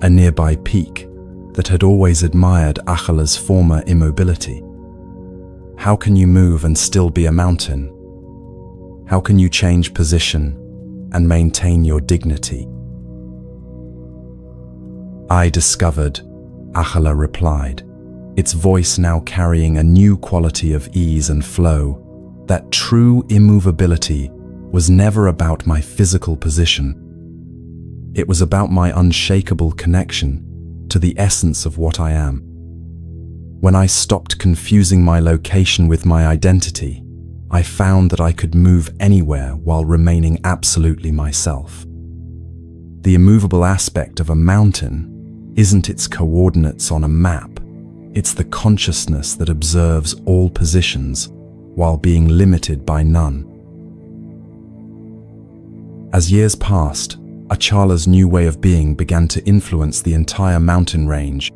a nearby peak that had always admired Achala's former immobility. "How can you move and still be a mountain? How can you change position and maintain your dignity?" "I discovered," Achala replied, its voice now carrying a new quality of ease and flow, "that true immovability was never about my physical position. It was about my unshakable connection to the essence of what I am. When I stopped confusing my location with my identity, I found that I could move anywhere while remaining absolutely myself. The immovable aspect of a mountain isn't its coordinates on a map, it's the consciousness that observes all positions while being limited by none." As years passed, Achala's new way of being began to influence the entire mountain range.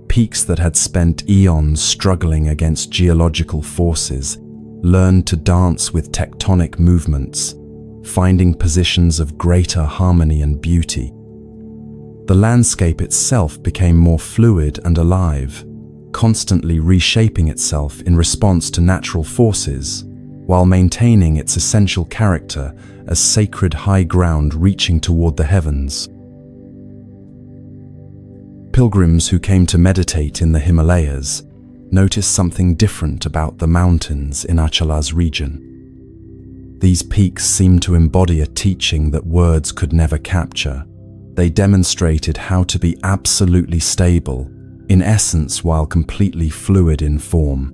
Peaks that had spent eons struggling against geological forces learned to dance with tectonic movements, finding positions of greater harmony and beauty. The landscape itself became more fluid and alive, constantly reshaping itself in response to natural forces, while maintaining its essential character as sacred high ground reaching toward the heavens. Pilgrims who came to meditate in the Himalayas noticed something different about the mountains in Achala's region. These peaks seemed to embody a teaching that words could never capture. They demonstrated how to be absolutely stable, in essence, while completely fluid in form.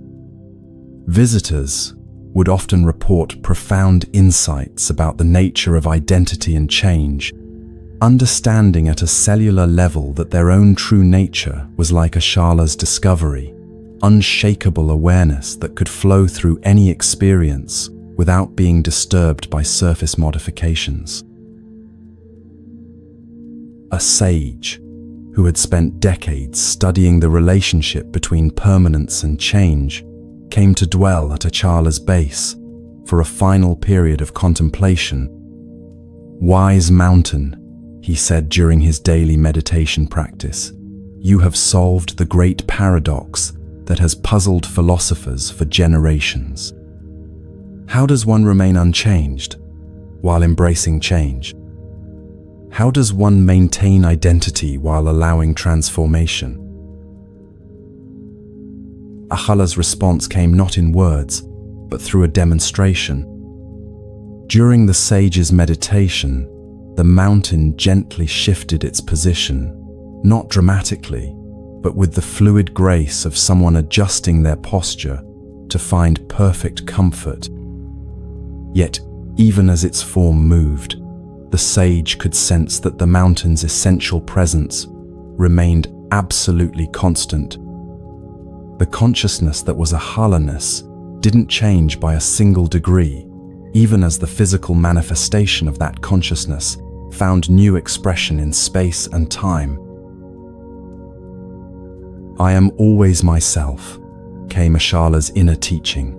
Visitors would often report profound insights about the nature of identity and change, understanding at a cellular level that their own true nature was like Achala's discovery, unshakable awareness that could flow through any experience without being disturbed by surface modifications. A sage who had spent decades studying the relationship between permanence and change came to dwell at Achala's base for a final period of contemplation. "Wise mountain," he said during his daily meditation practice, "you have solved the great paradox that has puzzled philosophers for generations. How does one remain unchanged while embracing change? How does one maintain identity while allowing transformation?" Ahala's response came not in words, but through a demonstration. During the sage's meditation, the mountain gently shifted its position, not dramatically, but with the fluid grace of someone adjusting their posture to find perfect comfort. Yet, even as its form moved, the sage could sense that the mountain's essential presence remained absolutely constant. The consciousness that was Ahala-ness didn't change by a single degree, even as the physical manifestation of that consciousness found new expression in space and time. "I am always myself," came Ashala's inner teaching,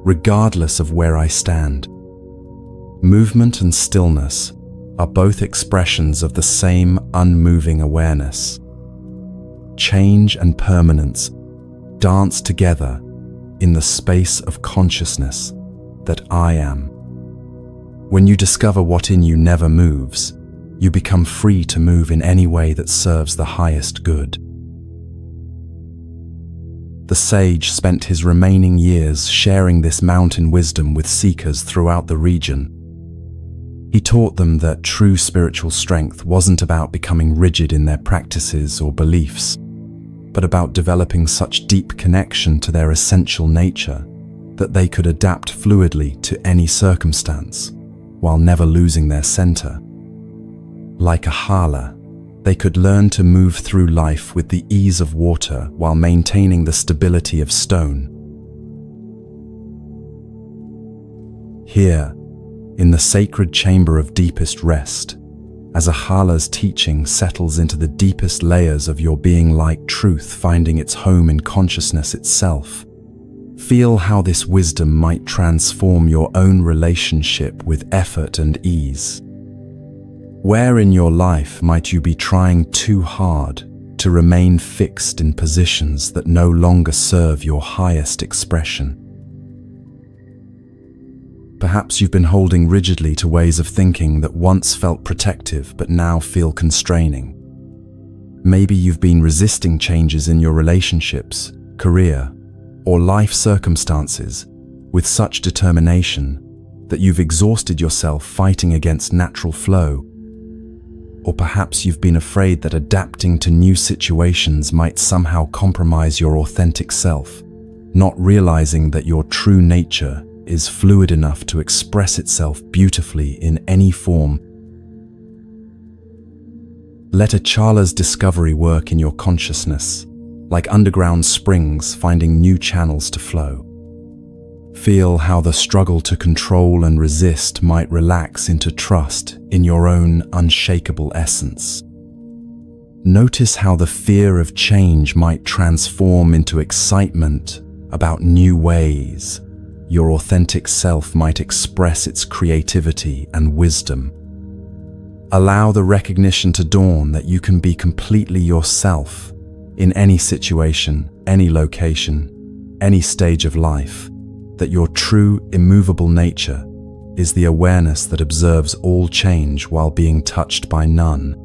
regardless of where I stand. Movement and stillness are both expressions of the same unmoving awareness. Change and permanence dance together in the space of consciousness that I am. When you discover what in you never moves, you become free to move in any way that serves the highest good. The sage spent his remaining years sharing this mountain wisdom with seekers throughout the region. He taught them that true spiritual strength wasn't about becoming rigid in their practices or beliefs, but about developing such deep connection to their essential nature that they could adapt fluidly to any circumstance, while never losing their center. Like Ahala, they could learn to move through life with the ease of water while maintaining the stability of stone. Here, in the sacred chamber of deepest rest, as Ahala's teaching settles into the deepest layers of your being, like truth finding its home in consciousness itself, feel how this wisdom might transform your own relationship with effort and ease. Where in your life might you be trying too hard to remain fixed in positions that no longer serve your highest expression? Perhaps you've been holding rigidly to ways of thinking that once felt protective but now feel constraining. Maybe you've been resisting changes in your relationships, career, or life circumstances with such determination that you've exhausted yourself fighting against natural flow. Or perhaps you've been afraid that adapting to new situations might somehow compromise your authentic self, not realizing that your true nature is fluid enough to express itself beautifully in any form. Let Achala's discovery work in your consciousness, like underground springs finding new channels to flow. Feel how the struggle to control and resist might relax into trust in your own unshakable essence. Notice how the fear of change might transform into excitement about new ways your authentic self might express its creativity and wisdom. Allow the recognition to dawn that you can be completely yourself in any situation, any location, any stage of life, that your true, immovable nature is the awareness that observes all change while being touched by none.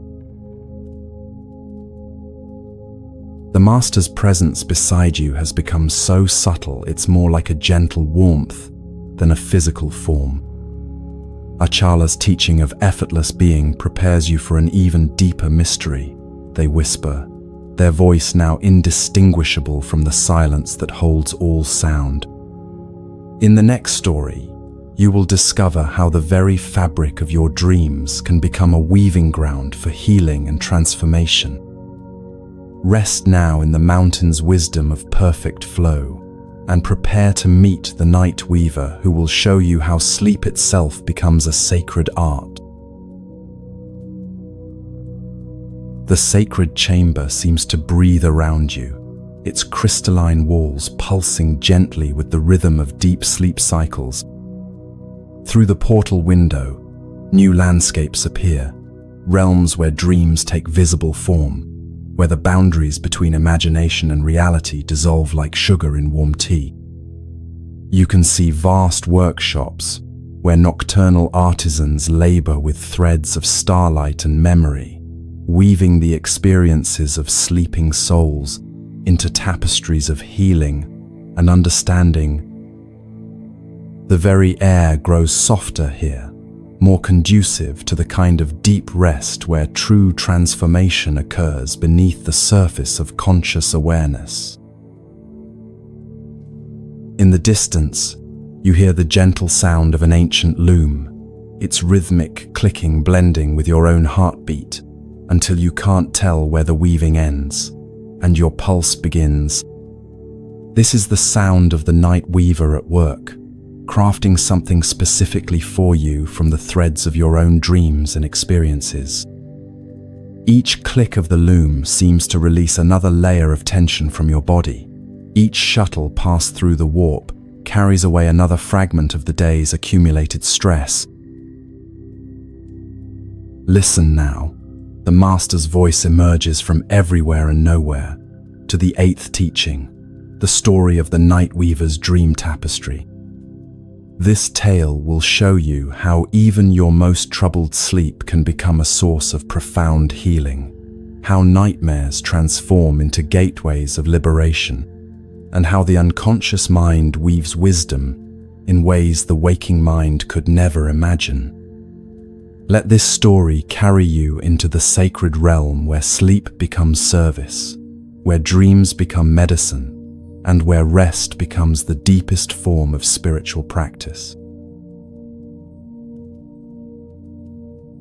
The Master's presence beside you has become so subtle it's more like a gentle warmth than a physical form. Achala's teaching of effortless being prepares you for an even deeper mystery, they whisper, their voice now indistinguishable from the silence that holds all sound. In the next story, you will discover how the very fabric of your dreams can become a weaving ground for healing and transformation. Rest now in the mountain's wisdom of perfect flow, and prepare to meet the night weaver who will show you how sleep itself becomes a sacred art. The sacred chamber seems to breathe around you, its crystalline walls pulsing gently with the rhythm of deep sleep cycles. Through the portal window, new landscapes appear, realms where dreams take visible form, where the boundaries between imagination and reality dissolve like sugar in warm tea. You can see vast workshops where nocturnal artisans labor with threads of starlight and memory, weaving the experiences of sleeping souls into tapestries of healing and understanding. The very air grows softer here, more conducive to the kind of deep rest where true transformation occurs beneath the surface of conscious awareness. In the distance, you hear the gentle sound of an ancient loom, its rhythmic clicking blending with your own heartbeat until you can't tell where the weaving ends and your pulse begins. This is the sound of the night weaver at work, crafting something specifically for you from the threads of your own dreams and experiences. Each click of the loom seems to release another layer of tension from your body. Each shuttle passed through the warp carries away another fragment of the day's accumulated stress. Listen now. The Master's voice emerges from everywhere and nowhere to the 8th teaching, the story of the night weaver's dream tapestry. This tale will show you how even your most troubled sleep can become a source of profound healing, how nightmares transform into gateways of liberation, and how the unconscious mind weaves wisdom in ways the waking mind could never imagine. Let this story carry you into the sacred realm where sleep becomes service, where dreams become medicine, and where rest becomes the deepest form of spiritual practice.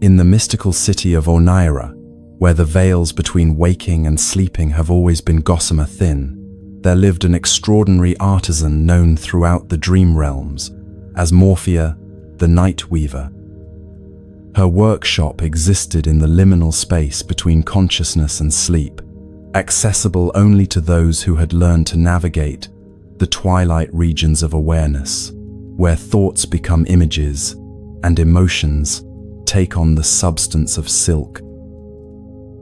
In the mystical city of Oneira, where the veils between waking and sleeping have always been gossamer thin, there lived an extraordinary artisan known throughout the dream realms as Morphia, the Night Weaver. Her workshop existed in the liminal space between consciousness and sleep, accessible only to those who had learned to navigate the twilight regions of awareness, where thoughts become images and emotions take on the substance of silk.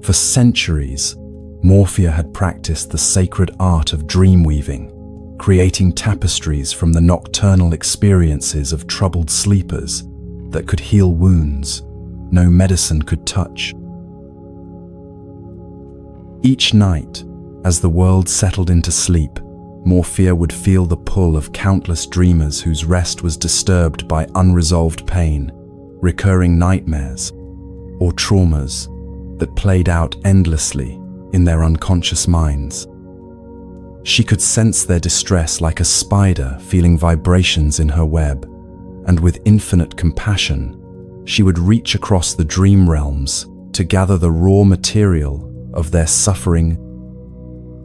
For centuries, Morphia had practiced the sacred art of dream weaving, creating tapestries from the nocturnal experiences of troubled sleepers that could heal wounds no medicine could touch. Each night, as the world settled into sleep, Morphia would feel the pull of countless dreamers whose rest was disturbed by unresolved pain, recurring nightmares, or traumas that played out endlessly in their unconscious minds. She could sense their distress like a spider feeling vibrations in her web, and with infinite compassion, she would reach across the dream realms to gather the raw material of their suffering.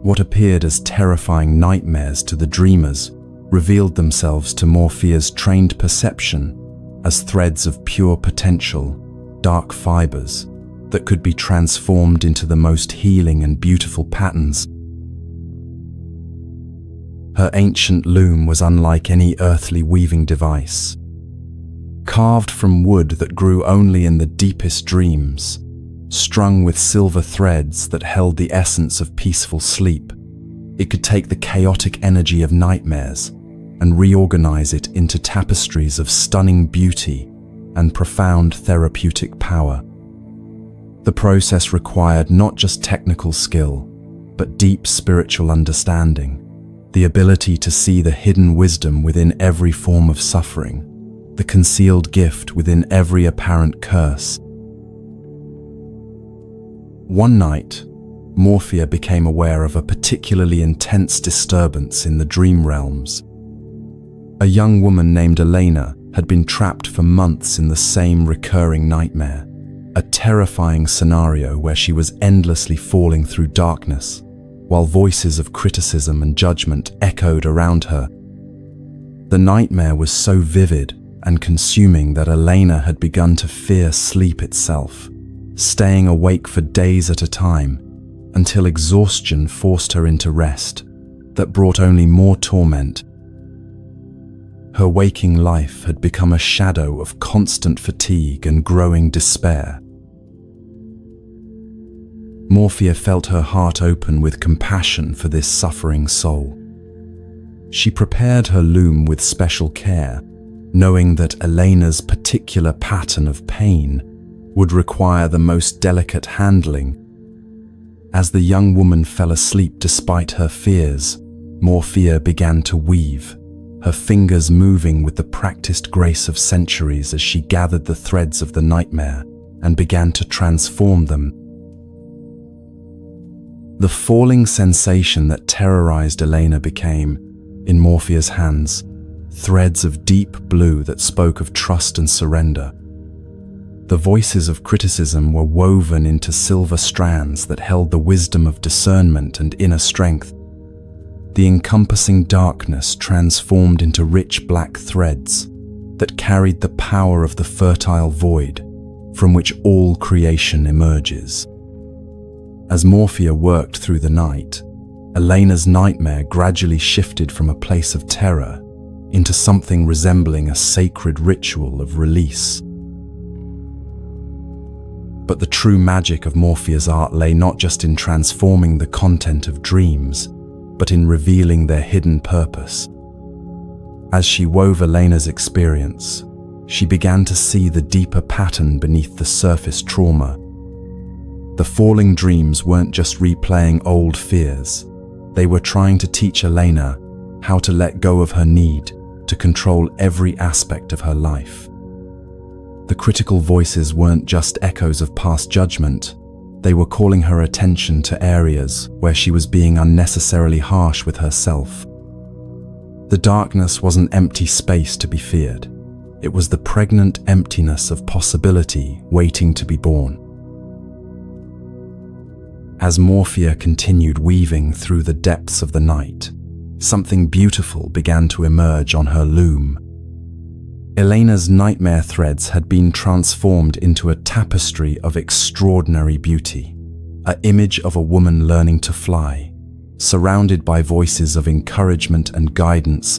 What appeared as terrifying nightmares to the dreamers revealed themselves to Morphia's trained perception as threads of pure potential, dark fibers that could be transformed into the most healing and beautiful patterns. Her ancient loom was unlike any earthly weaving device. Carved from wood that grew only in the deepest dreams, strung with silver threads that held the essence of peaceful sleep, it could take the chaotic energy of nightmares and reorganize it into tapestries of stunning beauty and profound therapeutic power. The process required not just technical skill, but deep spiritual understanding, the ability to see the hidden wisdom within every form of suffering, the concealed gift within every apparent curse. One night, Morphia became aware of a particularly intense disturbance in the dream realms. A young woman named Elena had been trapped for months in the same recurring nightmare, a terrifying scenario where she was endlessly falling through darkness, while voices of criticism and judgment echoed around her. The nightmare was so vivid and consuming that Elena had begun to fear sleep itself, staying awake for days at a time until exhaustion forced her into rest that brought only more torment. Her waking life had become a shadow of constant fatigue and growing despair. Morphia felt her heart open with compassion for this suffering soul. She prepared her loom with special care, knowing that Elena's particular pattern of pain would require the most delicate handling. As the young woman fell asleep despite her fears, Morphia began to weave, her fingers moving with the practiced grace of centuries as she gathered the threads of the nightmare and began to transform them. The falling sensation that terrorized Elena became, in Morphia's hands, threads of deep blue that spoke of trust and surrender. The voices of criticism were woven into silver strands that held the wisdom of discernment and inner strength. The encompassing darkness transformed into rich black threads that carried the power of the fertile void from which all creation emerges. As Morphia worked through the night, Elena's nightmare gradually shifted from a place of terror into something resembling a sacred ritual of release. But the true magic of Morphia's art lay not just in transforming the content of dreams, but in revealing their hidden purpose. As she wove Elena's experience, she began to see the deeper pattern beneath the surface trauma. The falling dreams weren't just replaying old fears. They were trying to teach Elena how to let go of her need to control every aspect of her life. The critical voices weren't just echoes of past judgment. They were calling her attention to areas where she was being unnecessarily harsh with herself. The darkness wasn't empty space to be feared. It was the pregnant emptiness of possibility waiting to be born. As Morphia continued weaving through the depths of the night, something beautiful began to emerge on her loom. Elena's nightmare threads had been transformed into a tapestry of extraordinary beauty, an image of a woman learning to fly, surrounded by voices of encouragement and guidance,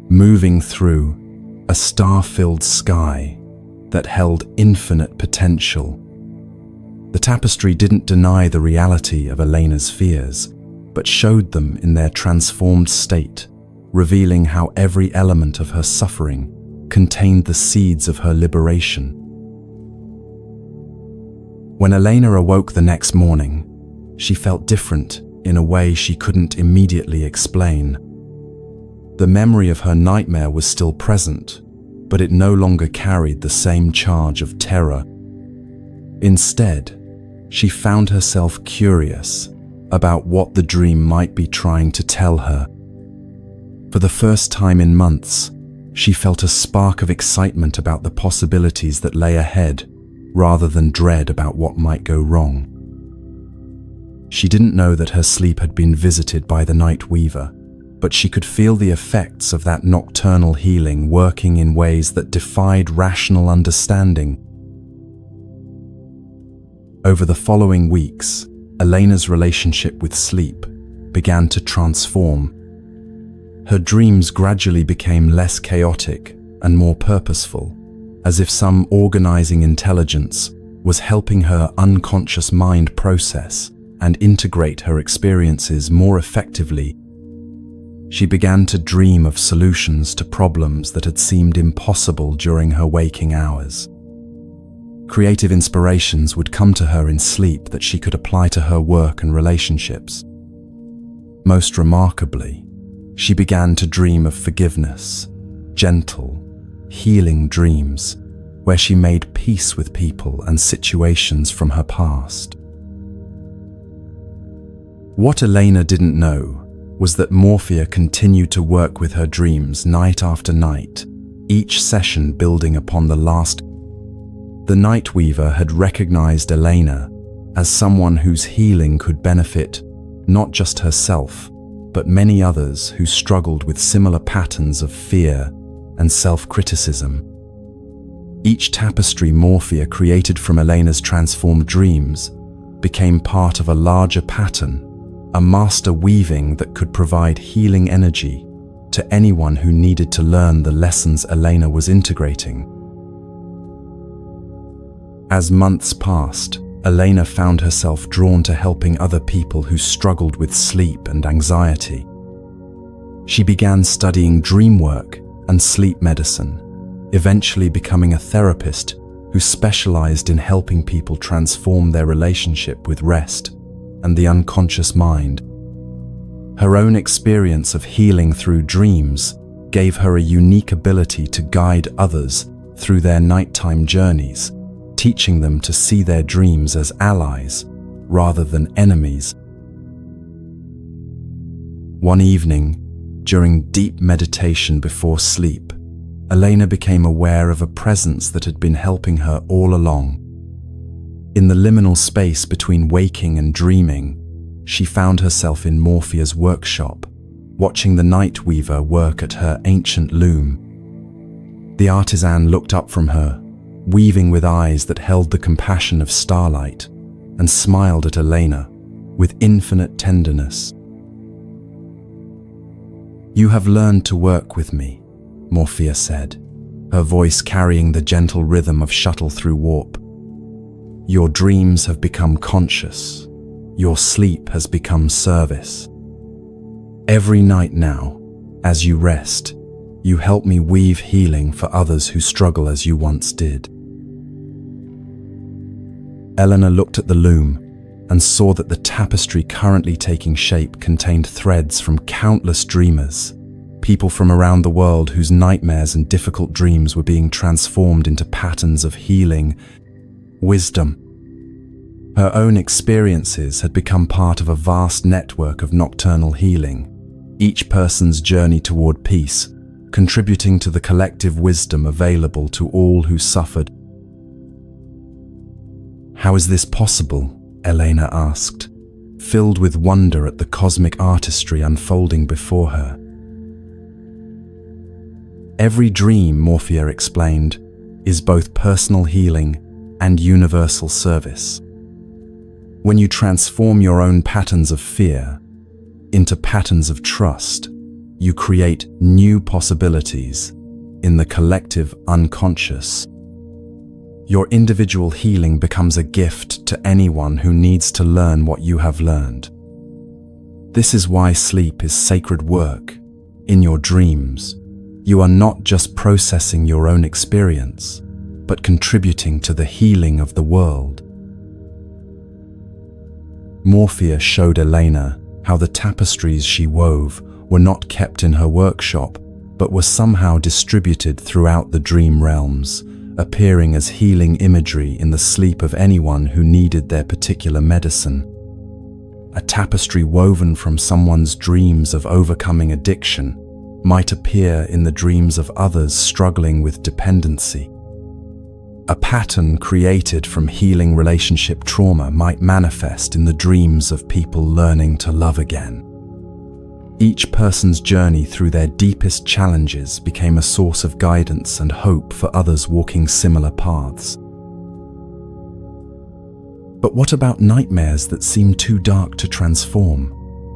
moving through a star-filled sky that held infinite potential. The tapestry didn't deny the reality of Elena's fears, but showed them in their transformed state, revealing how every element of her suffering contained the seeds of her liberation. When Elena awoke the next morning, she felt different in a way she couldn't immediately explain. The memory of her nightmare was still present, but it no longer carried the same charge of terror. Instead, she found herself curious about what the dream might be trying to tell her. For the first time in months, she felt a spark of excitement about the possibilities that lay ahead, rather than dread about what might go wrong. She didn't know that her sleep had been visited by the Night Weaver, but she could feel the effects of that nocturnal healing working in ways that defied rational understanding. Over the following weeks, Elena's relationship with sleep began to transform. Her dreams gradually became less chaotic and more purposeful, as if some organizing intelligence was helping her unconscious mind process and integrate her experiences more effectively. She began to dream of solutions to problems that had seemed impossible during her waking hours. Creative inspirations would come to her in sleep that she could apply to her work and relationships. Most remarkably, she began to dream of forgiveness, gentle, healing dreams, where she made peace with people and situations from her past. What Elena didn't know was that Morphia continued to work with her dreams night after night, each session building upon the last. The Night Weaver had recognized Elena as someone whose healing could benefit not just herself, but many others who struggled with similar patterns of fear and self-criticism. Each tapestry Morphia created from Elena's transformed dreams became part of a larger pattern, a master weaving that could provide healing energy to anyone who needed to learn the lessons Elena was integrating. As months passed, Elena found herself drawn to helping other people who struggled with sleep and anxiety. She began studying dream work and sleep medicine, eventually becoming a therapist who specialized in helping people transform their relationship with rest and the unconscious mind. Her own experience of healing through dreams gave her a unique ability to guide others through their nighttime journeys, teaching them to see their dreams as allies rather than enemies. One evening, during deep meditation before sleep, Elena became aware of a presence that had been helping her all along. In the liminal space between waking and dreaming, she found herself in Morphia's workshop, watching the night weaver work at her ancient loom. The artisan looked up from her, weaving with eyes that held the compassion of starlight, and smiled at Elena with infinite tenderness. "You have learned to work with me," Morphia said, her voice carrying the gentle rhythm of shuttle through warp. "Your dreams have become conscious. Your sleep has become service. Every night now, as you rest, you help me weave healing for others who struggle as you once did." Elena looked at the loom and saw that the tapestry currently taking shape contained threads from countless dreamers, people from around the world whose nightmares and difficult dreams were being transformed into patterns of healing, wisdom. Her own experiences had become part of a vast network of nocturnal healing, each person's journey toward peace, contributing to the collective wisdom available to all who suffered. "How is this possible?" Elena asked, filled with wonder at the cosmic artistry unfolding before her. "Every dream," Morphia explained, "is both personal healing and universal service. When you transform your own patterns of fear into patterns of trust, you create new possibilities in the collective unconscious. Your individual healing becomes a gift to anyone who needs to learn what you have learned. This is why sleep is sacred work. In your dreams, you are not just processing your own experience, but contributing to the healing of the world." Morphia showed Elena how the tapestries she wove were not kept in her workshop, but were somehow distributed throughout the dream realms, appearing as healing imagery in the sleep of anyone who needed their particular medicine. A tapestry woven from someone's dreams of overcoming addiction might appear in the dreams of others struggling with dependency. A pattern created from healing relationship trauma might manifest in the dreams of people learning to love again. Each person's journey through their deepest challenges became a source of guidance and hope for others walking similar paths. "But what about nightmares that seem too dark to transform?"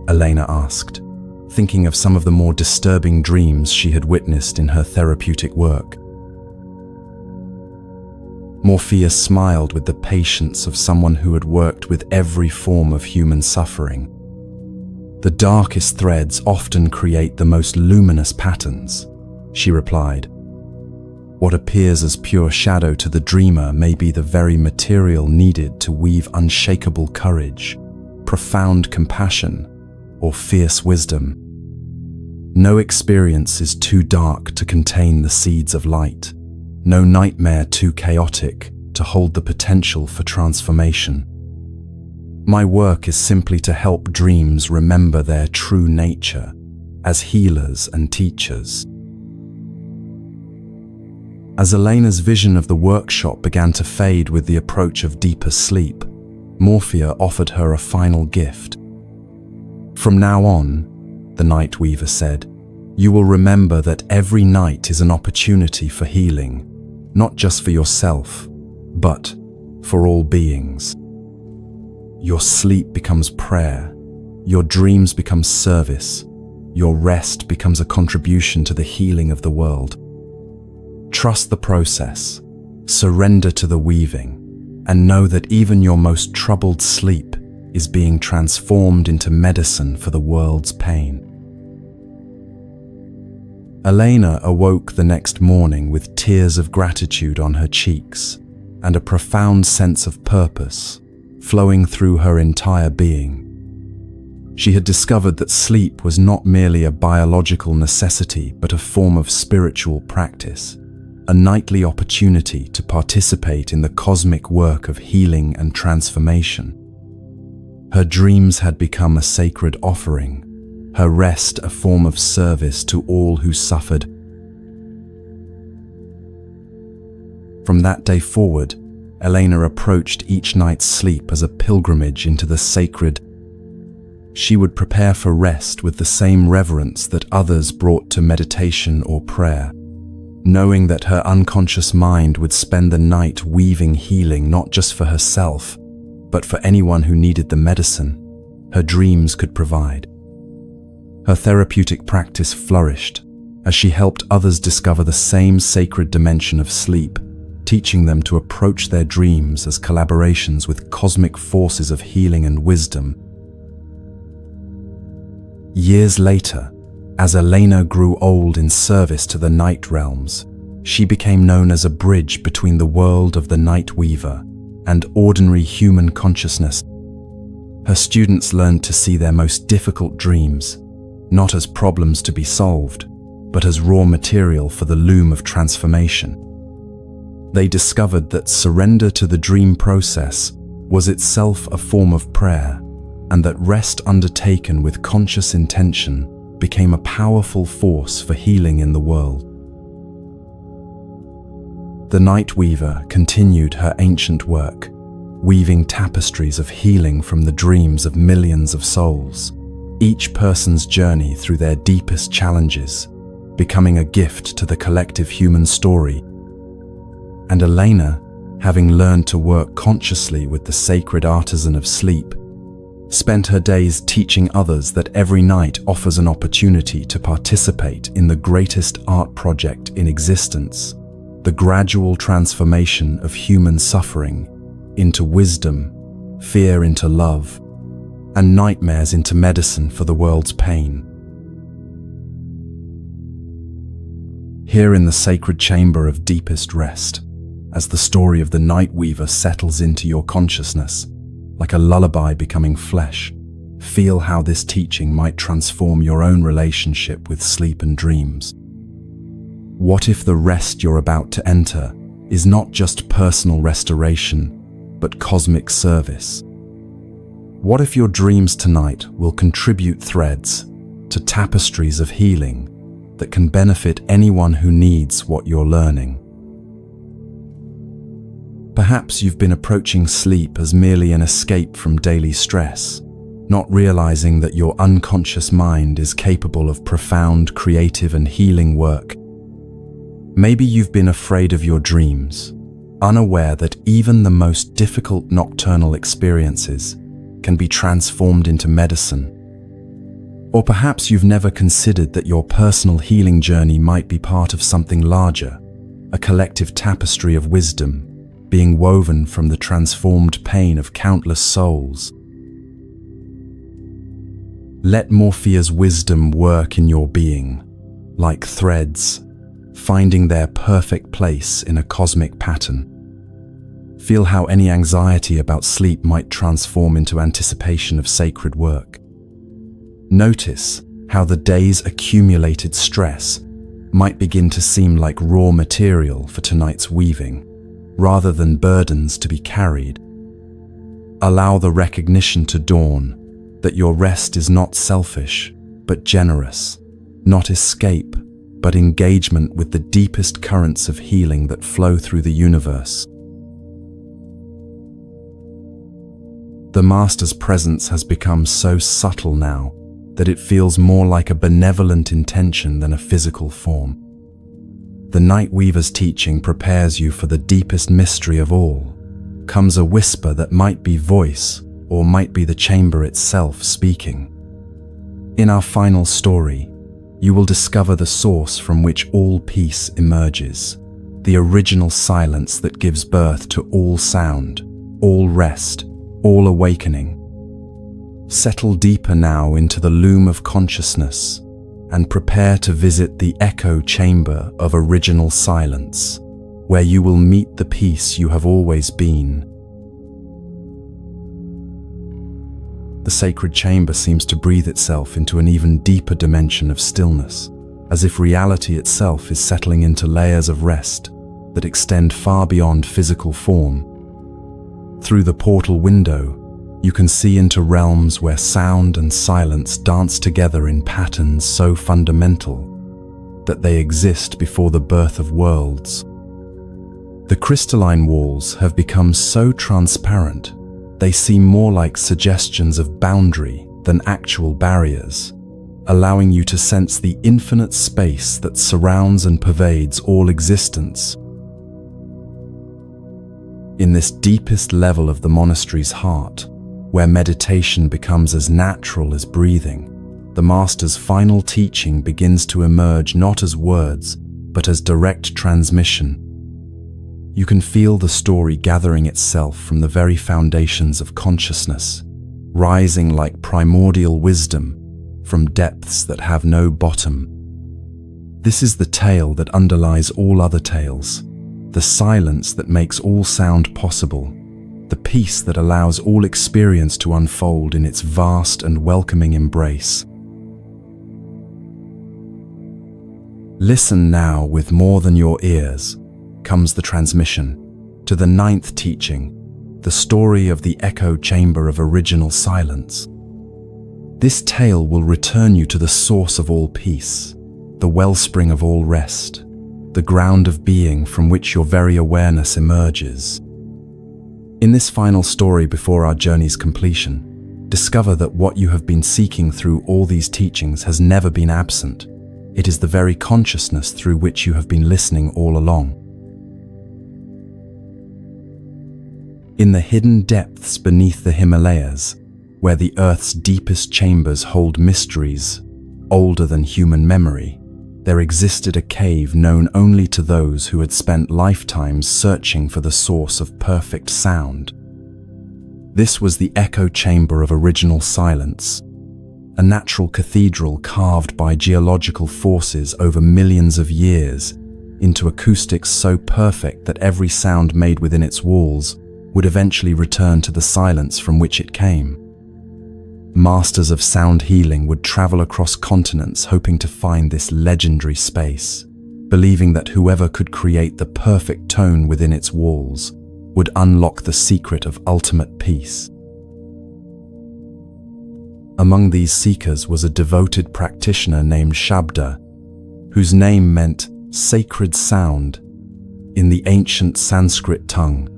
Elena asked, thinking of some of the more disturbing dreams she had witnessed in her therapeutic work. Morphia smiled with the patience of someone who had worked with every form of human suffering. "The darkest threads often create the most luminous patterns," she replied. "What appears as pure shadow to the dreamer may be the very material needed to weave unshakable courage, profound compassion, or fierce wisdom. No experience is too dark to contain the seeds of light. No nightmare too chaotic to hold the potential for transformation. My work is simply to help dreams remember their true nature as healers and teachers." As Elena's vision of the workshop began to fade with the approach of deeper sleep, Morphia offered her a final gift. "From now on," the night weaver said, "you will remember that every night is an opportunity for healing, not just for yourself, but for all beings. Your sleep becomes prayer, your dreams become service, your rest becomes a contribution to the healing of the world. Trust the process, surrender to the weaving, and know that even your most troubled sleep is being transformed into medicine for the world's pain." Elena awoke the next morning with tears of gratitude on her cheeks and a profound sense of purpose flowing through her entire being. She had discovered that sleep was not merely a biological necessity, but a form of spiritual practice, a nightly opportunity to participate in the cosmic work of healing and transformation. Her dreams had become a sacred offering, her rest a form of service to all who suffered. From that day forward, Elena approached each night's sleep as a pilgrimage into the sacred. She would prepare for rest with the same reverence that others brought to meditation or prayer, knowing that her unconscious mind would spend the night weaving healing not just for herself, but for anyone who needed the medicine her dreams could provide. Her therapeutic practice flourished as she helped others discover the same sacred dimension of sleep, teaching them to approach their dreams as collaborations with cosmic forces of healing and wisdom. Years later, as Elena grew old in service to the night realms, she became known as a bridge between the world of the night weaver and ordinary human consciousness. Her students learned to see their most difficult dreams not as problems to be solved, but as raw material for the loom of transformation. They discovered that surrender to the dream process was itself a form of prayer, and that rest undertaken with conscious intention became a powerful force for healing in the world. The Night Weaver continued her ancient work, weaving tapestries of healing from the dreams of millions of souls, each person's journey through their deepest challenges, becoming a gift to the collective human story. And Elena, having learned to work consciously with the sacred artisan of sleep, spent her days teaching others that every night offers an opportunity to participate in the greatest art project in existence, the gradual transformation of human suffering into wisdom, fear into love, and nightmares into medicine for the world's pain. Here in the sacred chamber of deepest rest, as the story of the Night Weaver settles into your consciousness, like a lullaby becoming flesh, feel how this teaching might transform your own relationship with sleep and dreams. What if the rest you're about to enter is not just personal restoration, but cosmic service? What if your dreams tonight will contribute threads to tapestries of healing that can benefit anyone who needs what you're learning? Perhaps you've been approaching sleep as merely an escape from daily stress, not realizing that your unconscious mind is capable of profound, creative, and healing work. Maybe you've been afraid of your dreams, unaware that even the most difficult nocturnal experiences can be transformed into medicine. Or perhaps you've never considered that your personal healing journey might be part of something larger, a collective tapestry of wisdom, being woven from the transformed pain of countless souls. Let Morphea's wisdom work in your being, like threads, finding their perfect place in a cosmic pattern. Feel how any anxiety about sleep might transform into anticipation of sacred work. Notice how the day's accumulated stress might begin to seem like raw material for tonight's weaving, rather than burdens to be carried. Allow the recognition to dawn that your rest is not selfish, but generous, not escape, but engagement with the deepest currents of healing that flow through the universe. The Master's presence has become so subtle now that it feels more like a benevolent intention than a physical form. The Night Weaver's teaching prepares you for the deepest mystery of all. Comes a whisper that might be voice, or might be the chamber itself speaking. In our final story, you will discover the source from which all peace emerges, the original silence that gives birth to all sound, all rest, all awakening. Settle deeper now into the loom of consciousness and prepare to visit the echo chamber of original silence, where you will meet the peace you have always been. The sacred chamber seems to breathe itself into an even deeper dimension of stillness, as if reality itself is settling into layers of rest that extend far beyond physical form. Through the portal window, you can see into realms where sound and silence dance together in patterns so fundamental that they exist before the birth of worlds. The crystalline walls have become so transparent, they seem more like suggestions of boundary than actual barriers, allowing you to sense the infinite space that surrounds and pervades all existence. In this deepest level of the monastery's heart, where meditation becomes as natural as breathing, the Master's final teaching begins to emerge not as words, but as direct transmission. You can feel the story gathering itself from the very foundations of consciousness, rising like primordial wisdom from depths that have no bottom. This is the tale that underlies all other tales, the silence that makes all sound possible, the peace that allows all experience to unfold in its vast and welcoming embrace. Listen now with more than your ears, comes the transmission, to the 9th teaching, the story of the echo chamber of original silence. This tale will return you to the source of all peace, the wellspring of all rest, the ground of being from which your very awareness emerges. In this final story before our journey's completion, discover that what you have been seeking through all these teachings has never been absent. It is the very consciousness through which you have been listening all along. In the hidden depths beneath the Himalayas, where the Earth's deepest chambers hold mysteries older than human memory, there existed a cave known only to those who had spent lifetimes searching for the source of perfect sound. This was the echo chamber of original silence, a natural cathedral carved by geological forces over millions of years into acoustics so perfect that every sound made within its walls would eventually return to the silence from which it came. Masters of sound healing would travel across continents hoping to find this legendary space, believing that whoever could create the perfect tone within its walls would unlock the secret of ultimate peace. Among these seekers was a devoted practitioner named Shabda, whose name meant sacred sound in the ancient Sanskrit tongue.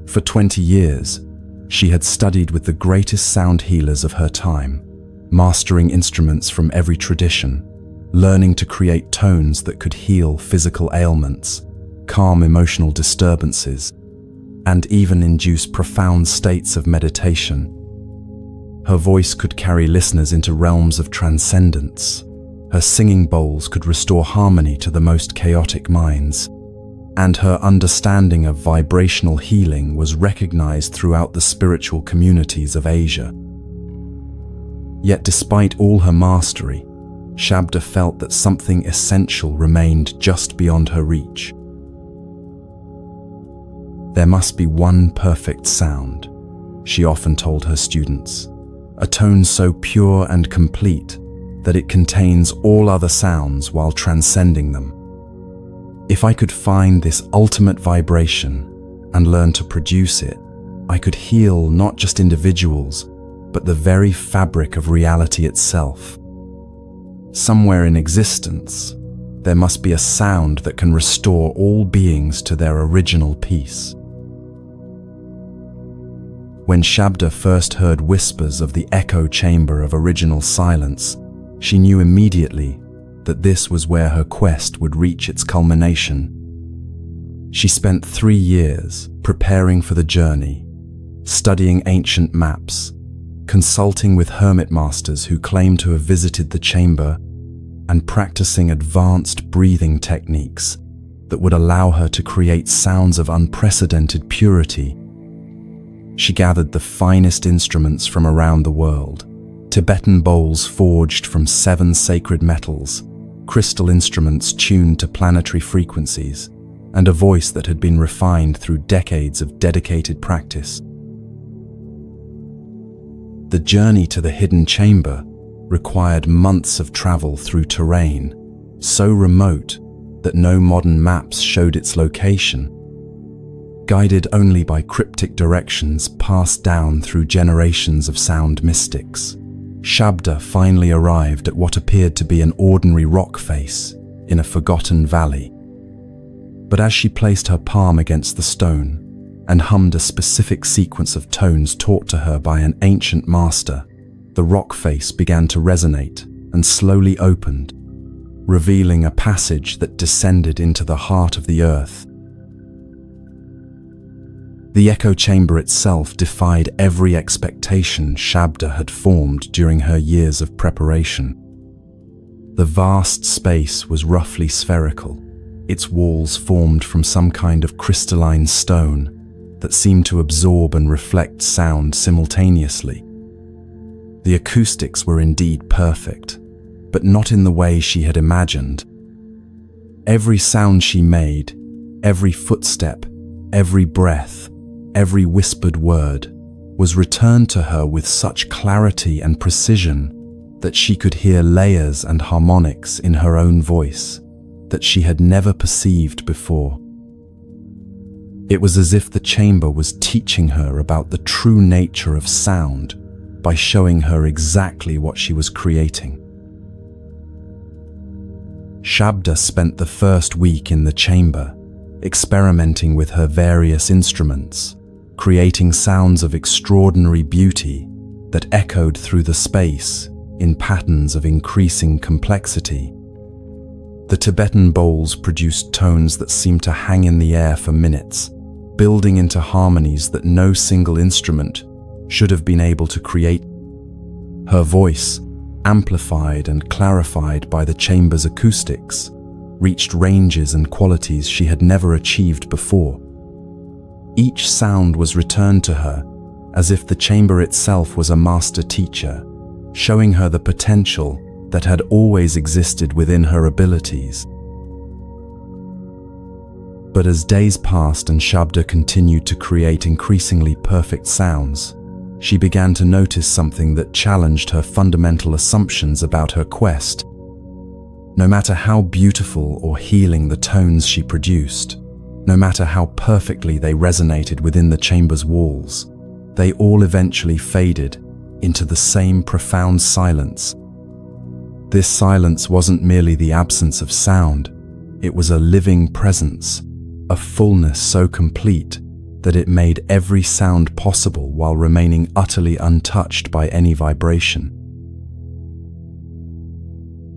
For 20 years, she had studied with the greatest sound healers of her time, mastering instruments from every tradition, learning to create tones that could heal physical ailments, calm emotional disturbances, and even induce profound states of meditation. Her voice could carry listeners into realms of transcendence. Her singing bowls could restore harmony to the most chaotic minds, and her understanding of vibrational healing was recognized throughout the spiritual communities of Asia. Yet despite all her mastery, Shabda felt that something essential remained just beyond her reach. There must be one perfect sound, she often told her students, a tone so pure and complete that it contains all other sounds while transcending them. If I could find this ultimate vibration and learn to produce it, I could heal not just individuals, but the very fabric of reality itself. Somewhere in existence, there must be a sound that can restore all beings to their original peace. When Shabda first heard whispers of the echo chamber of original silence, she knew immediately that this was where her quest would reach its culmination. She spent 3 years preparing for the journey, studying ancient maps, consulting with hermit masters who claimed to have visited the chamber, and practicing advanced breathing techniques that would allow her to create sounds of unprecedented purity. She gathered the finest instruments from around the world, Tibetan bowls forged from 7 sacred metals, crystal instruments tuned to planetary frequencies, and a voice that had been refined through decades of dedicated practice. the journey to the hidden chamber required months of travel through terrain so remote that no modern maps showed its location. Guided only by cryptic directions passed down through generations of sound mystics, Shabda finally arrived at what appeared to be an ordinary rock face in a forgotten valley. But as she placed her palm against the stone and hummed a specific sequence of tones taught to her by an ancient master, the rock face began to resonate and slowly opened, revealing a passage that descended into the heart of the earth. The echo chamber itself defied every expectation Shabda had formed during her years of preparation. The vast space was roughly spherical, its walls formed from some kind of crystalline stone that seemed to absorb and reflect sound simultaneously. The acoustics were indeed perfect, but not in the way she had imagined. Every sound she made, every footstep, every breath, every whispered word was returned to her with such clarity and precision that she could hear layers and harmonics in her own voice that she had never perceived before. It was as if the chamber was teaching her about the true nature of sound by showing her exactly what she was creating. Shabda spent the first week in the chamber, experimenting with her various instruments, creating sounds of extraordinary beauty that echoed through the space in patterns of increasing complexity. The Tibetan bowls produced tones that seemed to hang in the air for minutes, building into harmonies that no single instrument should have been able to create. Her voice, amplified and clarified by the chamber's acoustics, reached ranges and qualities she had never achieved before. Each sound was returned to her as if the chamber itself was a master teacher, showing her the potential that had always existed within her abilities. But as days passed and Shabda continued to create increasingly perfect sounds, she began to notice something that challenged her fundamental assumptions about her quest. No matter how beautiful or healing the tones she produced, no matter how perfectly they resonated within the chamber's walls, they all eventually faded into the same profound silence. This silence wasn't merely the absence of sound, it was a living presence, a fullness so complete that it made every sound possible while remaining utterly untouched by any vibration.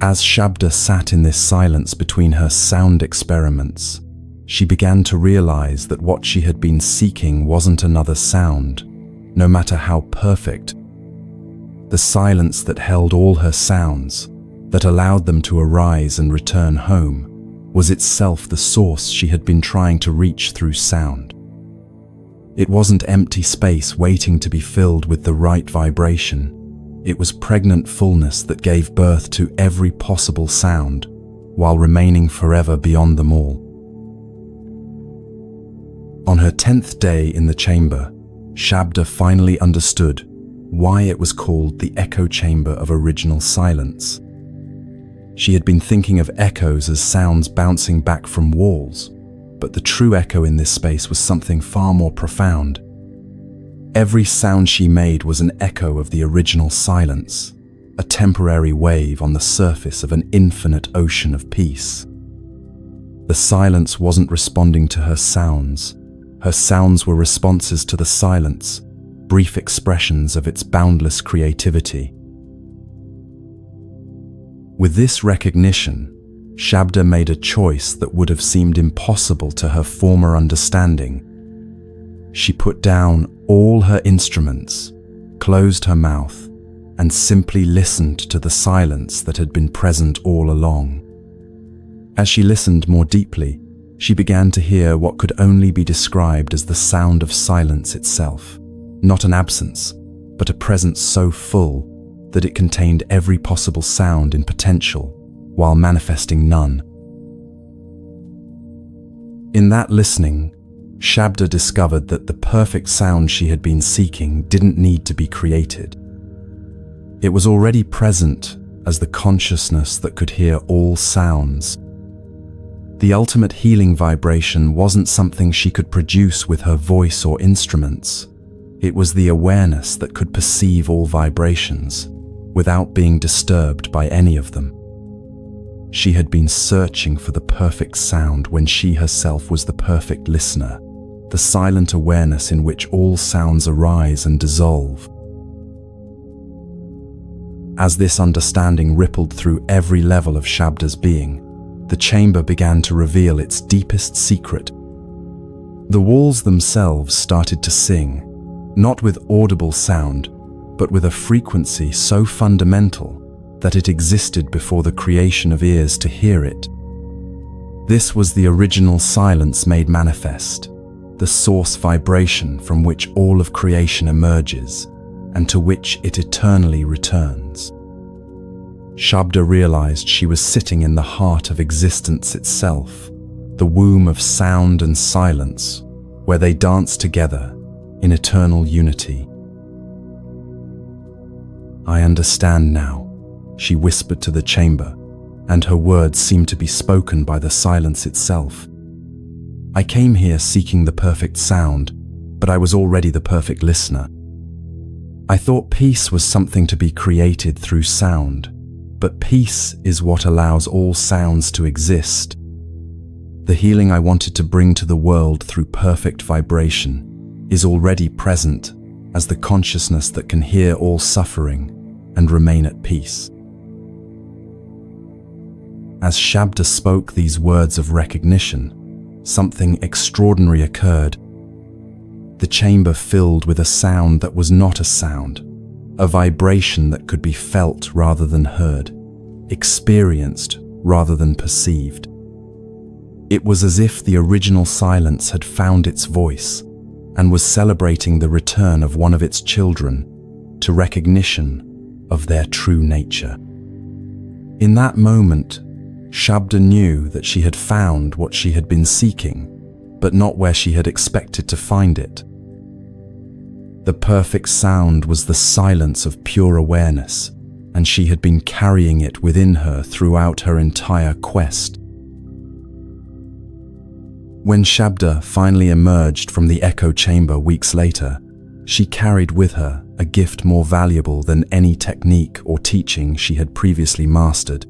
As Shabda sat in this silence between her sound experiments, she began to realize that what she had been seeking wasn't another sound, no matter how perfect. The silence that held all her sounds, that allowed them to arise and return home, was itself the source she had been trying to reach through sound. It wasn't empty space waiting to be filled with the right vibration. It was pregnant fullness that gave birth to every possible sound, while remaining forever beyond them all. On her 10th day in the chamber, Shabda finally understood why it was called the echo chamber of original silence. She had been thinking of echoes as sounds bouncing back from walls, but the true echo in this space was something far more profound. Every sound she made was an echo of the original silence, a temporary wave on the surface of an infinite ocean of peace. The silence wasn't responding to her sounds were responses to the silence, brief expressions of its boundless creativity. With this recognition, Shabda made a choice that would have seemed impossible to her former understanding. She put down all her instruments, closed her mouth, and simply listened to the silence that had been present all along. As she listened more deeply, she began to hear what could only be described as the sound of silence itself, not an absence, but a presence so full that it contained every possible sound in potential, while manifesting none. In that listening, Shabda discovered that the perfect sound she had been seeking didn't need to be created. It was already present as the consciousness that could hear all sounds. The ultimate healing vibration wasn't something she could produce with her voice or instruments. It was the awareness that could perceive all vibrations without being disturbed by any of them. She had been searching for the perfect sound when she herself was the perfect listener, the silent awareness in which all sounds arise and dissolve. As this understanding rippled through every level of Shabda's being, the chamber began to reveal its deepest secret. The walls themselves started to sing, not with audible sound, but with a frequency so fundamental that it existed before the creation of ears to hear it. This was the original silence made manifest, the source vibration from which all of creation emerges, and to which it eternally returns. Shabda realized she was sitting in the heart of existence itself, the womb of sound and silence, where they danced together in eternal unity. "I understand now," she whispered to the chamber, and her words seemed to be spoken by the silence itself. "I came here seeking the perfect sound, but I was already the perfect listener. I thought peace was something to be created through sound, but peace is what allows all sounds to exist. The healing I wanted to bring to the world through perfect vibration is already present as the consciousness that can hear all suffering and remain at peace." As Shabda spoke these words of recognition, something extraordinary occurred. The chamber filled with a sound that was not a sound, a vibration that could be felt rather than heard, experienced rather than perceived. It was as if the original silence had found its voice and was celebrating the return of one of its children to recognition of their true nature. In that moment, Shabda knew that she had found what she had been seeking, but not where she had expected to find it. The perfect sound was the silence of pure awareness, and she had been carrying it within her throughout her entire quest. When Shabda finally emerged from the echo chamber weeks later, she carried with her a gift more valuable than any technique or teaching she had previously mastered.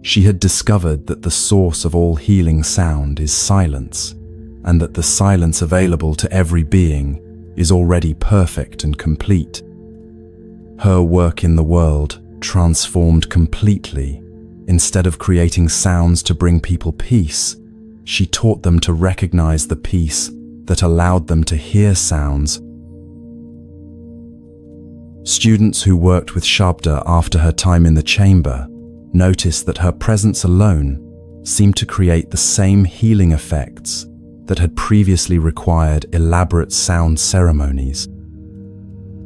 She had discovered that the source of all healing sound is silence, and that the silence available to every being is already perfect and complete. Her work in the world transformed completely. Instead of creating sounds to bring people peace, she taught them to recognize the peace that allowed them to hear sounds. Students who worked with Shabda after her time in the chamber noticed that her presence alone seemed to create the same healing effects that had previously required elaborate sound ceremonies.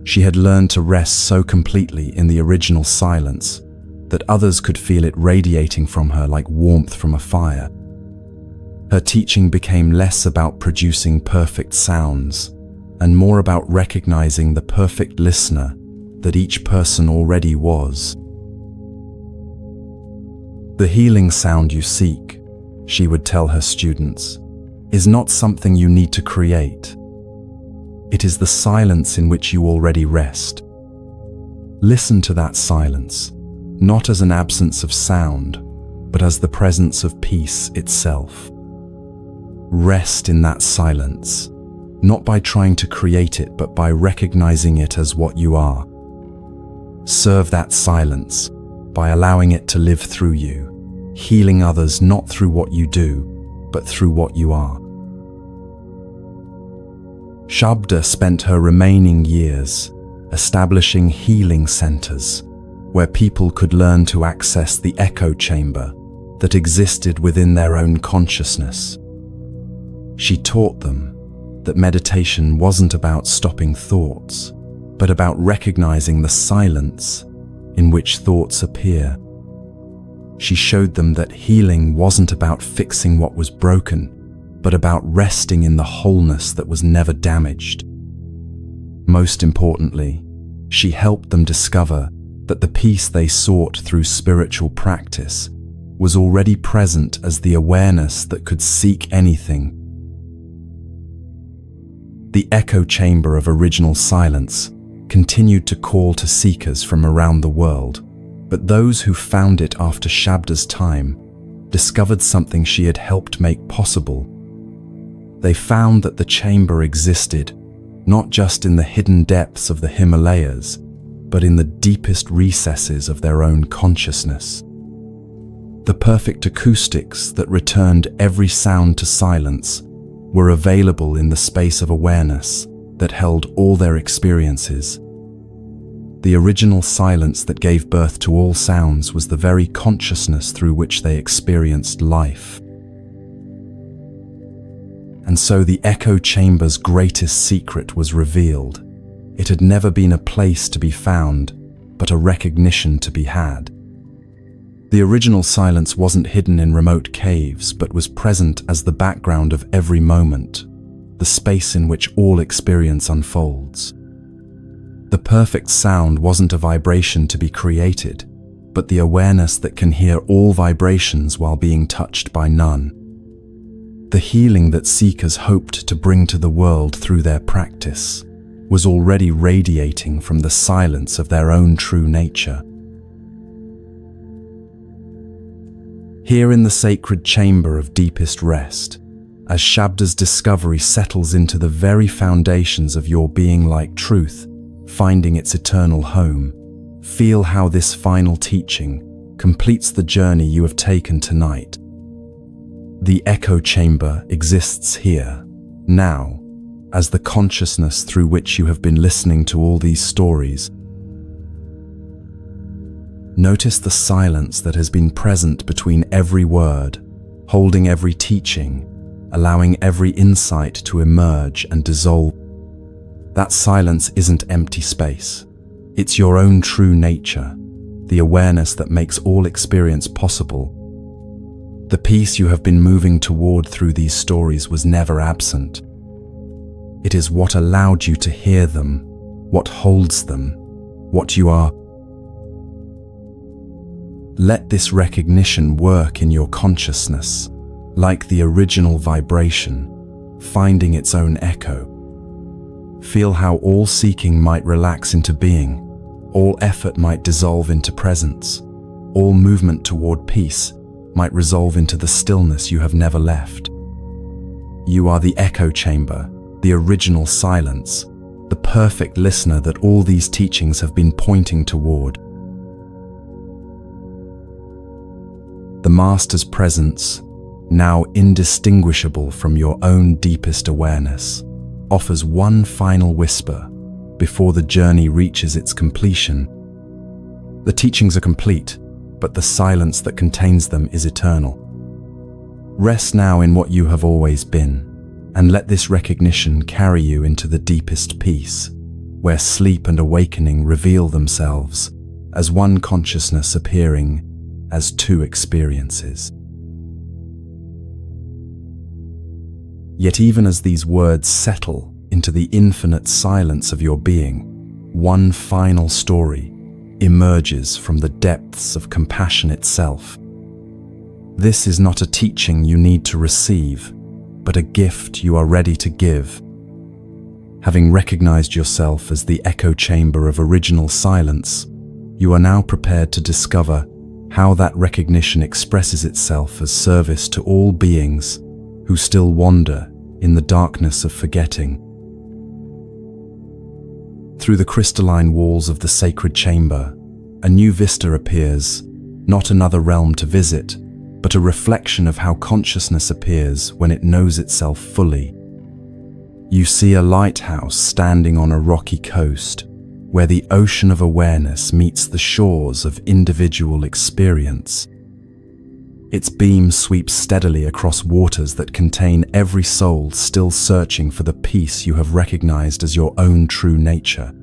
She had learned to rest so completely in the original silence that others could feel it radiating from her like warmth from a fire. Her teaching became less about producing perfect sounds and more about recognizing the perfect listener that each person already was. "The healing sound you seek," she would tell her students, "is not something you need to create. It is the silence in which you already rest. Listen to that silence, not as an absence of sound, but as the presence of peace itself. Rest in that silence, not by trying to create it, but by recognizing it as what you are. Serve that silence by allowing it to live through you, healing others not through what you do, but through what you are." Shabda spent her remaining years establishing healing centers where people could learn to access the echo chamber that existed within their own consciousness. She taught them that meditation wasn't about stopping thoughts, but about recognizing the silence in which thoughts appear. She showed them that healing wasn't about fixing what was broken, but about resting in the wholeness that was never damaged. Most importantly, she helped them discover that the peace they sought through spiritual practice was already present as the awareness that could seek anything. The echo chamber of original silence continued to call to seekers from around the world, but those who found it after Shabda's time discovered something she had helped make possible. They found that the chamber existed not just in the hidden depths of the Himalayas, but in the deepest recesses of their own consciousness. The perfect acoustics that returned every sound to silence were available in the space of awareness that held all their experiences. The original silence that gave birth to all sounds was the very consciousness through which they experienced life. And so the echo chamber's greatest secret was revealed. It had never been a place to be found, but a recognition to be had. The original silence wasn't hidden in remote caves, but was present as the background of every moment, the space in which all experience unfolds. The perfect sound wasn't a vibration to be created, but the awareness that can hear all vibrations while being touched by none. The healing that seekers hoped to bring to the world through their practice was already radiating from the silence of their own true nature. Here in the sacred chamber of deepest rest, as Shabda's discovery settles into the very foundations of your being like truth, finding its eternal home, feel how this final teaching completes the journey you have taken tonight. The echo chamber exists here, now, as the consciousness through which you have been listening to all these stories. Notice the silence that has been present between every word, holding every teaching, allowing every insight to emerge and dissolve. That silence isn't empty space. It's your own true nature, the awareness that makes all experience possible. The peace you have been moving toward through these stories was never absent. It is what allowed you to hear them, what holds them, what you are. Let this recognition work in your consciousness, like the original vibration, finding its own echo. Feel how all seeking might relax into being, all effort might dissolve into presence, all movement toward peace might resolve into the stillness you have never left. You are the echo chamber, the original silence, the perfect listener that all these teachings have been pointing toward. The Master's presence, now indistinguishable from your own deepest awareness, offers one final whisper before the journey reaches its completion. The teachings are complete, but the silence that contains them is eternal. Rest now in what you have always been, and let this recognition carry you into the deepest peace, where sleep and awakening reveal themselves as one consciousness appearing as two experiences. Yet even as these words settle into the infinite silence of your being, one final story emerges from the depths of compassion itself. This is not a teaching you need to receive, but a gift you are ready to give. Having recognized yourself as the echo chamber of original silence, you are now prepared to discover how that recognition expresses itself as service to all beings who still wander in the darkness of forgetting. Through the crystalline walls of the sacred chamber, a new vista appears, not another realm to visit, but a reflection of how consciousness appears when it knows itself fully. You see a lighthouse standing on a rocky coast, where the ocean of awareness meets the shores of individual experience. Its beam sweeps steadily across waters that contain every soul still searching for the peace you have recognized as your own true nature.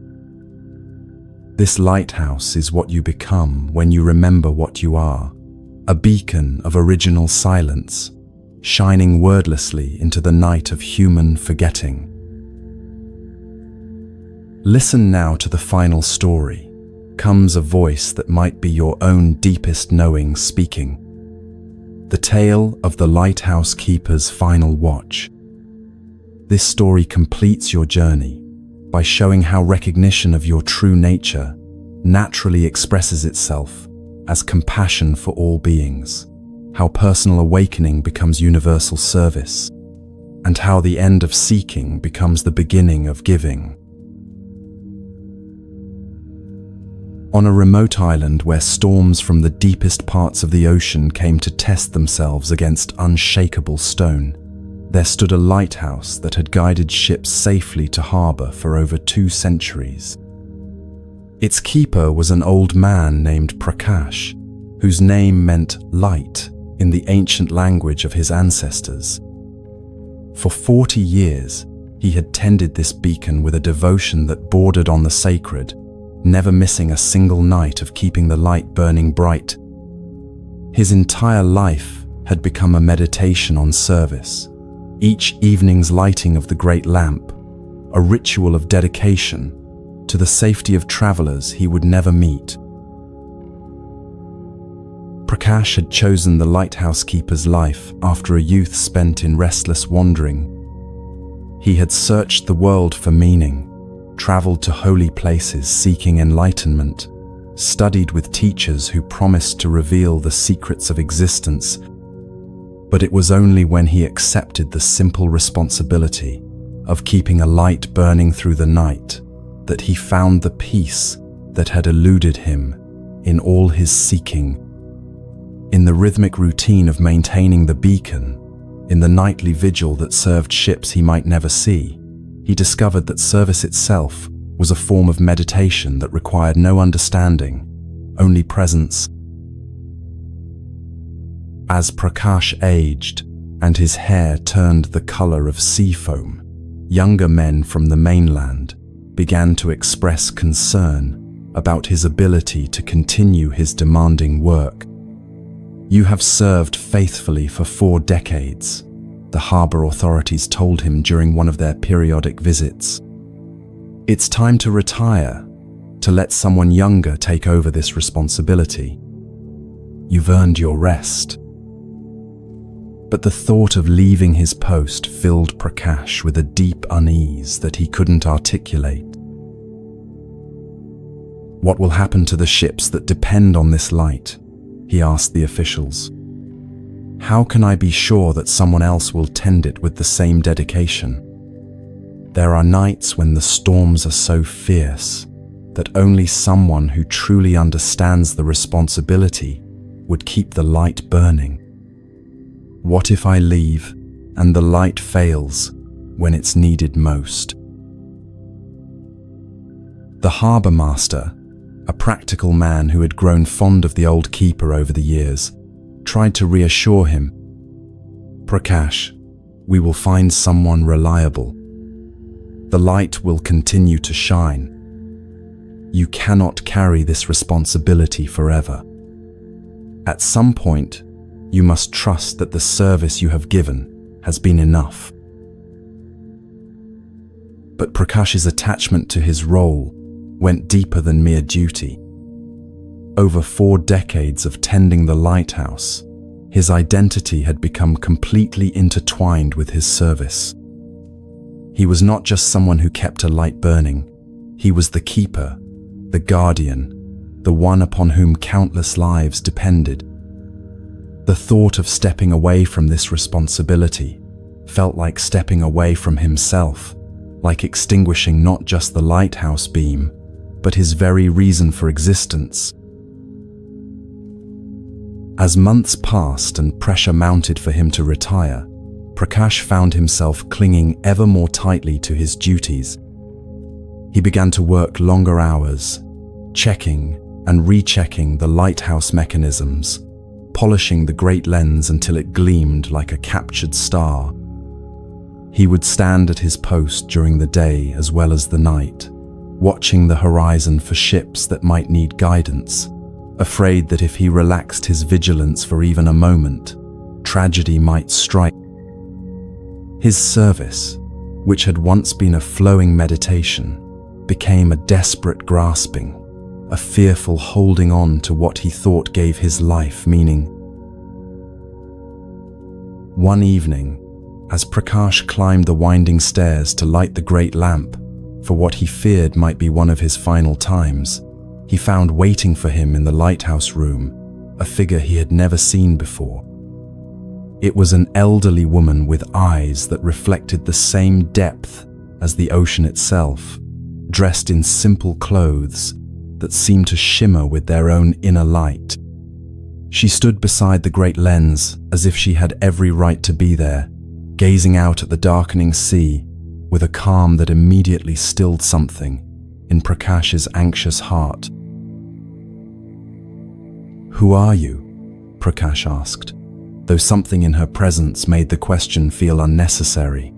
This lighthouse is what you become when you remember what you are, a beacon of original silence, shining wordlessly into the night of human forgetting. Listen now to the final story. Comes a voice that might be your own deepest knowing speaking. The tale of the lighthouse keeper's final watch. This story completes your journey by showing how recognition of your true nature naturally expresses itself as compassion for all beings, how personal awakening becomes universal service, and how the end of seeking becomes the beginning of giving. On a remote island where storms from the deepest parts of the ocean came to test themselves against unshakable stone, there stood a lighthouse that had guided ships safely to harbor for over 2 centuries. Its keeper was an old man named Prakash, whose name meant light in the ancient language of his ancestors. For 40 years, he had tended this beacon with a devotion that bordered on the sacred, never missing a single night of keeping the light burning bright. His entire life had become a meditation on service, each evening's lighting of the great lamp, a ritual of dedication to the safety of travelers he would never meet. Prakash had chosen the lighthouse keeper's life after a youth spent in restless wandering. He had searched the world for meaning, traveled to holy places seeking enlightenment, studied with teachers who promised to reveal the secrets of existence. But it was only when he accepted the simple responsibility of keeping a light burning through the night that he found the peace that had eluded him in all his seeking. In the rhythmic routine of maintaining the beacon, in the nightly vigil that served ships he might never see, he discovered that service itself was a form of meditation that required no understanding, only presence. As Prakash aged and his hair turned the color of sea foam, younger men from the mainland began to express concern about his ability to continue his demanding work. "You have served faithfully for 4 decades, the harbor authorities told him during one of their periodic visits. It's time to retire, to let someone younger take over this responsibility. You've earned your rest." But the thought of leaving his post filled Prakash with a deep unease that he couldn't articulate. "What will happen to the ships that depend on this light?" he asked the officials. "How can I be sure that someone else will tend it with the same dedication? There are nights when the storms are so fierce that only someone who truly understands the responsibility would keep the light burning. What if I leave and the light fails when it's needed most?" The harbour master, a practical man who had grown fond of the old keeper over the years, tried to reassure him. "Prakash, we will find someone reliable. The light will continue to shine. You cannot carry this responsibility forever. At some point, you must trust that the service you have given has been enough." But Prakash's attachment to his role went deeper than mere duty. Over 4 decades of tending the lighthouse, his identity had become completely intertwined with his service. He was not just someone who kept a light burning. He was the keeper, the guardian, the one upon whom countless lives depended. The thought of stepping away from this responsibility felt like stepping away from himself, like extinguishing not just the lighthouse beam, but his very reason for existence. As months passed and pressure mounted for him to retire, Prakash found himself clinging ever more tightly to his duties. He began to work longer hours, checking and rechecking the lighthouse mechanisms, polishing the great lens until it gleamed like a captured star. He would stand at his post during the day as well as the night, watching the horizon for ships that might need guidance, afraid that if he relaxed his vigilance for even a moment, tragedy might strike. His service, which had once been a flowing meditation, became a desperate grasping, a fearful holding on to what he thought gave his life meaning. One evening, as Prakash climbed the winding stairs to light the great lamp for what he feared might be one of his final times, he found waiting for him in the lighthouse room a figure he had never seen before. It was an elderly woman with eyes that reflected the same depth as the ocean itself, dressed in simple clothes that seemed to shimmer with their own inner light. She stood beside the great lens as if she had every right to be there, gazing out at the darkening sea with a calm that immediately stilled something in Prakash's anxious heart. "Who are you?" Prakash asked, though something in her presence made the question feel unnecessary.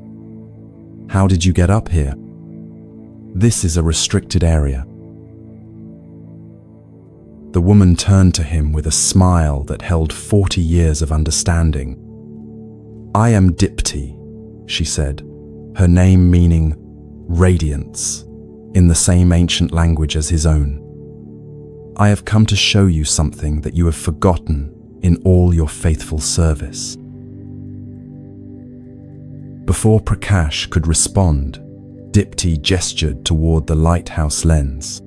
"How did you get up here? This is a restricted area." The woman turned to him with a smile that held 40 years of understanding. "I am Dipti," she said, her name meaning radiance, in the same ancient language as his own. "I have come to show you something that you have forgotten in all your faithful service." Before Prakash could respond, Dipti gestured toward the lighthouse lens.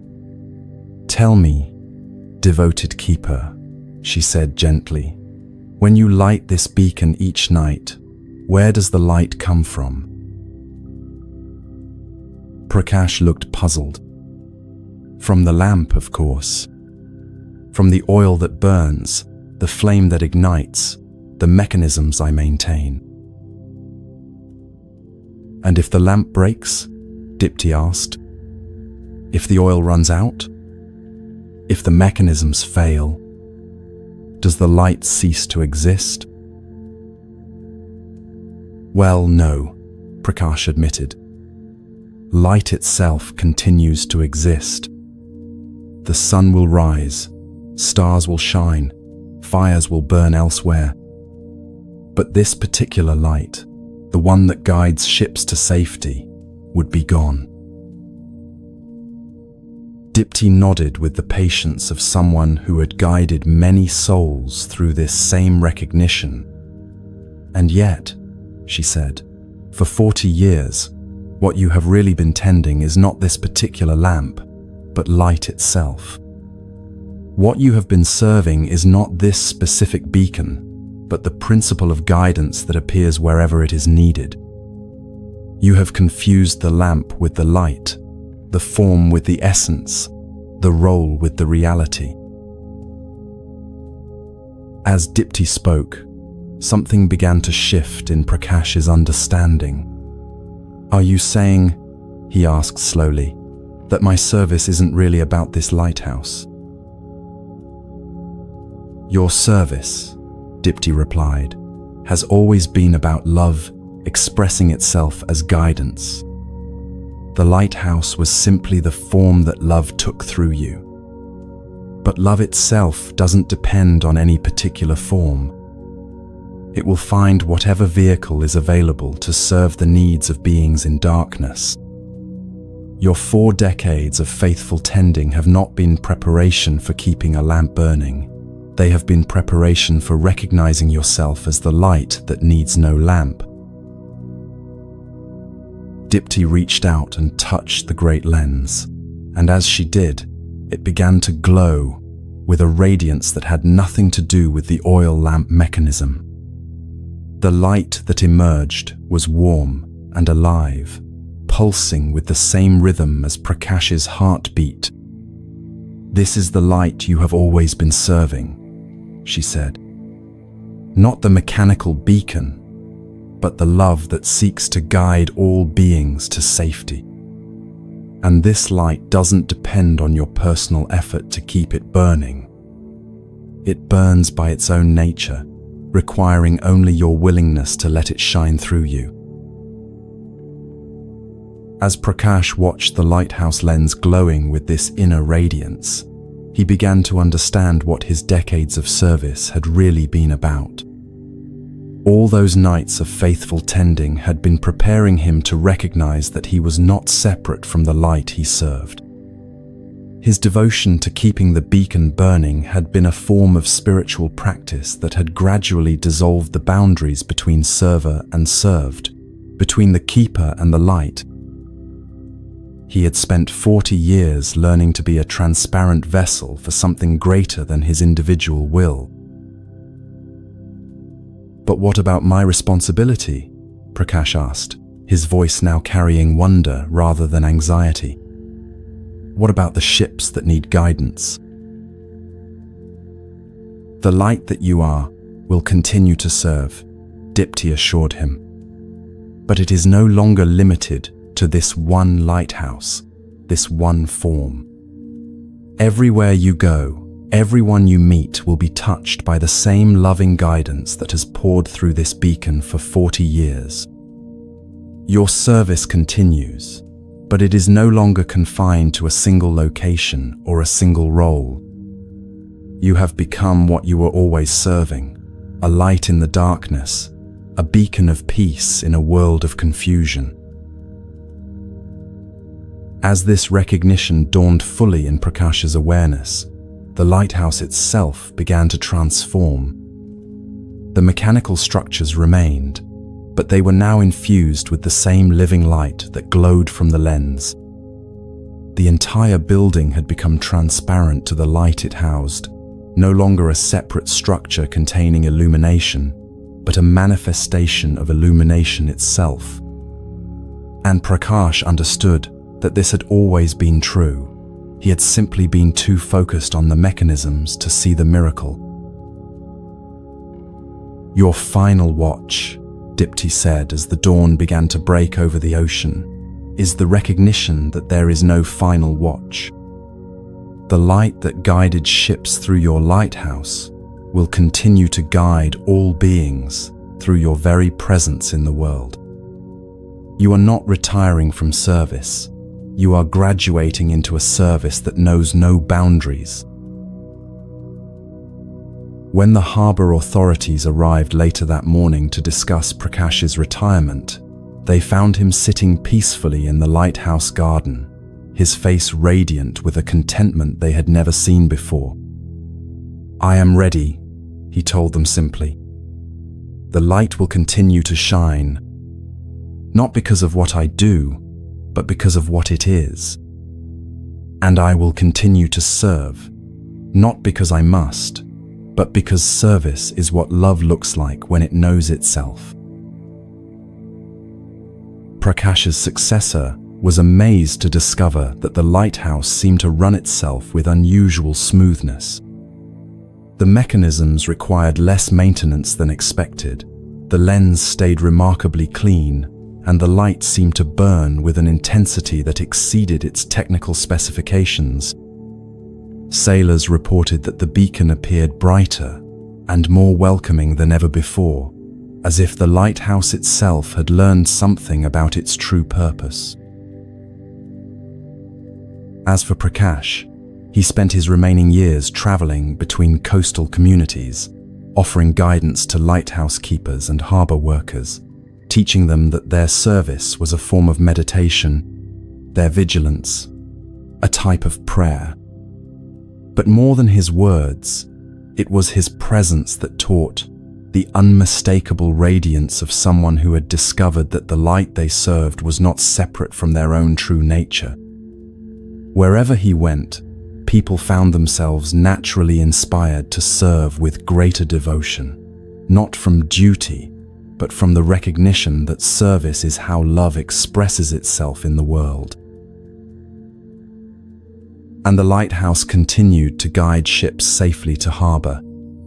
"Tell me, devoted keeper," she said gently, "when you light this beacon each night, where does the light come from?" Prakash looked puzzled. "From the lamp, of course. From the oil that burns, the flame that ignites, the mechanisms I maintain." "And if the lamp breaks?" Dipti asked. "If the oil runs out? If the mechanisms fail? Does the light cease to exist?" "Well, no," Prakash admitted. "Light itself continues to exist. The sun will rise, stars will shine, fires will burn elsewhere. But this particular light, the one that guides ships to safety, would be gone." Dipti nodded with the patience of someone who had guided many souls through this same recognition. "And yet," she said, "for 40 years, what you have really been tending is not this particular lamp, but light itself. What you have been serving is not this specific beacon, but the principle of guidance that appears wherever it is needed. You have confused the lamp with the light, the form with the essence, the role with the reality." As Dipti spoke, something began to shift in Prakash's understanding. "Are you saying," he asked slowly, "that my service isn't really about this lighthouse?" "Your service," Dipti replied, "has always been about love expressing itself as guidance. The lighthouse was simply the form that love took through you. But love itself doesn't depend on any particular form. It will find whatever vehicle is available to serve the needs of beings in darkness. Your 4 decades of faithful tending have not been preparation for keeping a lamp burning. They have been preparation for recognizing yourself as the light that needs no lamp." Dipti reached out and touched the great lens, and as she did, it began to glow with a radiance that had nothing to do with the oil lamp mechanism. The light that emerged was warm and alive, pulsing with the same rhythm as Prakash's heartbeat. "This is the light you have always been serving," she said. "Not the mechanical beacon, but the love that seeks to guide all beings to safety. And this light doesn't depend on your personal effort to keep it burning. It burns by its own nature, requiring only your willingness to let it shine through you." As Prakash watched the lighthouse lens glowing with this inner radiance, he began to understand what his decades of service had really been about. All those nights of faithful tending had been preparing him to recognize that he was not separate from the light he served. His devotion to keeping the beacon burning had been a form of spiritual practice that had gradually dissolved the boundaries between server and served, between the keeper and the light. He had spent 40 years learning to be a transparent vessel for something greater than his individual will. "But what about my responsibility?" Prakash asked, his voice now carrying wonder rather than anxiety. "What about the ships that need guidance?" "The light that you are will continue to serve," Dipti assured him. "But it is no longer limited to this one lighthouse, this one form. Everywhere you go, everyone you meet will be touched by the same loving guidance that has poured through this beacon for 40 years. Your service continues, but it is no longer confined to a single location or a single role. You have become what you were always serving, a light in the darkness, a beacon of peace in a world of confusion." As this recognition dawned fully in Prakash's awareness, the lighthouse itself began to transform. The mechanical structures remained, but they were now infused with the same living light that glowed from the lens. The entire building had become transparent to the light it housed, no longer a separate structure containing illumination, but a manifestation of illumination itself. And Prakash understood that this had always been true. He had simply been too focused on the mechanisms to see the miracle. "Your final watch," Dipti said as the dawn began to break over the ocean, "is the recognition that there is no final watch. The light that guided ships through your lighthouse will continue to guide all beings through your very presence in the world. You are not retiring from service. You are graduating into a service that knows no boundaries." When the harbor authorities arrived later that morning to discuss Prakash's retirement, they found him sitting peacefully in the lighthouse garden, his face radiant with a contentment they had never seen before. "I am ready," he told them simply. "The light will continue to shine, not because of what I do, but because of what it is. And I will continue to serve, not because I must, but because service is what love looks like when it knows itself." Prakash's successor was amazed to discover that the lighthouse seemed to run itself with unusual smoothness. The mechanisms required less maintenance than expected, the lens stayed remarkably clean, and the light seemed to burn with an intensity that exceeded its technical specifications. Sailors reported that the beacon appeared brighter and more welcoming than ever before, as if the lighthouse itself had learned something about its true purpose. As for Prakash, he spent his remaining years traveling between coastal communities, offering guidance to lighthouse keepers and harbor workers, teaching them that their service was a form of meditation, their vigilance, a type of prayer. But more than his words, it was his presence that taught, the unmistakable radiance of someone who had discovered that the light they served was not separate from their own true nature. Wherever he went, people found themselves naturally inspired to serve with greater devotion, not from duty, but from the recognition that service is how love expresses itself in the world. And the lighthouse continued to guide ships safely to harbor,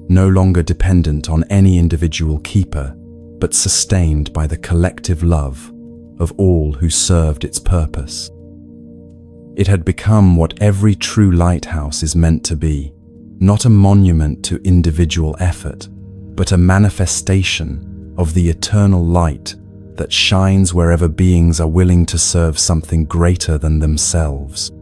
no longer dependent on any individual keeper, but sustained by the collective love of all who served its purpose. It had become what every true lighthouse is meant to be, not a monument to individual effort, but a manifestation of the eternal light that shines wherever beings are willing to serve something greater than themselves.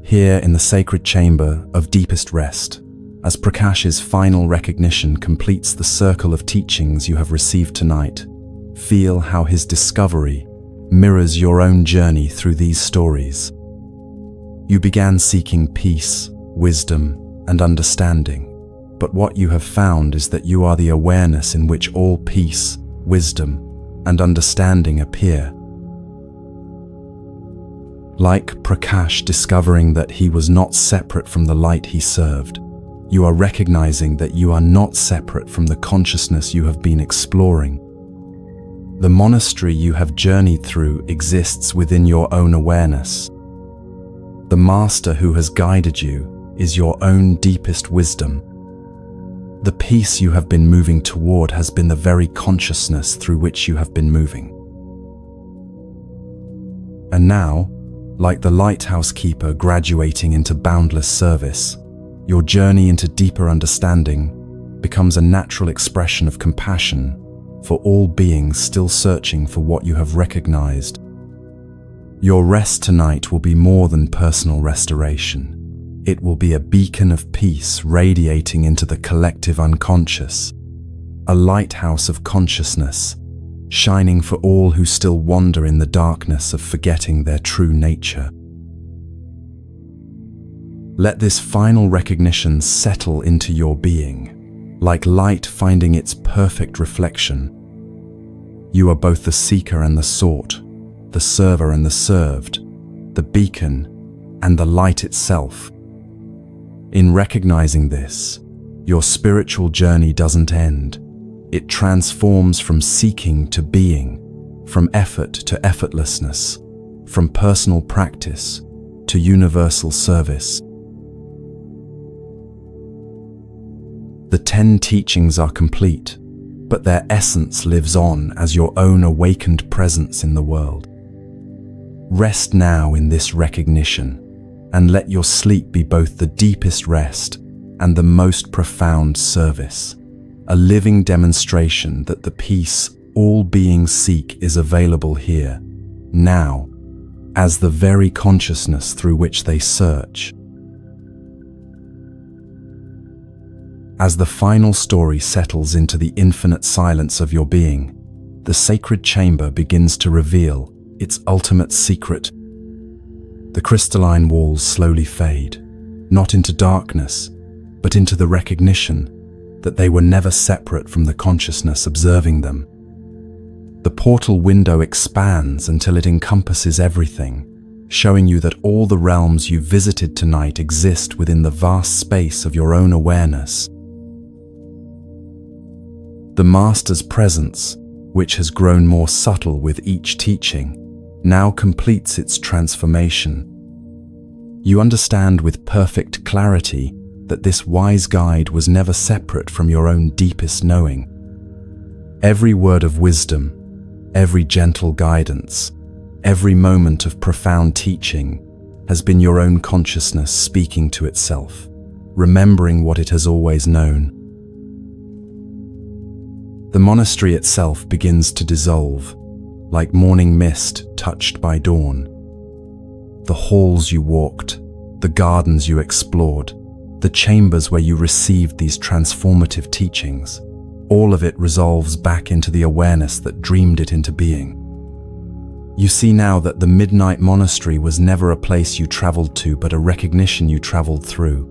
Here in the sacred chamber of deepest rest, As Prakash's final recognition completes the circle of teachings you have received tonight, feel how his discovery mirrors your own journey through these stories. You began seeking peace, wisdom, and understanding, but what you have found is that you are the awareness in which all peace, wisdom, and understanding appear. Like Prakash discovering that he was not separate from the light he served, you are recognizing that you are not separate from the consciousness you have been exploring. The monastery you have journeyed through exists within your own awareness. The master who has guided you is your own deepest wisdom. The peace you have been moving toward has been the very consciousness through which you have been moving. And now, like the lighthouse keeper graduating into boundless service, your journey into deeper understanding becomes a natural expression of compassion for all beings still searching for what you have recognized. Your rest tonight will be more than personal restoration. It will be a beacon of peace radiating into the collective unconscious, a lighthouse of consciousness, shining for all who still wander in the darkness of forgetting their true nature. Let this final recognition settle into your being, like light finding its perfect reflection. You are both the seeker and the sought, the server and the served, the beacon and the light itself. In recognizing this, your spiritual journey doesn't end. It transforms from seeking to being, from effort to effortlessness, from personal practice to universal service. The 10 teachings are complete, but their essence lives on as your own awakened presence in the world. Rest now in this recognition, and let your sleep be both the deepest rest and the most profound service, a living demonstration that the peace all beings seek is available here, now, as the very consciousness through which they search. As the final story settles into the infinite silence of your being, the sacred chamber begins to reveal its ultimate secret. The crystalline walls slowly fade, not into darkness, but into the recognition that they were never separate from the consciousness observing them. The portal window expands until it encompasses everything, showing you that all the realms you visited tonight exist within the vast space of your own awareness. The Master's presence, which has grown more subtle with each teaching, now completes its transformation. You understand with perfect clarity that this wise guide was never separate from your own deepest knowing. Every word of wisdom, every gentle guidance, every moment of profound teaching has been your own consciousness speaking to itself, remembering what it has always known. The monastery itself begins to dissolve, like morning mist touched by dawn. The halls you walked, the gardens you explored, the chambers where you received these transformative teachings, all of it resolves back into the awareness that dreamed it into being. You see now that the Midnight Monastery was never a place you traveled to, but a recognition you traveled through.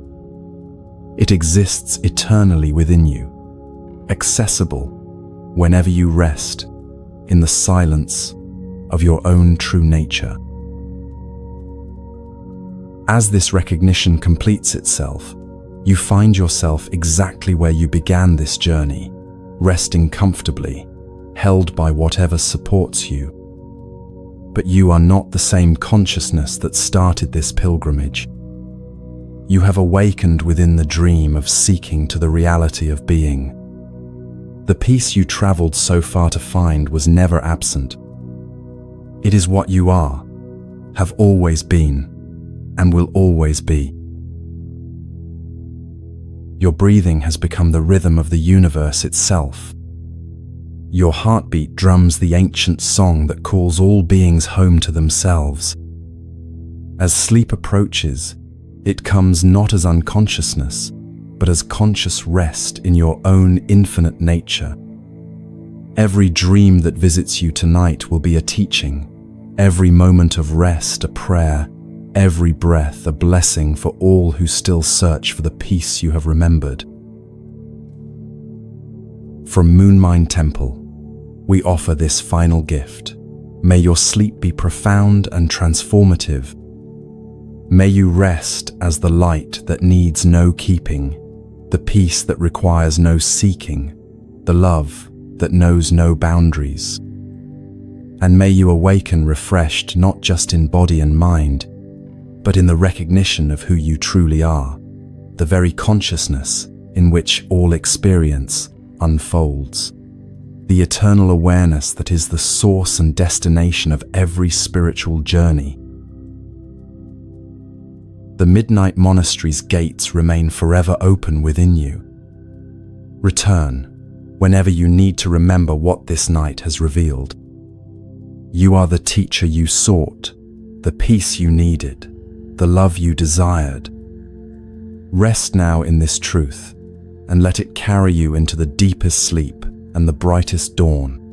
It exists eternally within you, accessible whenever you rest in the silence of your own true nature. As this recognition completes itself, you find yourself exactly where you began this journey, resting comfortably, held by whatever supports you. But you are not the same consciousness that started this pilgrimage. You have awakened within the dream of seeking to the reality of being. The peace you traveled so far to find was never absent. It is what you are, have always been, and will always be. Your breathing has become the rhythm of the universe itself. Your heartbeat drums the ancient song that calls all beings home to themselves. As sleep approaches, it comes not as unconsciousness, but as conscious rest in your own infinite nature. Every dream that visits you tonight will be a teaching, every moment of rest a prayer, every breath a blessing for all who still search for the peace you have remembered. From Moonmine Temple, we offer this final gift. May your sleep be profound and transformative. May you rest as the light that needs no keeping, the peace that requires no seeking, the love that knows no boundaries. And may you awaken refreshed not just in body and mind, but in the recognition of who you truly are, the very consciousness in which all experience unfolds, the eternal awareness that is the source and destination of every spiritual journey. The Midnight Monastery's gates remain forever open within you. Return whenever you need to remember what this night has revealed. You are the teacher you sought, the peace you needed, the love you desired. Rest now in this truth, and let it carry you into the deepest sleep and the brightest dawn.